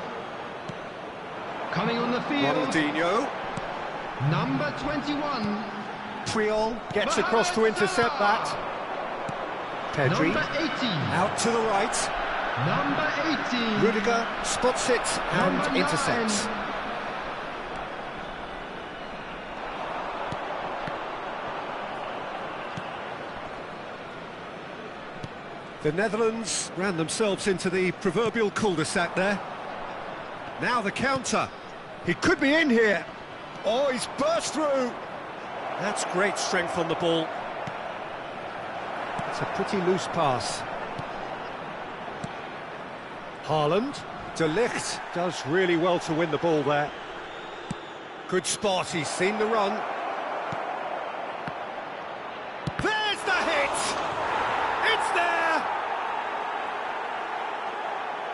Coming on the field. Ronaldinho. Number 21. Puyol gets across to intercept that. Pedri Number 18. out to the right. Number 18. Rudiger spots it and Number intercepts. 9. The Netherlands ran themselves into the proverbial cul-de-sac there. Now the counter. He could be in here. Oh, he's burst through. That's great strength on the ball. It's a pretty loose pass. Haaland. De Ligt does really well to win the ball there. Good spot, he's seen the run. There's the hit! It's there!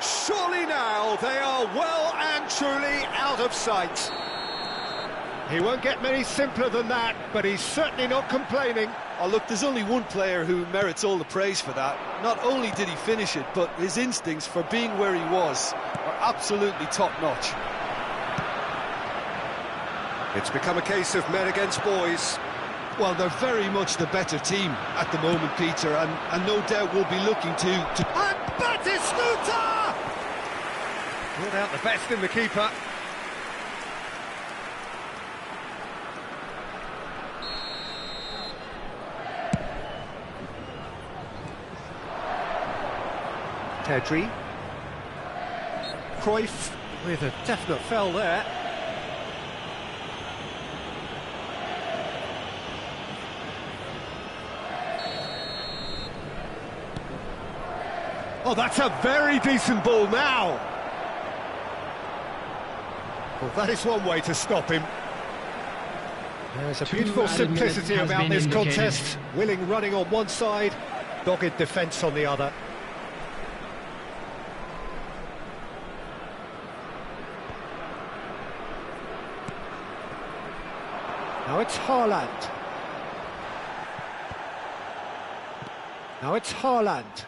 Surely now they are well and truly out of sight. He won't get many simpler than that, but he's certainly not complaining. Oh, look, there's only one player who merits all the praise for that. Not only did he finish it, but his instincts for being where he was are absolutely top-notch. It's become a case of men against boys. Well, they're very much the better team at the moment, Peter, and no doubt will be looking to... And Batistuta! Brought out the best in the keeper. Pedri. Cruyff with a definite foul there. Oh, that's a very decent ball now. Well, that is one way to stop him. There's a 2 beautiful added minutes simplicity has about been this indicated. contest. Willing running on one side, dogged defence on the other. Now it's Haaland. Now it's Haaland.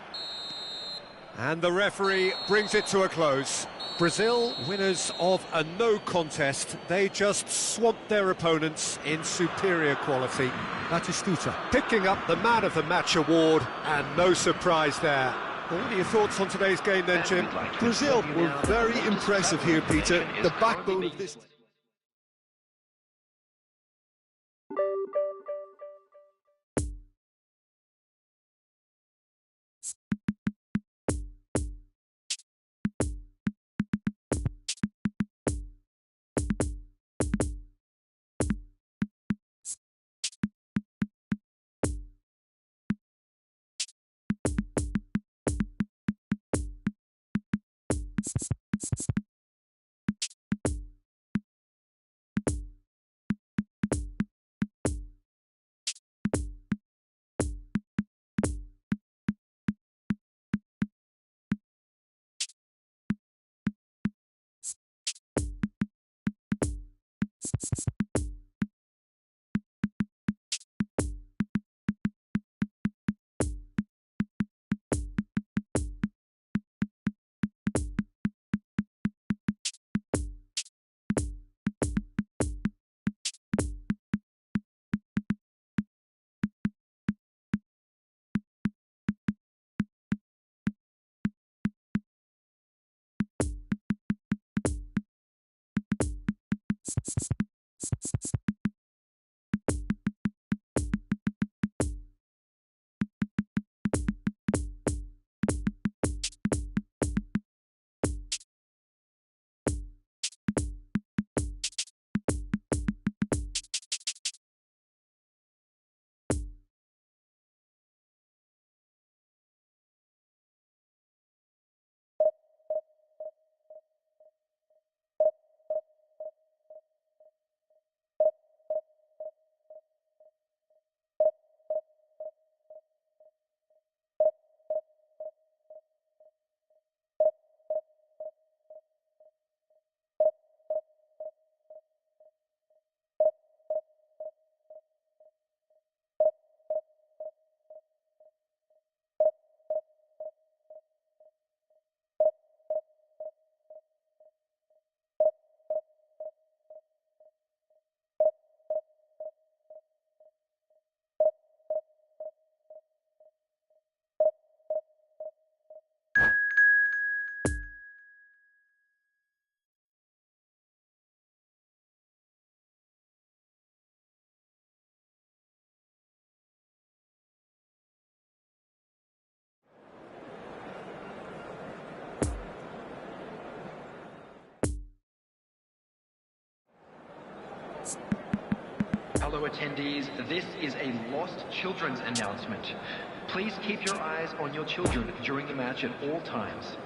And the referee brings it to a close. Brazil, winners of a no contest. They just swamped their opponents in superior quality. Batistuta picking up the Man of the Match award, and no surprise there. Well, what are your thoughts on today's game then, Jim? Brazil were very impressive here, Peter. The backbone of this... Hello attendees, this is a Lost Children's announcement. Please keep your eyes on your children during the match at all times.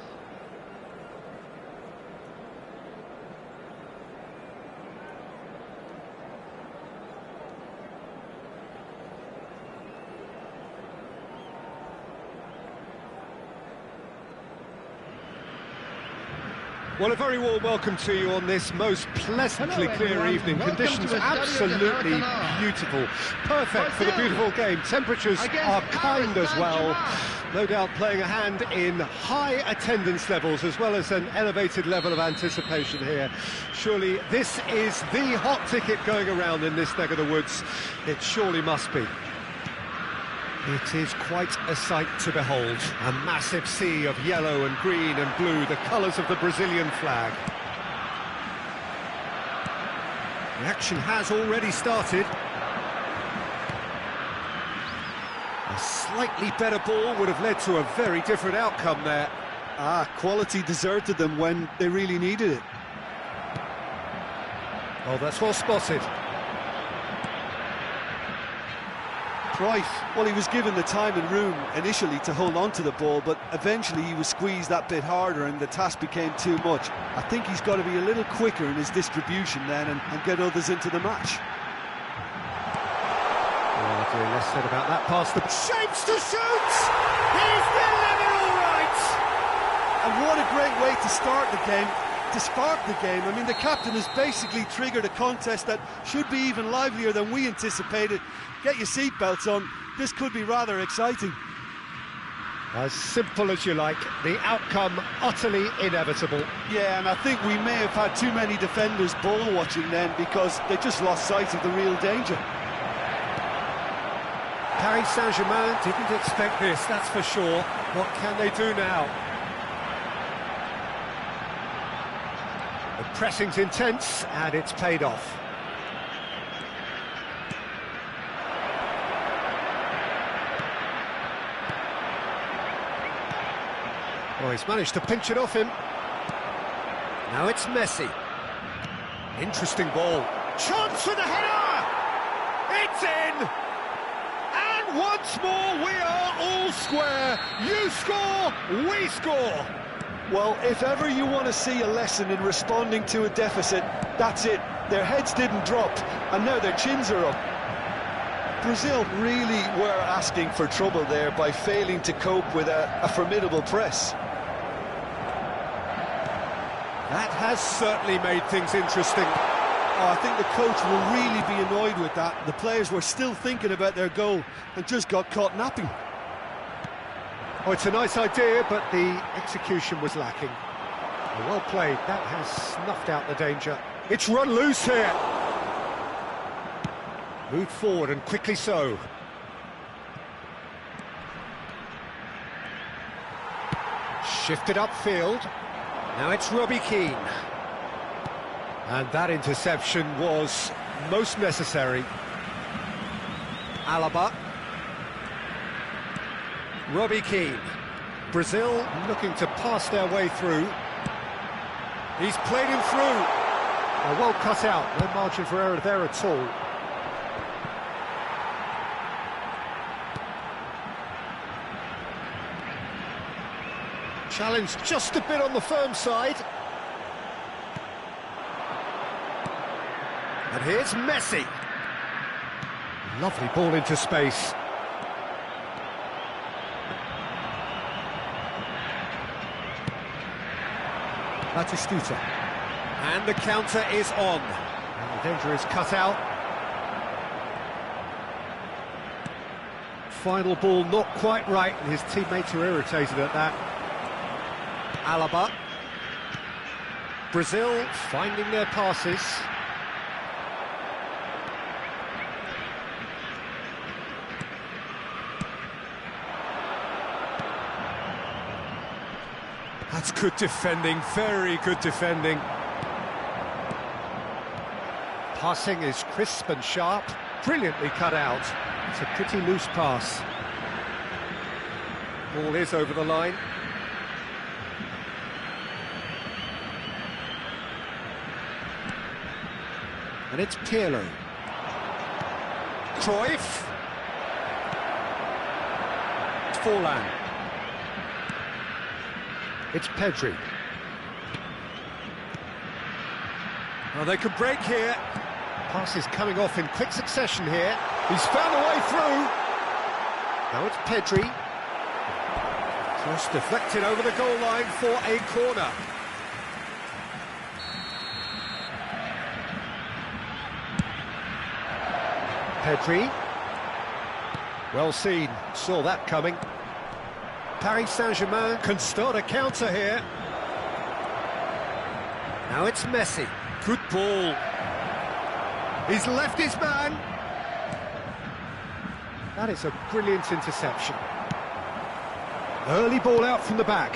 Well, a very warm welcome to you on this most pleasantly Hello, clear everyone. evening. Welcome Conditions to the absolutely Stadium de Maracanã. beautiful. Perfect for the beautiful game. Temperatures Against are Paris kind as well. Saint-Germain. No doubt playing a hand in high attendance levels as well as an elevated level of anticipation here. Surely this is the hot ticket going around in this neck of the woods. It surely must be. It is quite a sight to behold. A massive sea of yellow and green and blue, the colours of the Brazilian flag. The action has already started. A slightly better ball would have led to a very different outcome there. Quality deserted them when they really needed it. Oh, that's well spotted. Cruyff, well, he was given the time and room initially to hold on to the ball, but eventually he was squeezed that bit harder and the task became too much. I think he's got to be a little quicker in his distribution then and get others into the match. Well, doing less said about that pass. The shapes to shoot! He's delivered all right! And what a great way to start the game, to spark the game. I mean, the captain has basically triggered a contest that should be even livelier than we anticipated. Get your seatbelts on, this could be rather exciting. As simple as you like, the outcome utterly inevitable. Yeah, and I think we may have had too many defenders ball watching then because they just lost sight of the real danger. Paris Saint-Germain didn't expect this, that's for sure. What can they do now? The pressing's intense, and it's paid off. Oh, he's managed to pinch it off him. Now it's Messi. Interesting ball. Chance for the header! It's in! And once more we are all square. You score, we score. Well, if ever you want to see a lesson in responding to a deficit, that's it. Their heads didn't drop, and now their chins are up. Brazil really were asking for trouble there by failing to cope with a formidable press. That has certainly made things interesting. Oh, I think the coach will really be annoyed with that. The players were still thinking about their goal and just got caught napping. Oh, it's a nice idea, but the execution was lacking. Well played, that has snuffed out the danger. It's run loose here. Moved forward, and quickly so. Shifted upfield. Now it's Robbie Keane. And that interception was most necessary. Alaba. Robbie Keane. Brazil looking to pass their way through. He's played him through. Oh, well cut out, no margin for error there at all. Challenge just a bit on the firm side. And here's Messi. Lovely ball into space. Batistuta. And the counter is on. And the danger is cut out. Final ball not quite right, and his teammates are irritated at that. Alaba. Brazil finding their passes. That's good defending, very good defending. Passing is crisp and sharp, brilliantly cut out. It's a pretty loose pass. Ball is over the line. And it's Pirlo. Cruyff. It's Forlan. It's Pedri. Well, they could break here. Passes coming off in quick succession here. He's found a way through. Now it's Pedri. Cross deflected over the goal line for a corner. Pedri. Well seen, saw that coming. Paris Saint-Germain can start a counter here. Now it's Messi. Good ball. He's left his man. That is a brilliant interception. Early ball out from the back.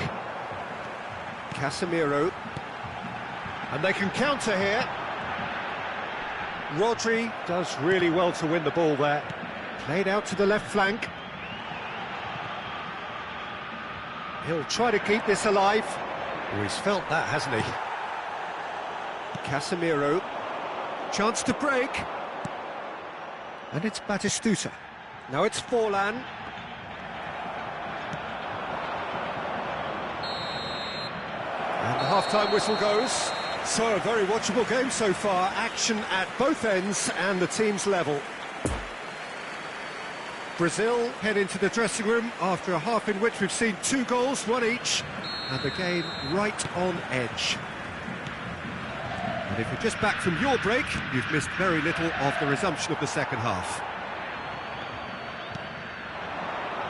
Casemiro. And they can counter here. Rodri does really well to win the ball there. Played out to the left flank. He'll try to keep this alive. Oh, he's felt that, hasn't he? Casemiro. Chance to break. And it's Batistuta. Now it's Forlan. And the half-time whistle goes. So, a very watchable game so far. Action at both ends and the team's level. Brazil head into the dressing room after a half in which we've seen 2 goals, 1 each, and the game right on edge. And if you're just back from your break, you've missed very little of the resumption of the second half.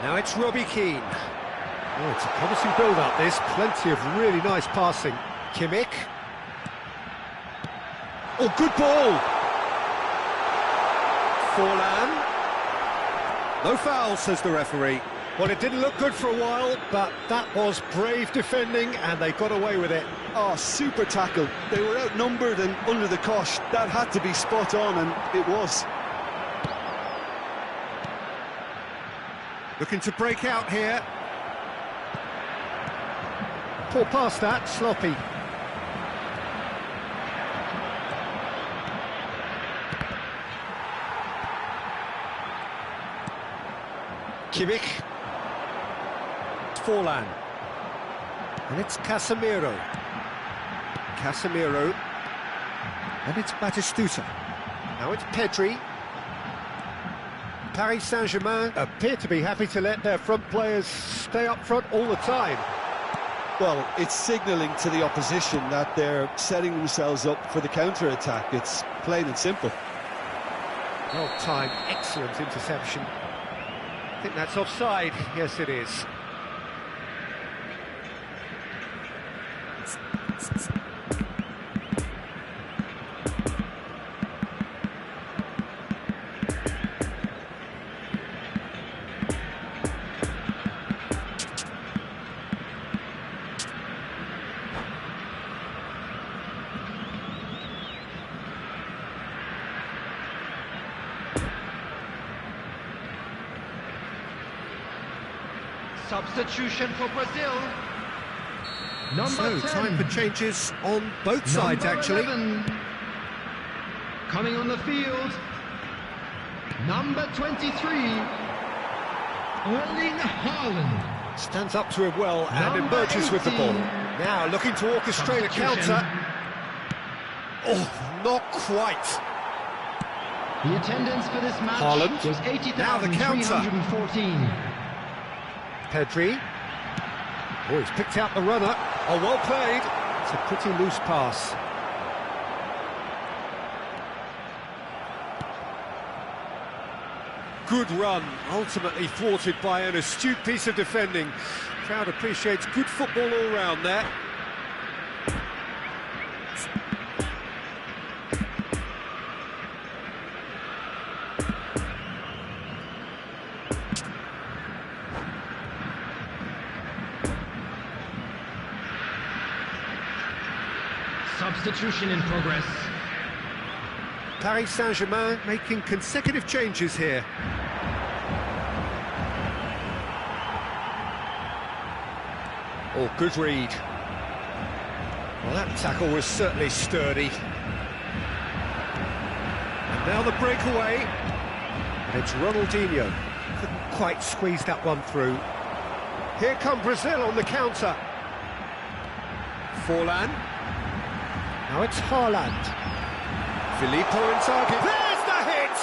Now it's Robbie Keane. Oh, it's a promising build-up, this. Plenty of really nice passing. Kimmich. Oh, good ball! Forlan. No foul, says the referee. Well, it didn't look good for a while, but that was brave defending, and they got away with it. Oh, super tackle. They were outnumbered and under the cosh. That had to be spot on, and it was. Looking to break out here. Poor pass that, sloppy. Kimmich. Forlan. And it's Casemiro. Casemiro. And it's Batistuta. Now it's Pedri. Paris Saint-Germain appear to be happy to let their front players stay up front all the time. Well, it's signalling to the opposition that they're setting themselves up for the counter-attack. It's plain and simple. Well-timed, excellent interception. I think that's offside. Yes, it is. Substitution for Brazil. So, 10. time for changes on both sides, actually. 11. Coming on the field. Number 23. Erling Haaland. Stands up to him well and emerges with the ball. Now, looking to orchestrate a counter. Oh, not quite. The attendance for this match Haaland. was Now the counter. 80,314. Pedri. Oh, he's picked out the runner. Oh, well played. It's a pretty loose pass. Good run, ultimately thwarted by an astute piece of defending. Crowd appreciates good football all round there. Substitution in progress. Paris Saint-Germain making consecutive changes here. Oh, good read. Well, that tackle was certainly sturdy. And now the breakaway. And it's Ronaldinho. Couldn't quite squeeze that one through. Here come Brazil on the counter. Forlan. Now it's Haaland. Filippo Inzaghi. There's the hit!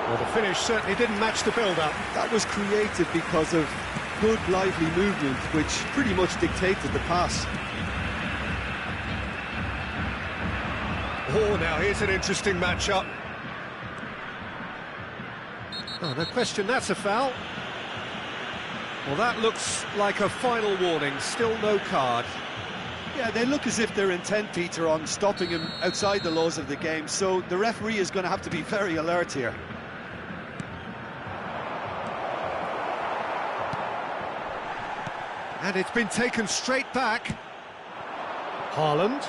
Well, the finish certainly didn't match the build-up. That was created because of good, lively movement, which pretty much dictated the pass. Oh, now here's an interesting matchup. Oh, no question, that's a foul. Well, that looks like a final warning. Still no card. Yeah, they look as if they're intent, Peter, on stopping him outside the laws of the game, so the referee is going to have to be very alert here. And it's been taken straight back. Haaland.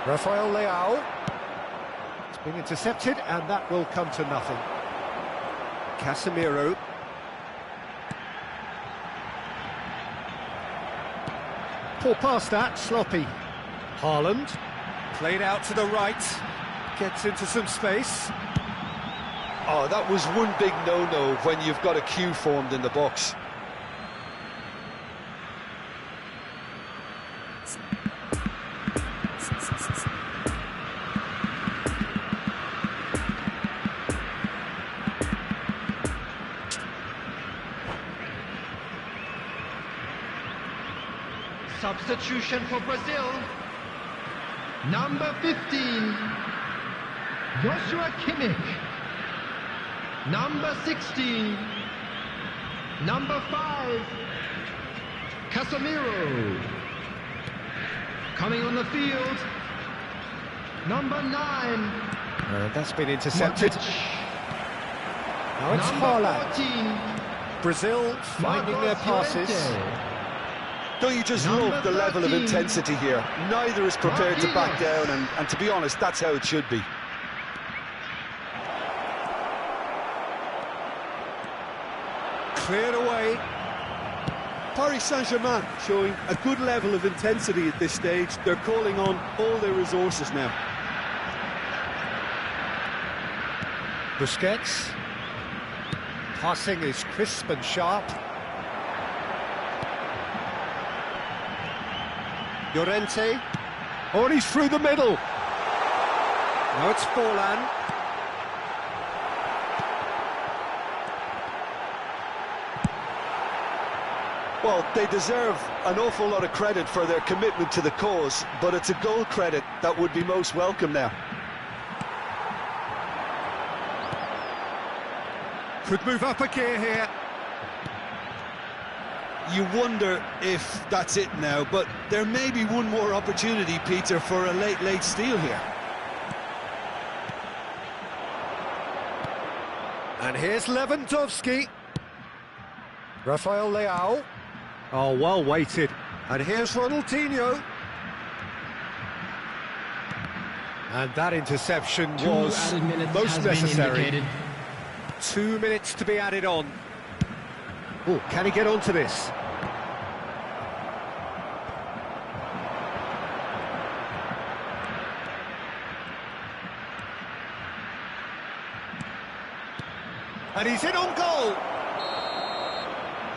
Rafael Leao. It's been intercepted, and that will come to nothing. Casemiro. Poor pass that, sloppy. Haaland, played out to the right, gets into some space. Oh, that was one big no-no when you've got a queue formed in the box. Substitution for Brazil. Number 15, Joshua Kimmich. Number 16, number 5, Casemiro. Coming on the field, number 9. That's been intercepted. Modric. Now it's Number Haaland. 14, Brazil finding their passes. Don't you just Number love the level of 13. intensity here? Neither is prepared to back down, and to be honest, that's how it should be. Cleared away. Paris Saint-Germain showing a good level of intensity at this stage. They're calling on all their resources now. Busquets. Passing is crisp and sharp. Llorente. Oh, and he's through the middle. Now it's Forlan. Well, they deserve an awful lot of credit for their commitment to the cause, but it's a goal credit that would be most welcome now. Could move up a gear here. You wonder if that's it now, but there may be one more opportunity, Peter, for a late steal here. And here's Lewandowski. Rafael Leao. Oh, well weighted. And here's Ronaldinho. And that interception was most necessary. 2 minutes to be added on. Oh, can he get onto this? And he's in on goal.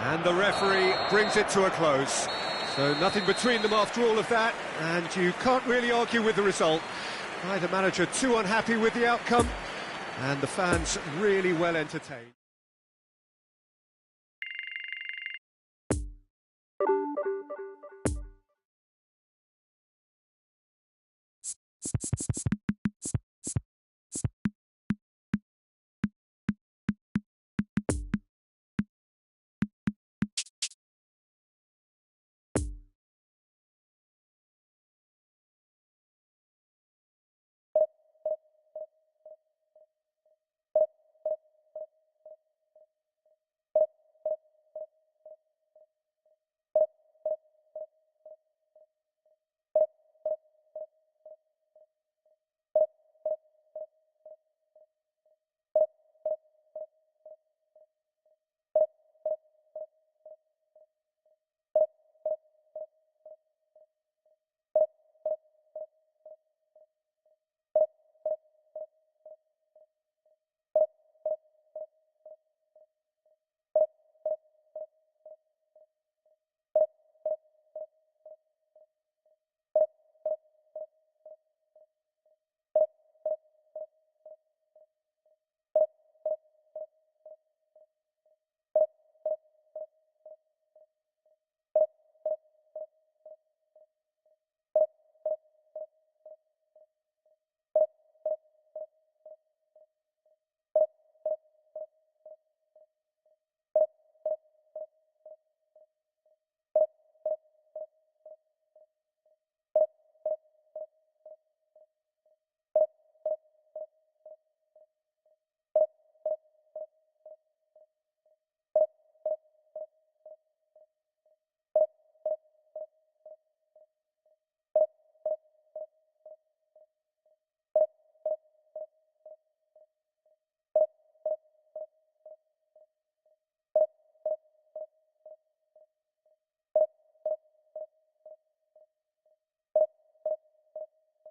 And the referee brings it to a close. So nothing between them after all of that, and you can't really argue with the result. Neither manager too unhappy with the outcome, and the fans really well entertained.